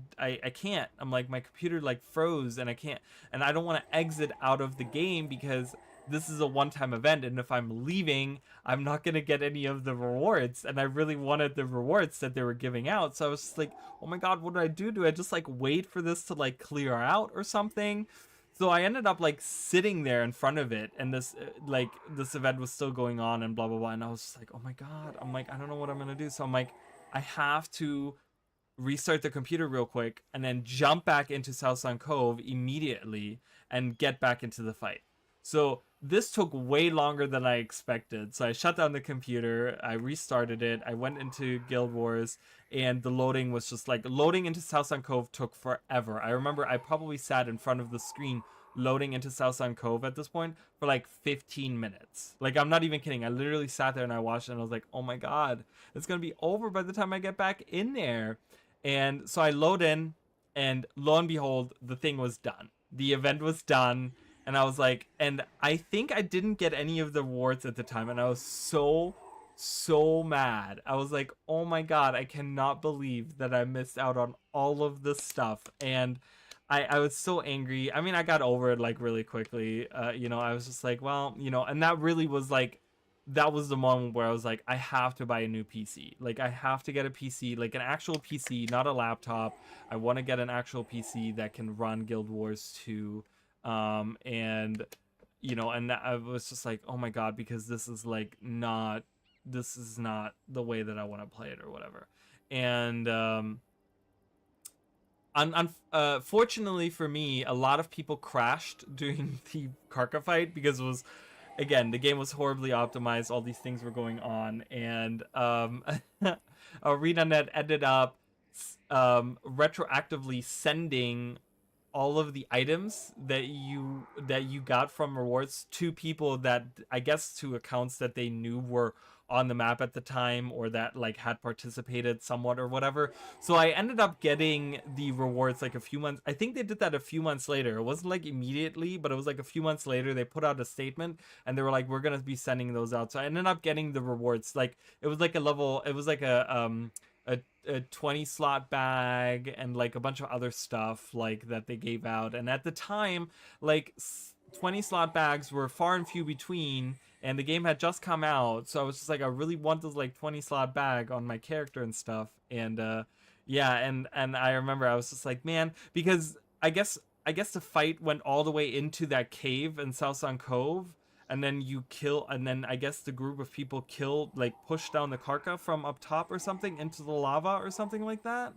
can't. I'm like, my computer like froze, and I can't, and I don't want to exit out of the game because this is a one-time event, and if I'm leaving, I'm not gonna get any of the rewards, and I really wanted the rewards that they were giving out." So I was just like, "Oh my god, what do I do? Do I just like wait for this to like clear out or something?" So I ended up like sitting there in front of it, and this event was still going on, and blah blah blah, and I was just like, oh my god. I'm like, I don't know what I'm gonna do. So I'm like, I have to restart the computer real quick and then jump back into South Sun Cove immediately and get back into the fight. So this took way longer than I expected. So I shut down the computer, I restarted it, I went into Guild Wars, and the loading was just like loading into South Sun Cove took forever. I remember I probably sat in front of the screen loading into South Sun Cove at this point for like 15 minutes. Like, I'm not even kidding. I literally sat there and I watched it, and I was like, oh my god, it's gonna be over by the time I get back in there. And so I load in, and lo and behold, the thing was done. The event was done, and I was like, and I think I didn't get any of the rewards at the time, and I was so mad. I was like, oh my god, I cannot believe that I missed out on all of this stuff. And I was so angry. I mean, I got over it like really quickly. I was just like, well, and that really was like, that was the moment where I was like, I have to buy a new PC. Like, I have to get a PC, like an actual PC, not a laptop. I want to get an actual PC that can run Guild Wars 2. And I was just like, oh my god, because this is not the way that I want to play it or whatever. And fortunately for me, a lot of people crashed during the Karka fight because it was, again, the game was horribly optimized. All these things were going on, and ArenaNet ended up retroactively sending all of the items that you got from rewards to people that, I guess, to accounts that they knew were on the map at the time, or that like had participated somewhat or whatever. So I ended up getting the rewards like a few months. I think they did that a few months later. It wasn't like immediately, but it was like a few months later. They put out a statement, and they were like, we're gonna be sending those out. So I ended up getting the rewards. Like, it was like a 20 slot bag and like a bunch of other stuff like that they gave out. And at the time, like 20 slot bags were far and few between, and the game had just come out. So I was just like, I really want this like 20 slot bag on my character and stuff. And yeah, and I remember I was just like, man, because I guess the fight went all the way into that cave in South Sun Cove, and then you kill, and then I guess the group of people kill, like push down the Karka from up top or something into the lava or something like that.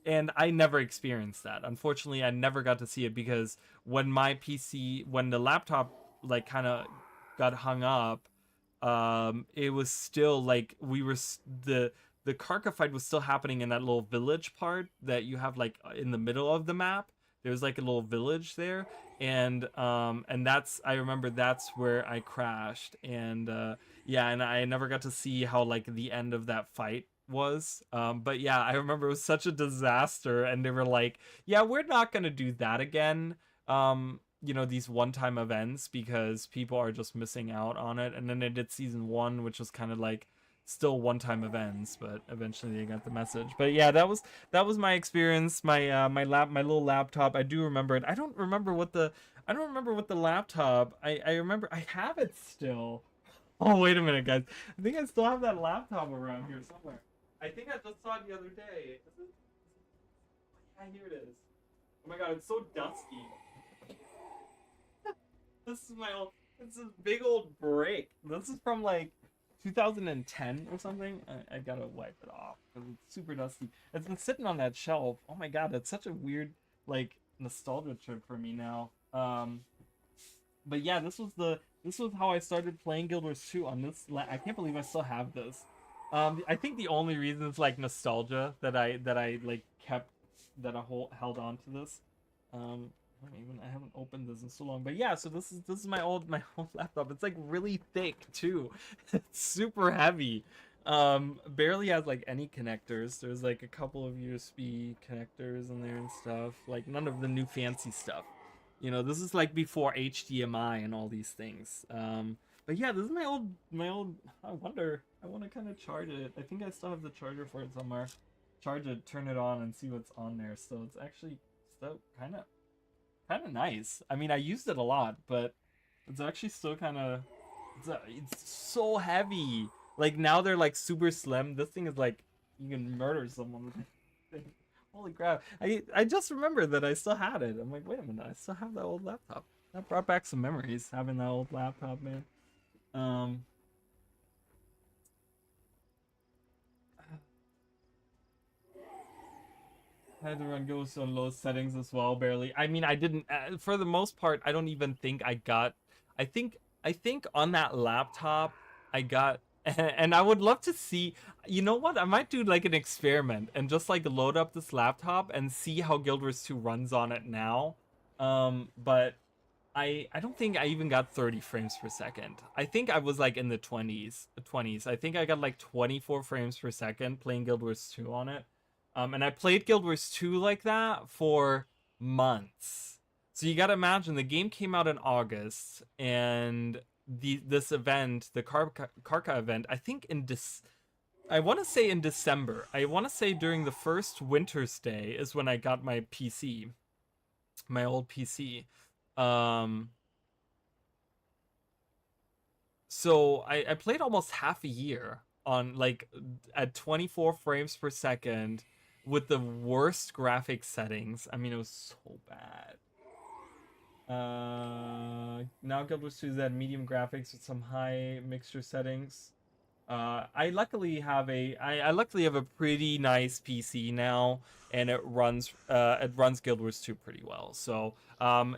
And I never experienced that. Unfortunately, I never got to see it because when my PC, when the laptop like kind of got hung up, it was still like the Karka fight was still happening in that little village part that you have like in the middle of the map. There's like a little village there, and that's, I remember that's where I crashed, and yeah, and I never got to see how like the end of that fight was. But yeah, I remember it was such a disaster, and they were like, yeah, we're not gonna do that again. These one-time events, because people are just missing out on it. And then they did season 1, which was kind of like still one-time events, but eventually they got the message. But yeah, that was my experience. My little laptop, I do remember it. I don't remember what the laptop, I remember I have it still. Oh, wait a minute, guys. I think I still have that laptop around here somewhere. I think I just saw it the other day. Is it? Yeah, here it is. Oh my god, it's so dusty. This is my old. It's this big old break. This is from like 2010 or something. I gotta wipe it off because it's super dusty. It's been sitting on that shelf. Oh my god, it's such a weird like nostalgia trip for me now. But yeah, this was how I started playing Guild Wars 2 on this. I can't believe I still have this. I think the only reason it's like nostalgia that I like kept, that I held on to this. I haven't opened this in so long, but yeah. So this is my old laptop. It's like really thick too. It's super heavy. Barely has like any connectors. There's like a couple of USB connectors in there and stuff. Like none of the new fancy stuff. This is like before HDMI and all these things. But yeah, this is my old. I want to kind of charge it. I think I still have the charger for it somewhere. Charge it, turn it on, and see what's on there. So it's actually still kind of nice. I mean, I used it a lot, but it's actually still kind of. It's so heavy. Like now they're like super slim. This thing is like you can murder someone with it. Holy crap! I just remembered that I still had it. I'm like, wait a minute, I still have that old laptop. That brought back some memories, having that old laptop, man. I had to run Ghost on low settings as well, barely. I mean, I didn't. For the most part, I don't even think I got. I think on that laptop, I got. And I would love to see. You know what? I might do like an experiment and just like load up this laptop and see how Guild Wars 2 runs on it now. But I don't think I even got 30 frames per second. I think I was like in the 20s. I think I got like 24 frames per second playing Guild Wars 2 on it. And I played Guild Wars 2 like that for months. So you gotta imagine, the game came out in August, and this event, the Karka event, I think I want to say in December. I want to say during the first Winter's Day is when I got my PC, my old PC. So I played almost half a year on like at 24 frames per second with the worst graphics settings. I mean, it was so bad. Now Guild Wars 2 is at medium graphics with some high mixture settings. I luckily have a pretty nice PC now, and it runs Guild Wars 2 pretty well. So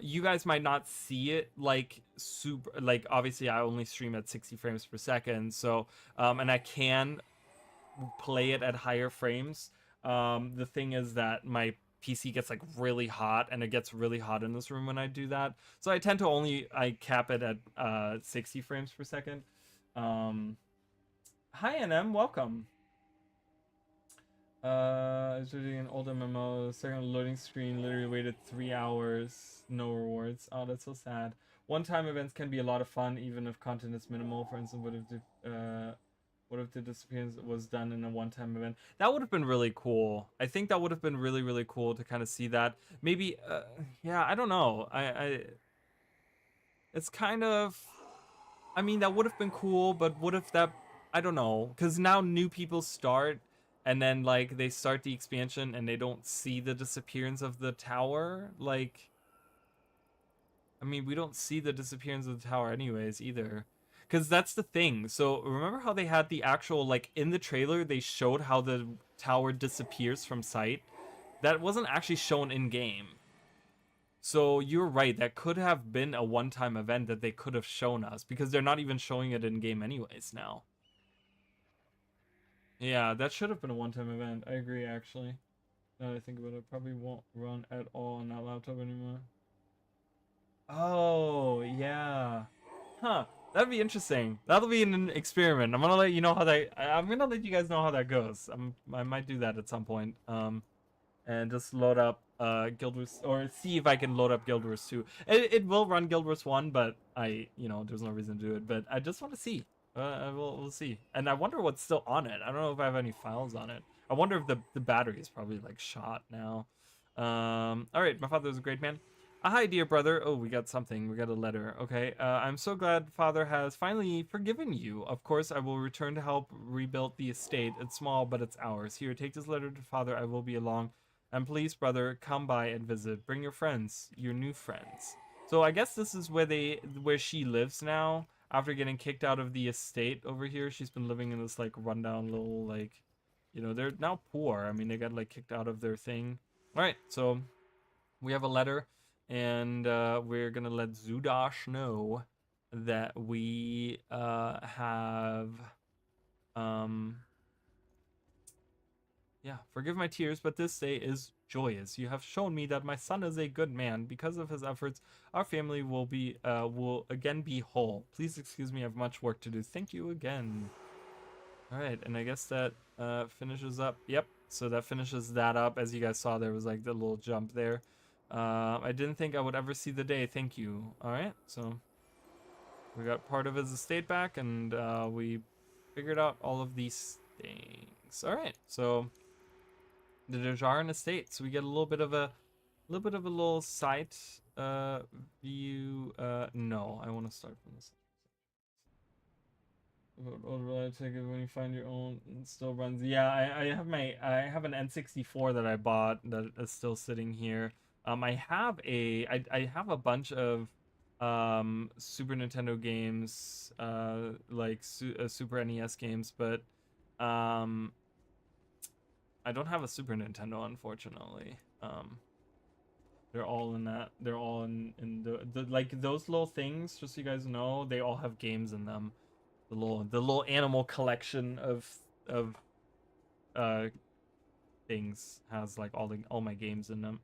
you guys might not see it like super, like obviously I only stream at 60 frames per second. So and I can play it at higher frames. The thing is that my PC gets like really hot, and it gets really hot in this room when I do that. So I tend to I cap it at 60 frames per second. Hi NM, welcome. I was reading an old MMO, second loading screen, literally waited 3 hours, no rewards. Oh, that's so sad. One-time events can be a lot of fun, even if content is minimal. For instance, what if the disappearance was done in a one-time event? That would have been really cool. I think that would have been really, really cool to kind of see that. Maybe, yeah, I don't know. It's kind of, I mean, that would have been cool, but what if that, I don't know, because now new people start, and then like they start the expansion and they don't see the disappearance of the tower. Like, I mean, we don't see the disappearance of the tower anyways either. Because that's the thing. So remember how they had the actual, like, in the trailer, they showed how the tower disappears from sight? That wasn't actually shown in game. So you're right, that could have been a one-time event that they could have shown us, because they're not even showing it in game anyways now. Yeah, that should have been a one-time event. I agree, actually. Now that I think about it, probably won't run at all on that laptop anymore. Oh, yeah. Huh. That'd be interesting. That'll be an experiment. I'm gonna let you know how that. I'm gonna let you guys know how that goes. I might do that at some point. And just load up Guild Wars, or see if I can load up Guild Wars 2. It will run Guild Wars 1, but there's no reason to do it. But I just want to see. We'll see. And I wonder what's still on it. I don't know if I have any files on it. I wonder if the battery is probably like shot now. All right, my father was a great man. Hi, dear brother. Oh, we got something. We got a letter. Okay. I'm so glad Father has finally forgiven you. Of course, I will return to help rebuild the estate. It's small, but it's ours. Here, take this letter to Father. I will be along. And please, brother, come by and visit. Bring your friends, your new friends. So I guess this is where she lives now. After getting kicked out of the estate over here, she's been living in this like rundown little like, they're now poor. I mean, they got like kicked out of their thing. All right, so we have a letter, and we're gonna let Zudash know that we have yeah, forgive my tears, but this day is joyous. You have shown me that my son is a good man. Because of his efforts, our family will again be whole. Please excuse me, I have much work to do. Thank you again. All right, and I guess that finishes up. Yep, so that finishes that up. As you guys saw, there was like the little jump there. I didn't think I would ever see the day. Thank you. All right, so we got part of his estate back, and we figured out all of these things. All right, so the Dejarin estate. So we get a little bit of a little site view. No, I want to start from this. What will I take it when you find your own? It still runs. Yeah, I have an N64 that I bought that is still sitting here. I have a bunch of Super Nintendo games, like Super NES games, but I don't have a Super Nintendo, unfortunately. They're all in that. They're all in the like those little things. Just so you guys know, they all have games in them. The little animal collection of things has like all my games in them.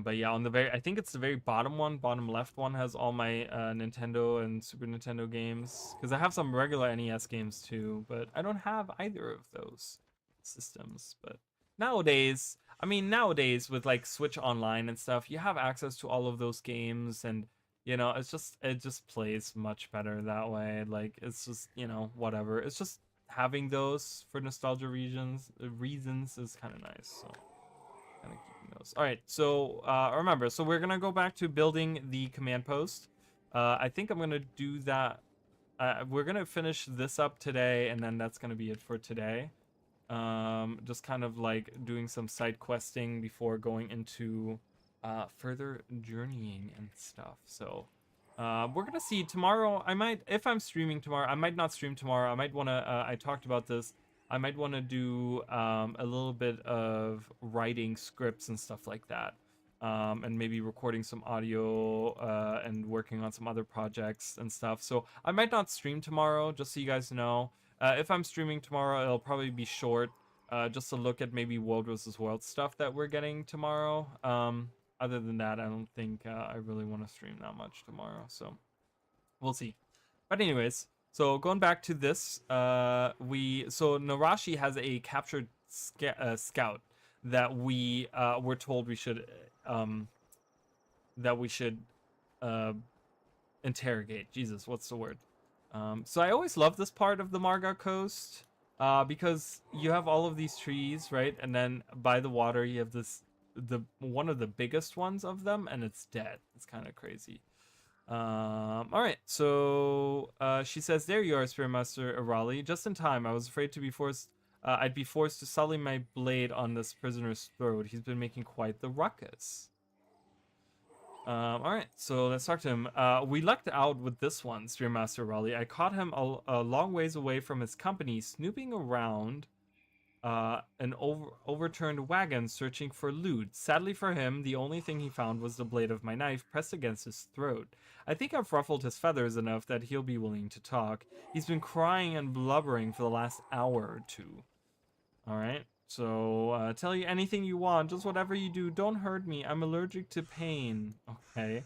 But yeah, on the I think it's the very bottom one, bottom left one has all my Nintendo and Super Nintendo games. Because I have some regular NES games too, but I don't have either of those systems. But nowadays, with like Switch Online and stuff, you have access to all of those games, and it just plays much better that way. Like it's just whatever. It's just having those for nostalgia reasons is kind of nice. So kind of keeping those. All right, so remember, so we're gonna go back to building the command post. I think I'm gonna do that. We're gonna finish this up today, and then that's gonna be it for today. Just kind of like doing some side questing before going into further journeying and stuff. So we're gonna see tomorrow. If I'm streaming tomorrow, I might not stream tomorrow. I might want to, I talked about this, I might want to do a little bit of writing scripts and stuff like that, and maybe recording some audio and working on some other projects and stuff. So I might not stream tomorrow, just so you guys know. If I'm streaming tomorrow, it'll probably be short, just to look at maybe World vs. World stuff that we're getting tomorrow. Other than that, I don't think I really want to stream that much tomorrow, so we'll see. But anyways, so going back to this, so Narashi has a captured scout that we were told we should interrogate. Jesus, what's the word? So I always love this part of the Marga coast, because you have all of these trees, right? And then by the water, you have one of the biggest ones of them, and it's dead. It's kind of crazy. All right, so she says, "There you are, Spearmaster Arali. Just in time. I was afraid to be forced. I'd be forced to sully my blade on this prisoner's throat. He's been making quite the ruckus." All right, so let's talk to him. We lucked out with this one, Spearmaster Raleigh. I caught him a long ways away from his company, snooping around an overturned wagon searching for loot. Sadly for him, the only thing he found was the blade of my knife pressed against his throat. I think I've ruffled his feathers enough that he'll be willing to talk. He's been crying and blubbering for the last hour or two. Alright, so tell you anything you want, just whatever you do, don't hurt me. I'm allergic to pain. Okay.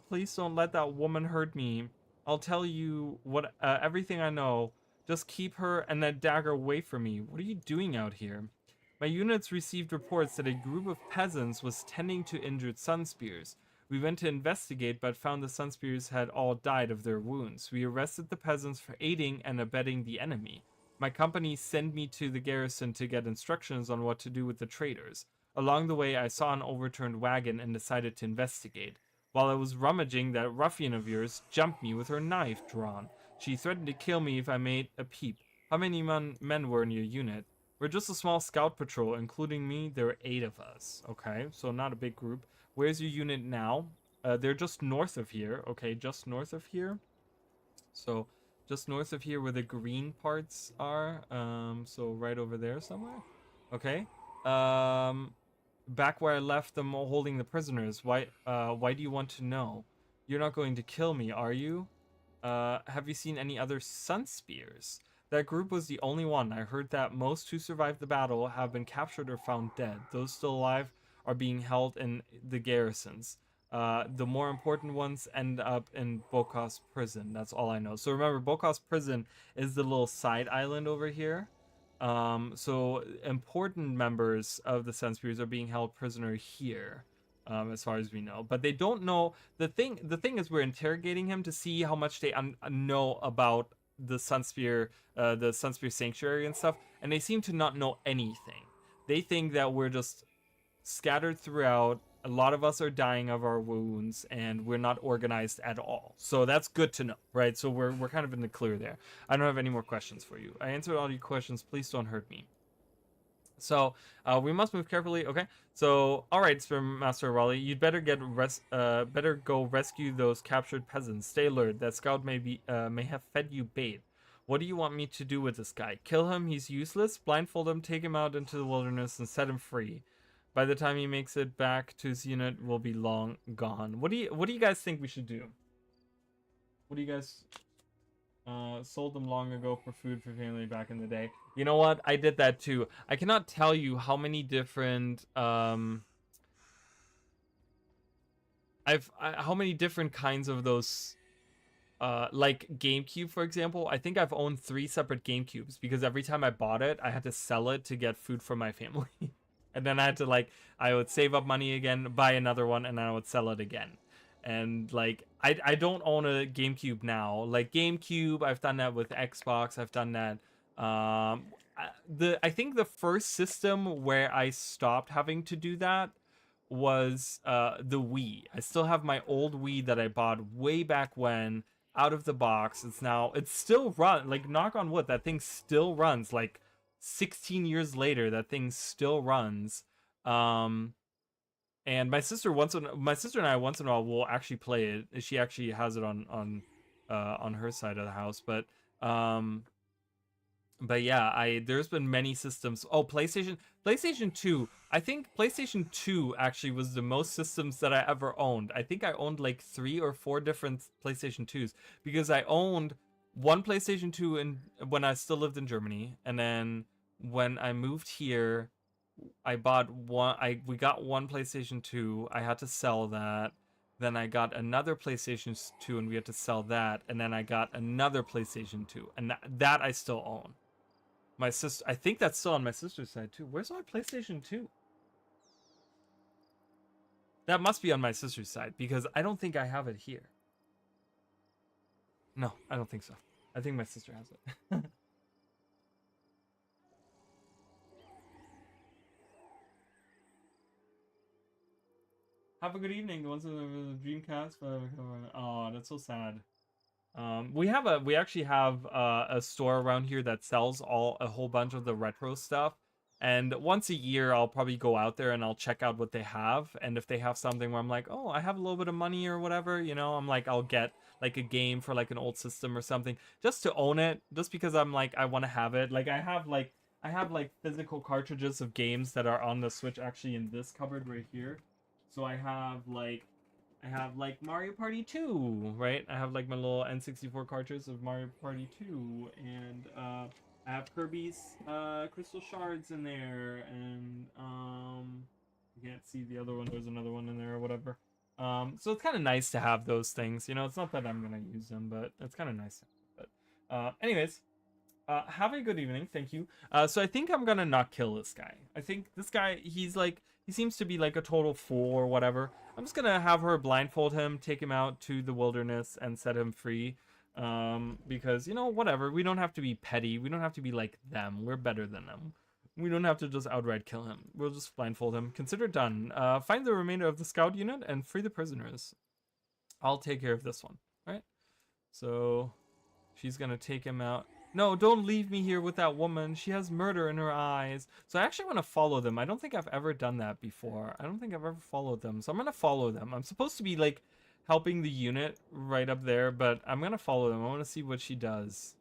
Please don't let that woman hurt me. I'll tell you what everything I know. Just keep her and that dagger away from me. What are you doing out here? My units received reports that a group of peasants was tending to injured sunspears. We went to investigate, but found the sunspears had all died of their wounds. We arrested the peasants for aiding and abetting the enemy. My company sent me to the garrison to get instructions on what to do with the traitors. Along the way, I saw an overturned wagon and decided to investigate. While I was rummaging, that ruffian of yours jumped me with her knife drawn. She threatened to kill me if I made a peep. How many men were in your unit? We're just a small scout patrol, including me. There are 8 of us. Okay, so not a big group. Where's your unit now? They're just north of here. Okay, just north of here. So, just north of here where the green parts are. So right over there somewhere. Okay. Back where I left them holding the prisoners. Why do you want to know? You're not going to kill me, are you? Have you seen any other Sunspears? That group was the only one. I heard that most who survived the battle have been captured or found dead. Those still alive are being held in the garrisons. The more important ones end up in Bokos prison. That's all I know. So remember, Bokos prison is the little side island over here. So important members of the Sunspears are being held prisoner here, as far as we know. But they don't know the thing. The thing is, we're interrogating him to see how much they know about the Sunspear sanctuary and stuff, and they seem to not know anything. They think that we're just scattered throughout. A lot of us are dying of our wounds, and we're not organized at all. So that's good to know, right? So we're kind of in the clear there. I don't have any more questions for you. I answered all your questions. Please don't hurt me. So we must move carefully. Okay. So all right, Master Raleigh, you'd better better go rescue those captured peasants. Stay alert. That scout may have fed you bait. What do you want me to do with this guy? Kill him? He's useless. Blindfold him, take him out into the wilderness, and set him free. By the time he makes it back to his unit, will be long gone. What do you guys think we should do? What do you guys sold them long ago for food for family back in the day? You know what? I did that too. I cannot tell you how many different how many different kinds of those like GameCube, for example. I think I've owned 3 separate GameCubes because every time I bought it, I had to sell it to get food for my family. And then I had to, like, I would save up money again, buy another one, and then I would sell it again. And, like, I don't own a GameCube now. Like, GameCube, I've done that with Xbox. I've done that. I think the first system where I stopped having to do that was the Wii. I still have my old Wii that I bought way back when, out of the box. It's still run. Like, knock on wood, that thing still runs. Like, 16 years later, that thing still runs. And my sister and I once in a while will actually play it. She actually has it on her side of the house. But yeah, there's been many systems. Oh, PlayStation 2. I think PlayStation 2 actually was the most systems that I ever owned. I think I owned like 3 or 4 different PlayStation 2s because I owned one PlayStation 2 when I still lived in Germany, and then when I moved here, we got one PlayStation 2. I had to sell that. Then I got another PlayStation 2 and we had to sell that, and then I got another PlayStation 2, and that I still own. My sister, I think that's still on my sister's side too. Where's my PlayStation 2? That must be on my sister's side because I don't think I have it here. No, I don't think so. I think my sister has it. Have a good evening. The ones with the Dreamcast. Oh, that's so sad. We actually have a store around here that sells a whole bunch of the retro stuff. And once a year, I'll probably go out there and I'll check out what they have. And if they have something where I'm like, oh, I have a little bit of money or whatever, you know, I'm like, I'll get like a game for like an old system or something just to own it, just because I'm like, I want to have it. Like I have like physical cartridges of games that are on the Switch actually in this cupboard right here. So I have like Mario Party 2, right? I have like my little N64 cartridge of Mario Party 2, and I have Kirby's Crystal Shards in there, and you can't see the other one. There's another one in there or whatever. So it's kind of nice to have those things. You know, it's not that I'm gonna use them, but it's kind of nice. But anyways, have a good evening. Thank you. So I think I'm gonna not kill this guy. I think this guy, he seems to be like a total fool or whatever. I'm just gonna have her blindfold him, take him out to the wilderness, and set him free. Because, you know, whatever. We don't have to be petty. We don't have to be like them. We're better than them. We don't have to just outright kill him. We'll just blindfold him. Consider done. Find the remainder of the scout unit and free the prisoners. I'll take care of this one. All right? So she's gonna take him out. No, don't leave me here with that woman. She has murder in her eyes. So I actually want to follow them. I don't think I've ever done that before. I don't think I've ever followed them. So I'm going to follow them. I'm supposed to be like helping the unit right up there, but I'm going to follow them. I want to see what she does.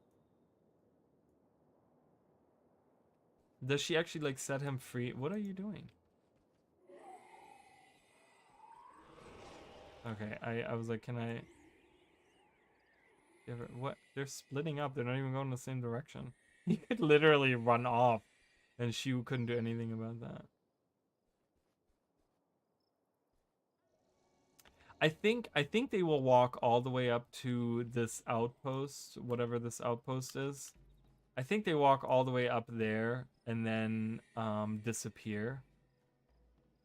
Does she actually like set him free? What are you doing? Okay, I was like, can I... What? They're splitting up. They're not even going in the same direction. He could literally run off, and she couldn't do anything about that. I think they will walk all the way up to this outpost, whatever this outpost is. I think they walk all the way up there and then disappear.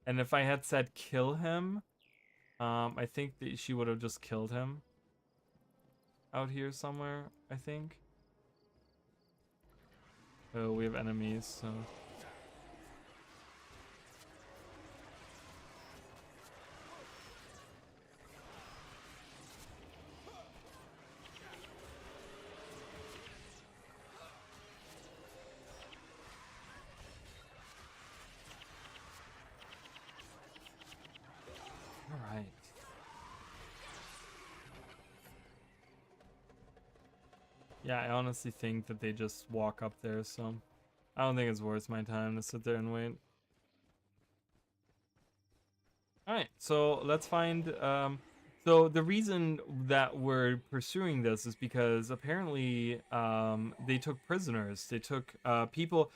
And if I had said kill him, I think that she would have just killed him. Out here somewhere, I think. Oh, we have enemies, so... Alright. Yeah, I honestly think that they just walk up there, so I don't think it's worth my time to sit there and wait. Alright, so let's find, so the reason that we're pursuing this is because apparently, they took prisoners. They took, people,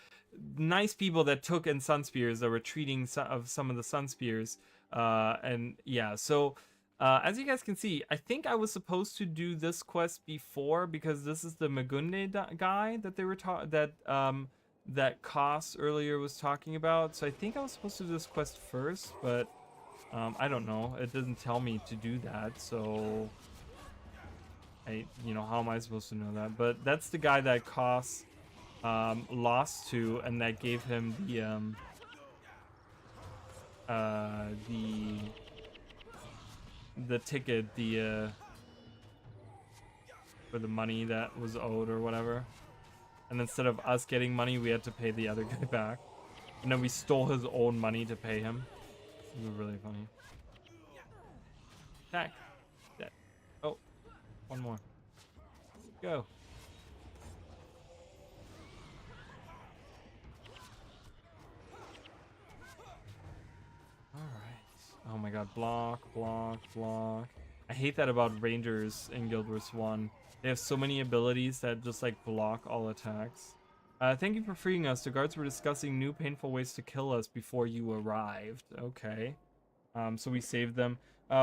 nice people that took in Sun Spears that were treating of some of the Sun Spears. And yeah, so, as you guys can see, I think I was supposed to do this quest before because this is the Magunde guy that they were that Koss earlier was talking about. So I think I was supposed to do this quest first, but I don't know. It doesn't tell me to do that, so you know, how am I supposed to know that? But that's the guy that Koss lost to, and that gave him the ticket, for the money that was owed or whatever. And instead of us getting money, we had to pay the other guy back. And then we stole his own money to pay him. It was really funny. Attack. Dead. Oh, one more. Go. Alright. Oh my god, block, block, block. I hate that about Rangers in Guild Wars 1. They have so many abilities that just like block all attacks. Thank you for freeing us. The guards were discussing new painful ways to kill us before you arrived. Okay. So we saved them.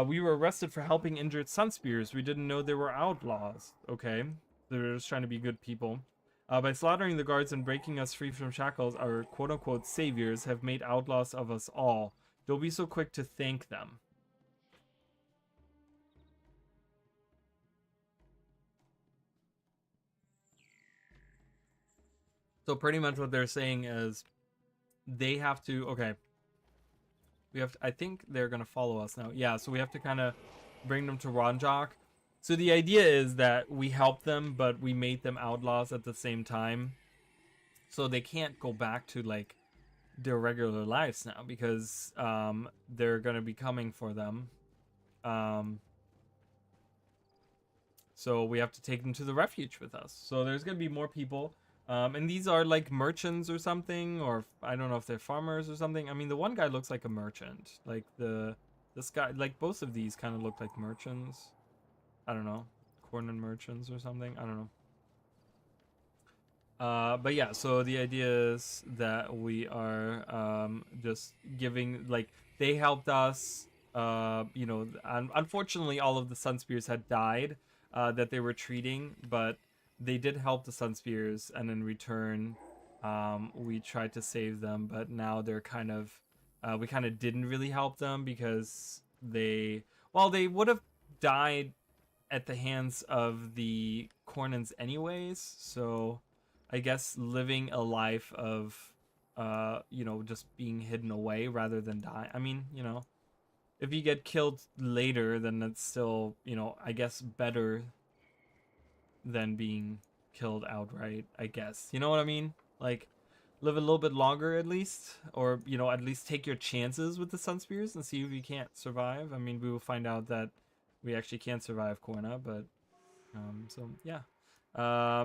We were arrested for helping injured Sun Spears. We didn't know they were outlaws. Okay. They were just trying to be good people. By slaughtering the guards and breaking us free from shackles, our quote-unquote saviors have made outlaws of us all. Don't be so quick to thank them. So pretty much what they're saying is they have to, okay. We have to, I think they're going to follow us now. Yeah, so we have to kind of bring them to Ronjok. So the idea is that we help them, but we made them outlaws at the same time. So they can't go back to like their regular lives now because they're gonna be coming for them. Um, so we have to take them to the refuge with us. So there's gonna be more people. And these are like merchants or something, or I don't know if they're farmers or something. I mean, the one guy looks like a merchant. Like this guy, like both of these kind of look like merchants. I don't know, corn and merchants or something. I don't know. But yeah, so the idea is that we are just giving, like, they helped us. You know, unfortunately, all of the Sun Spears had died that they were treating, but they did help the Sun Spears, and in return, we tried to save them. But now they're kind of, we kind of didn't really help them because they would have died at the hands of the Cornins anyways. So I guess living a life of you know, just being hidden away rather than die. I mean, you know, if you get killed later, then that's still, you know, I guess better than being killed outright, I guess. You know what I mean? Like, live a little bit longer at least, or, you know, at least take your chances with the Sun Spears and see if you can't survive. I mean, we will find out that we actually can't survive Corna, but so yeah.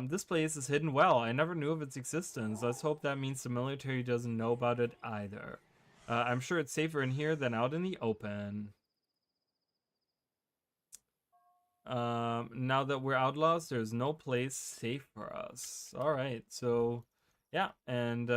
This place is hidden well. I never knew of its existence. Let's hope that means the military doesn't know about it either. I'm sure it's safer in here than out in the open. Now that we're outlaws, there's no place safe for us. All right, so yeah, and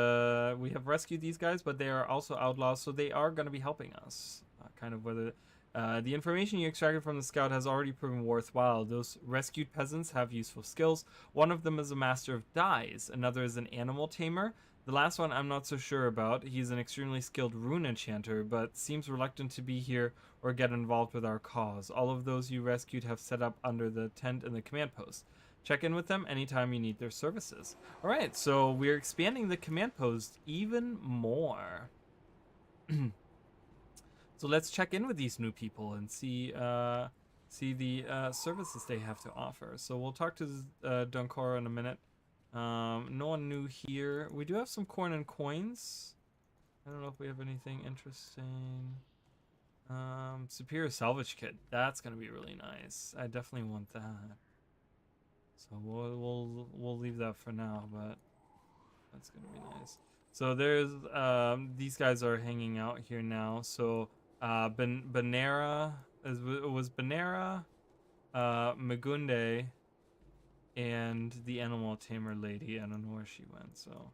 we have rescued these guys, but they are also outlaws, so they are going to be helping us. Kind of whether the information you extracted from the scout has already proven worthwhile. Those rescued peasants have useful skills. One of them is a master of dyes. Another is an animal tamer. The last one I'm not so sure about. He's an extremely skilled rune enchanter, but seems reluctant to be here or get involved with our cause. All of those you rescued have set up under the tent in the command post. Check in with them anytime you need their services. All right, so we're expanding the command post even more. So let's check in with these new people and see the services they have to offer. So we'll talk to Dunkora in a minute. No one new here. We do have some corn and coins. I don't know if we have anything interesting. Superior salvage kit. That's gonna be really nice. I definitely want that. So we'll leave that for now, but that's gonna be nice. So there's these guys are hanging out here now. So Banera was Banera, Magunde, and the animal tamer lady. I don't know where she went. So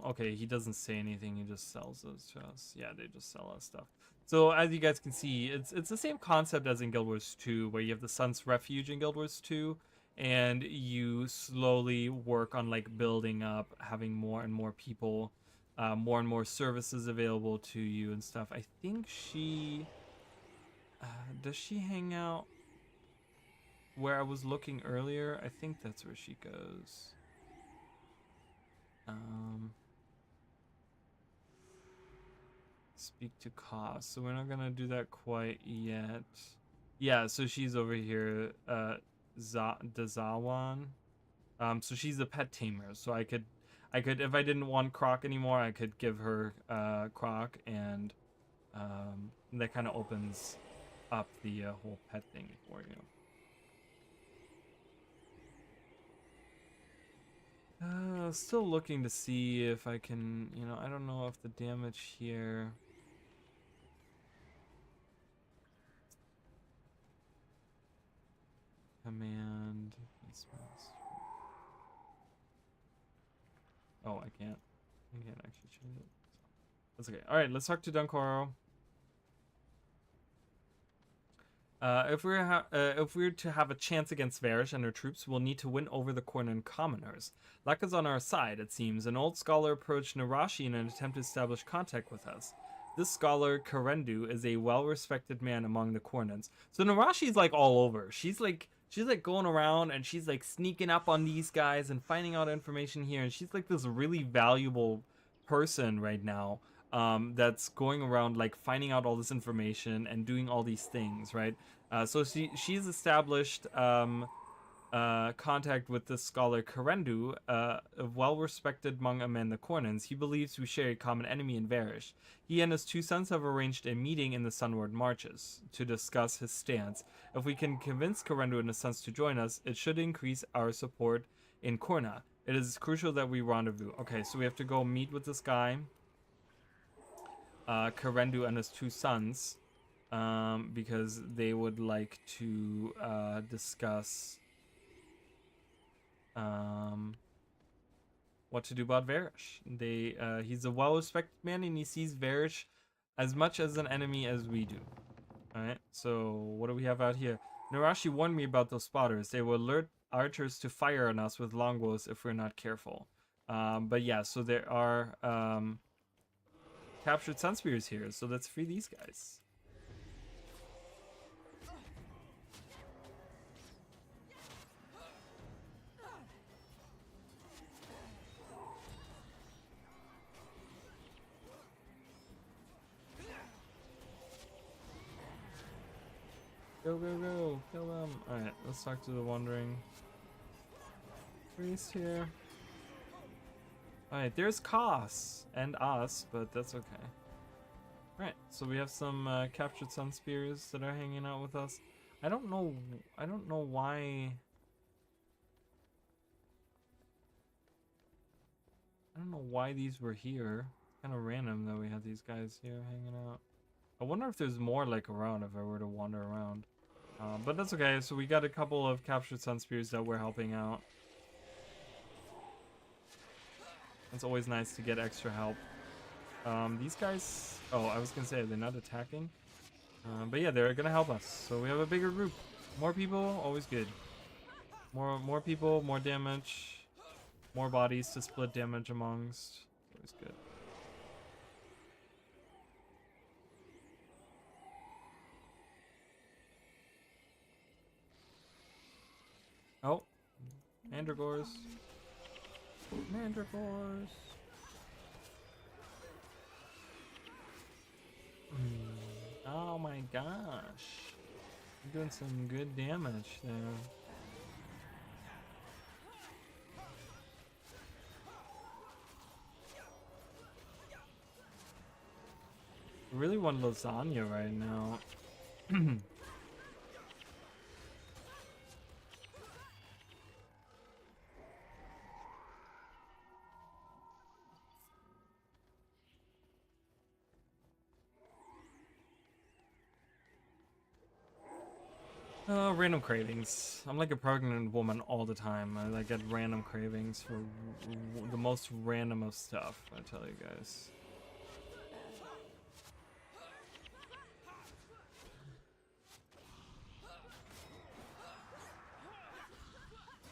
okay, he doesn't say anything. He just sells those to us. Yeah, they just sell us stuff. So as you guys can see, it's the same concept as in Guild Wars 2, where you have the Sun's Refuge in Guild Wars 2, and you slowly work on like building up, having more and more people, more and more services available to you and stuff. I think she does she hang out where I was looking earlier? I think that's where she goes. Speak to cost. So we're not gonna do that quite yet. Yeah, so she's over here, Dazawan. So she's a pet tamer. So I could, if I didn't want Croc anymore, I could give her Croc, and that kind of opens up the whole pet thing for you. Still looking to see if I can, you know, I don't know if the damage here. Command. Oh, I can't actually change it. That's okay. All right, let's talk to Dunkoro. If we're to have a chance against Varish and her troops, we'll need to win over the Cornan commoners. Luck is on our side, it seems. An old scholar approached Narashi in an attempt to establish contact with us. This scholar, Karendu, is a well-respected man among the Cornans. So Narashi's like all over. She's like going around and she's like sneaking up on these guys and finding out information here. And she's like this really valuable person right now. That's going around like finding out all this information and doing all these things, right? So she's established contact with the scholar Karendu, well respected among the Cornans. He believes we share a common enemy in Varish. He and his two sons have arranged a meeting in the Sunward Marches to discuss his stance. If we can convince Karendu and his sons to join us, it should increase our support in Korna. It is crucial that we rendezvous. Okay, so we have to go meet with this guy, Karendu and his two sons, because they would like to discuss what to do about Varish. He's a well-respected man, and he sees Varish as much as an enemy as we do. Alright, so what do we have out here? Narashi warned me about those spotters. They will alert archers to fire on us with longbows if we're not careful. But yeah, so there are captured sun spears here, so let's free these guys. Go, go, go. Kill them. Alright, let's talk to the wandering priest here. Alright, there's Kos and us, but that's okay. Alright, so we have some captured sun spears that are hanging out with us. I don't know why. I don't know why these were here. Kind of random that we had these guys here hanging out. I wonder if there's more like around if I were to wander around. But that's okay. So we got a couple of captured sun spears that we're helping out. It's always nice to get extra help. These guys... Oh, I was gonna say, they're not attacking. But yeah, they're gonna help us. So we have a bigger group. More people, always good. More people, more damage. More bodies to split damage amongst. Always good. Oh, mandragores. Mandragores. Oh my gosh. I'm doing some good damage there. I really want lasagna right now. Random cravings. I'm like a pregnant woman all the time. I get random cravings for the most random of stuff, I tell you guys.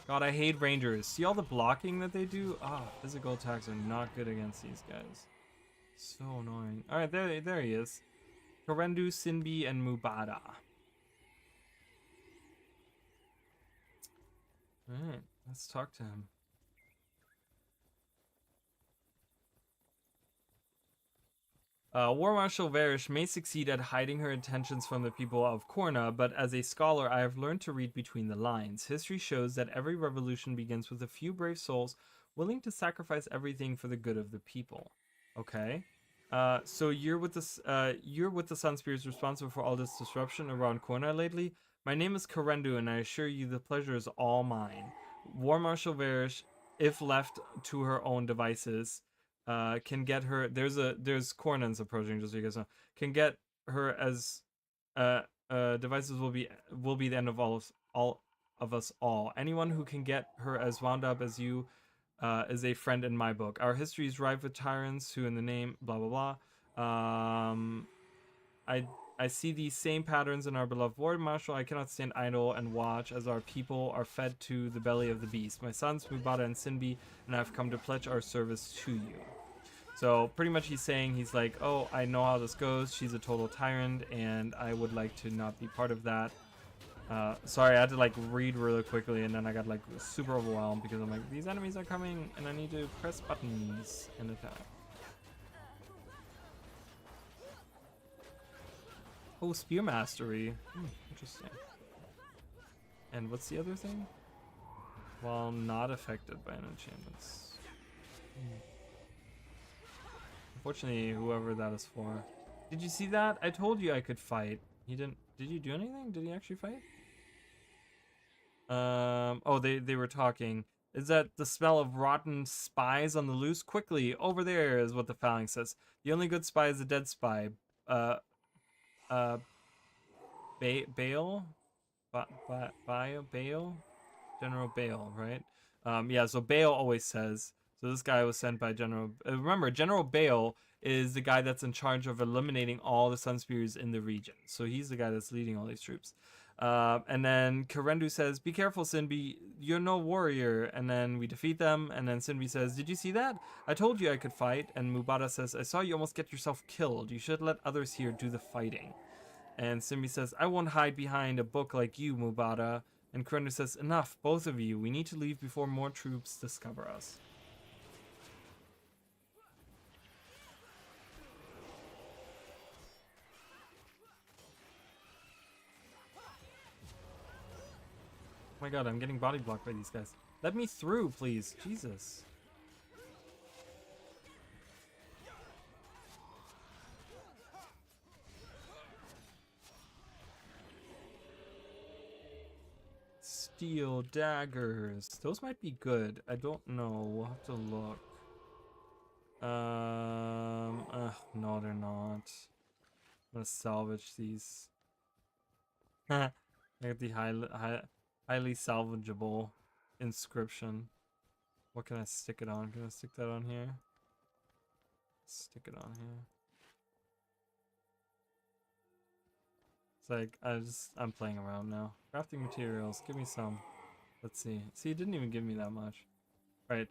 God, I hate rangers. See all the blocking that they do? Ah, physical attacks are not good against these guys. So annoying. Alright, there he is. Karendu, Sinbi, and Mubada. Alright, let's talk to him. War Marshal Varish may succeed at hiding her intentions from the people of Korna, but as a scholar, I have learned to read between the lines. History shows that every revolution begins with a few brave souls willing to sacrifice everything for the good of the people. Okay. So you're with the Sun Spears responsible for all this disruption around Korna lately. My name is Karendu, and I assure you the pleasure is all mine. War Marshal Varish, if left to her own devices, can get her. There's Kornans approaching, just so you guys know. Can get her as devices will be the end of all of us all. Anyone who can get her as wound up as you is a friend in my book. Our history is rife with tyrants who, in the name blah blah blah. I see these same patterns in our beloved War Marshal. I cannot stand idle and watch as our people are fed to the belly of the beast. My sons, Mubada and Sinbi, and I have come to pledge our service to you. So pretty much he's saying, he's like, oh, I know how this goes. She's a total tyrant, and I would like to not be part of that. Sorry, I had to like read really quickly, and then I got like super overwhelmed because I'm like, these enemies are coming, and I need to press buttons and attack. Oh, Spear Mastery. Interesting. And what's the other thing? while not affected by an enchantments. Unfortunately, whoever that is for. Did you see that? I told you I could fight. He didn't. Did you do anything? Did he actually fight? Oh, they were talking. Is that the smell of rotten spies on the loose? Quickly, over there is what the phalanx says. The only good spy is a dead spy. Uh, uh, Bale? Bale? General Bale, right? Yeah, so Bale always says. So this guy was sent by General. Remember, General Bale is the guy that's in charge of eliminating all the Sun Spears in the region. So he's the guy that's leading all these troops. And then Karendu says, "Be careful, Sinbi. You're no warrior." And then we defeat them. And then Sinbi says, "Did you see that? I told you I could fight." And Mubata says, "I saw you almost get yourself killed. You should let others here do the fighting." And Sinbi says, "I won't hide behind a book like you, Mubata." And Karendu says, "Enough, both of you. We need to leave before more troops discover us." Oh my god, I'm getting body blocked by these guys. Let me through, please. Jesus. Steel daggers. Those might be good. I don't know. We'll have to look. No, they're not. I'm gonna salvage these. I got the highly salvageable inscription. What can I stick it on? Can I stick that on here? Stick it on here. It's like, I'm playing around now. Crafting materials, give me some. Let's see. See, it didn't even give me that much. Right.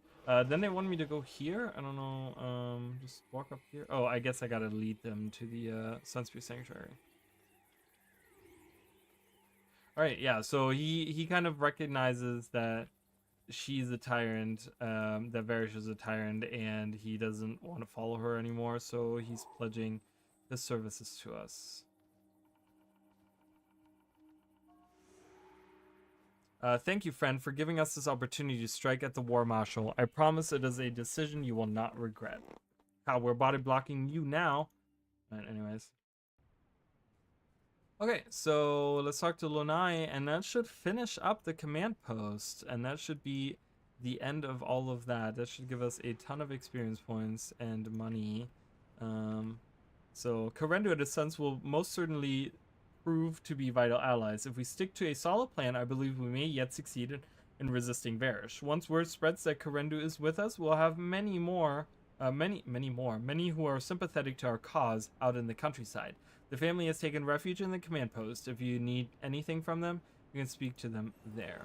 Then they wanted me to go here. I don't know. Just walk up here. Oh, I guess I gotta lead them to the Sunspear Sanctuary. Alright, yeah, so he kind of recognizes that she's a tyrant, that Varish is a tyrant, and he doesn't want to follow her anymore, so he's pledging his services to us. Thank you, friend, for giving us this opportunity to strike at the War Marshal. I promise it is a decision you will not regret. How we're body blocking you now. Right, anyways. Okay, so let's talk to Lonai, and that should finish up the command post, and that should be the end of all of that. That should give us a ton of experience points and money. So Karendu and his sons will most certainly prove to be vital allies. If we stick to a solid plan, I believe we may yet succeed in resisting Varish. Once word spreads that Karendu is with us, we'll have many who are sympathetic to our cause out in the countryside. The family has taken refuge in the command post. If you need anything from them, you can speak to them there.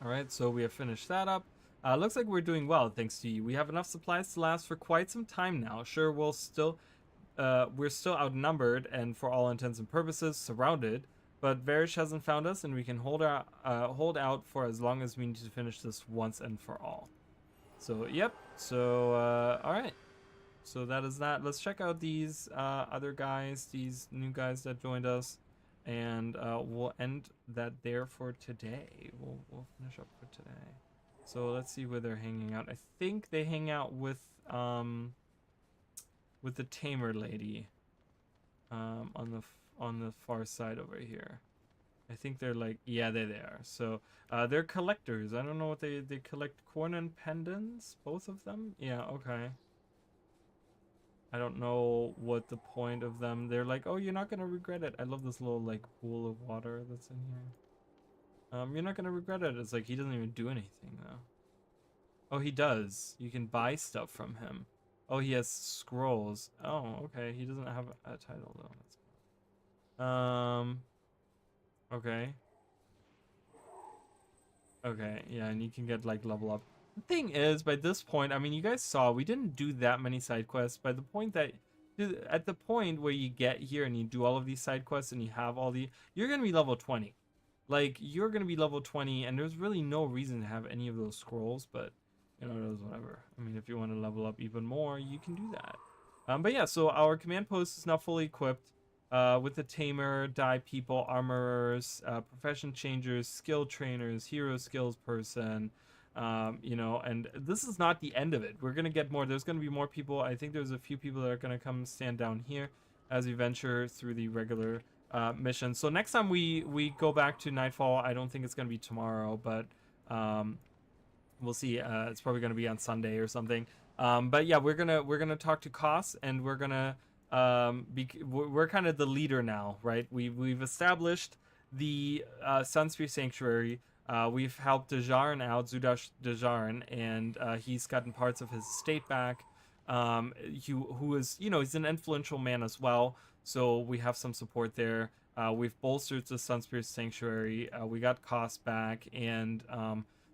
Alright, so we have finished that up. Looks like we're doing well, thanks to you. We have enough supplies to last for quite some time now. Sure, we're still outnumbered and for all intents and purposes surrounded, but Varish hasn't found us, and we can hold out for as long as we need to finish this once and for all. So, yep. So, alright. So that is that. Let's check out these other guys, these new guys that joined us, and we'll end that there for today. We'll finish up for today. So let's see where they're hanging out. I think they hang out with the tamer lady on the far side over here. I think they're like, yeah, they're there. So they're collectors. I don't know what they collect. Corn and pendants, both of them. Yeah, okay. I don't know what the point of them. They're like, oh, you're not gonna regret it. I love this little like pool of water that's in here. You're not gonna regret it. It's like he doesn't even do anything though. Oh, he does. You can buy stuff from him. Oh, he has scrolls. Oh, okay. He doesn't have a title though. That's okay. Okay, yeah, and you can get like level up. The thing is, by this point, I mean, you guys saw we didn't do that many side quests. By the point that, at the point where you get here and you do all of these side quests and you have all the, you're gonna be level 20. Like, you're gonna be level 20, and there's really no reason to have any of those scrolls, but you know, it was whatever. I mean, if you want to level up even more, you can do that. But yeah, so our command post is now fully equipped. with the tamer, die people, armorers, profession changers, skill trainers, hero skills person. You know, and this is not the end of it. We're gonna get more. There's gonna be more people. I think there's a few people that are gonna come stand down here as we venture through the regular mission. So next time we go back to Nightfall, I don't think it's gonna be tomorrow, but we'll see. It's probably gonna be on Sunday or something. But yeah, we're gonna talk to Koss, and we're gonna we're kind of the leader now, right? We've established the Sunspear Sanctuary. We've helped Dejarin out, Zudash Dejarin, and he's gotten parts of his estate back. Who is, you know, he's an influential man as well, so we have some support there. We've bolstered the Sunspear Sanctuary. We got Koss back, and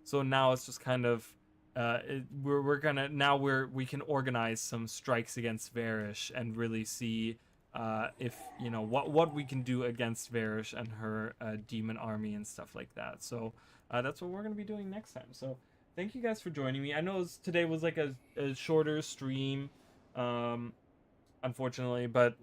so now it's just kind of we're gonna now we can organize some strikes against Varish and really see if, you know, what we can do against Varish and her demon army and stuff like that. So that's what we're gonna be doing next time. So thank you guys for joining me. I know today was like a shorter stream, unfortunately, but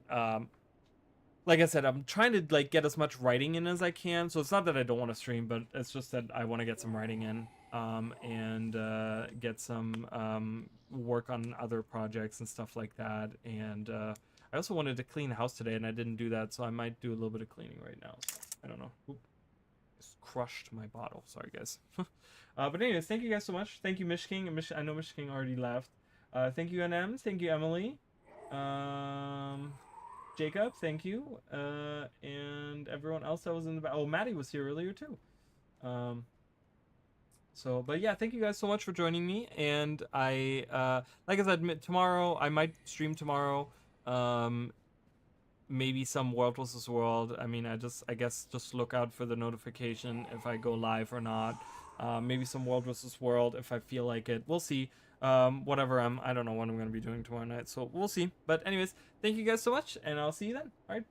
like I said, I'm trying to like get as much writing in as I can. So it's not that I don't want to stream, but it's just that I want to get some writing in, and get some work on other projects and stuff like that. And I also wanted to clean the house today, and I didn't do that, so I might do a little bit of cleaning right now. So, I don't know. Oop. Just crushed my bottle. Sorry, guys. But anyways, thank you guys so much. Thank you, Mish King. I know Mish King already left. Thank you, NM. Thank you, Emily. Jacob, thank you. And everyone else that was in the back. Oh, Maddie was here earlier too. So, but yeah, thank you guys so much for joining me. And I, like I said, tomorrow I might stream tomorrow. Maybe some World vs. World. I mean, I guess just look out for the notification if I go live or not. Maybe some World vs. World if I feel like it. We'll see. Whatever I don't know what I'm gonna be doing tomorrow night, so we'll see. But anyways, thank you guys so much, and I'll see you then. All right,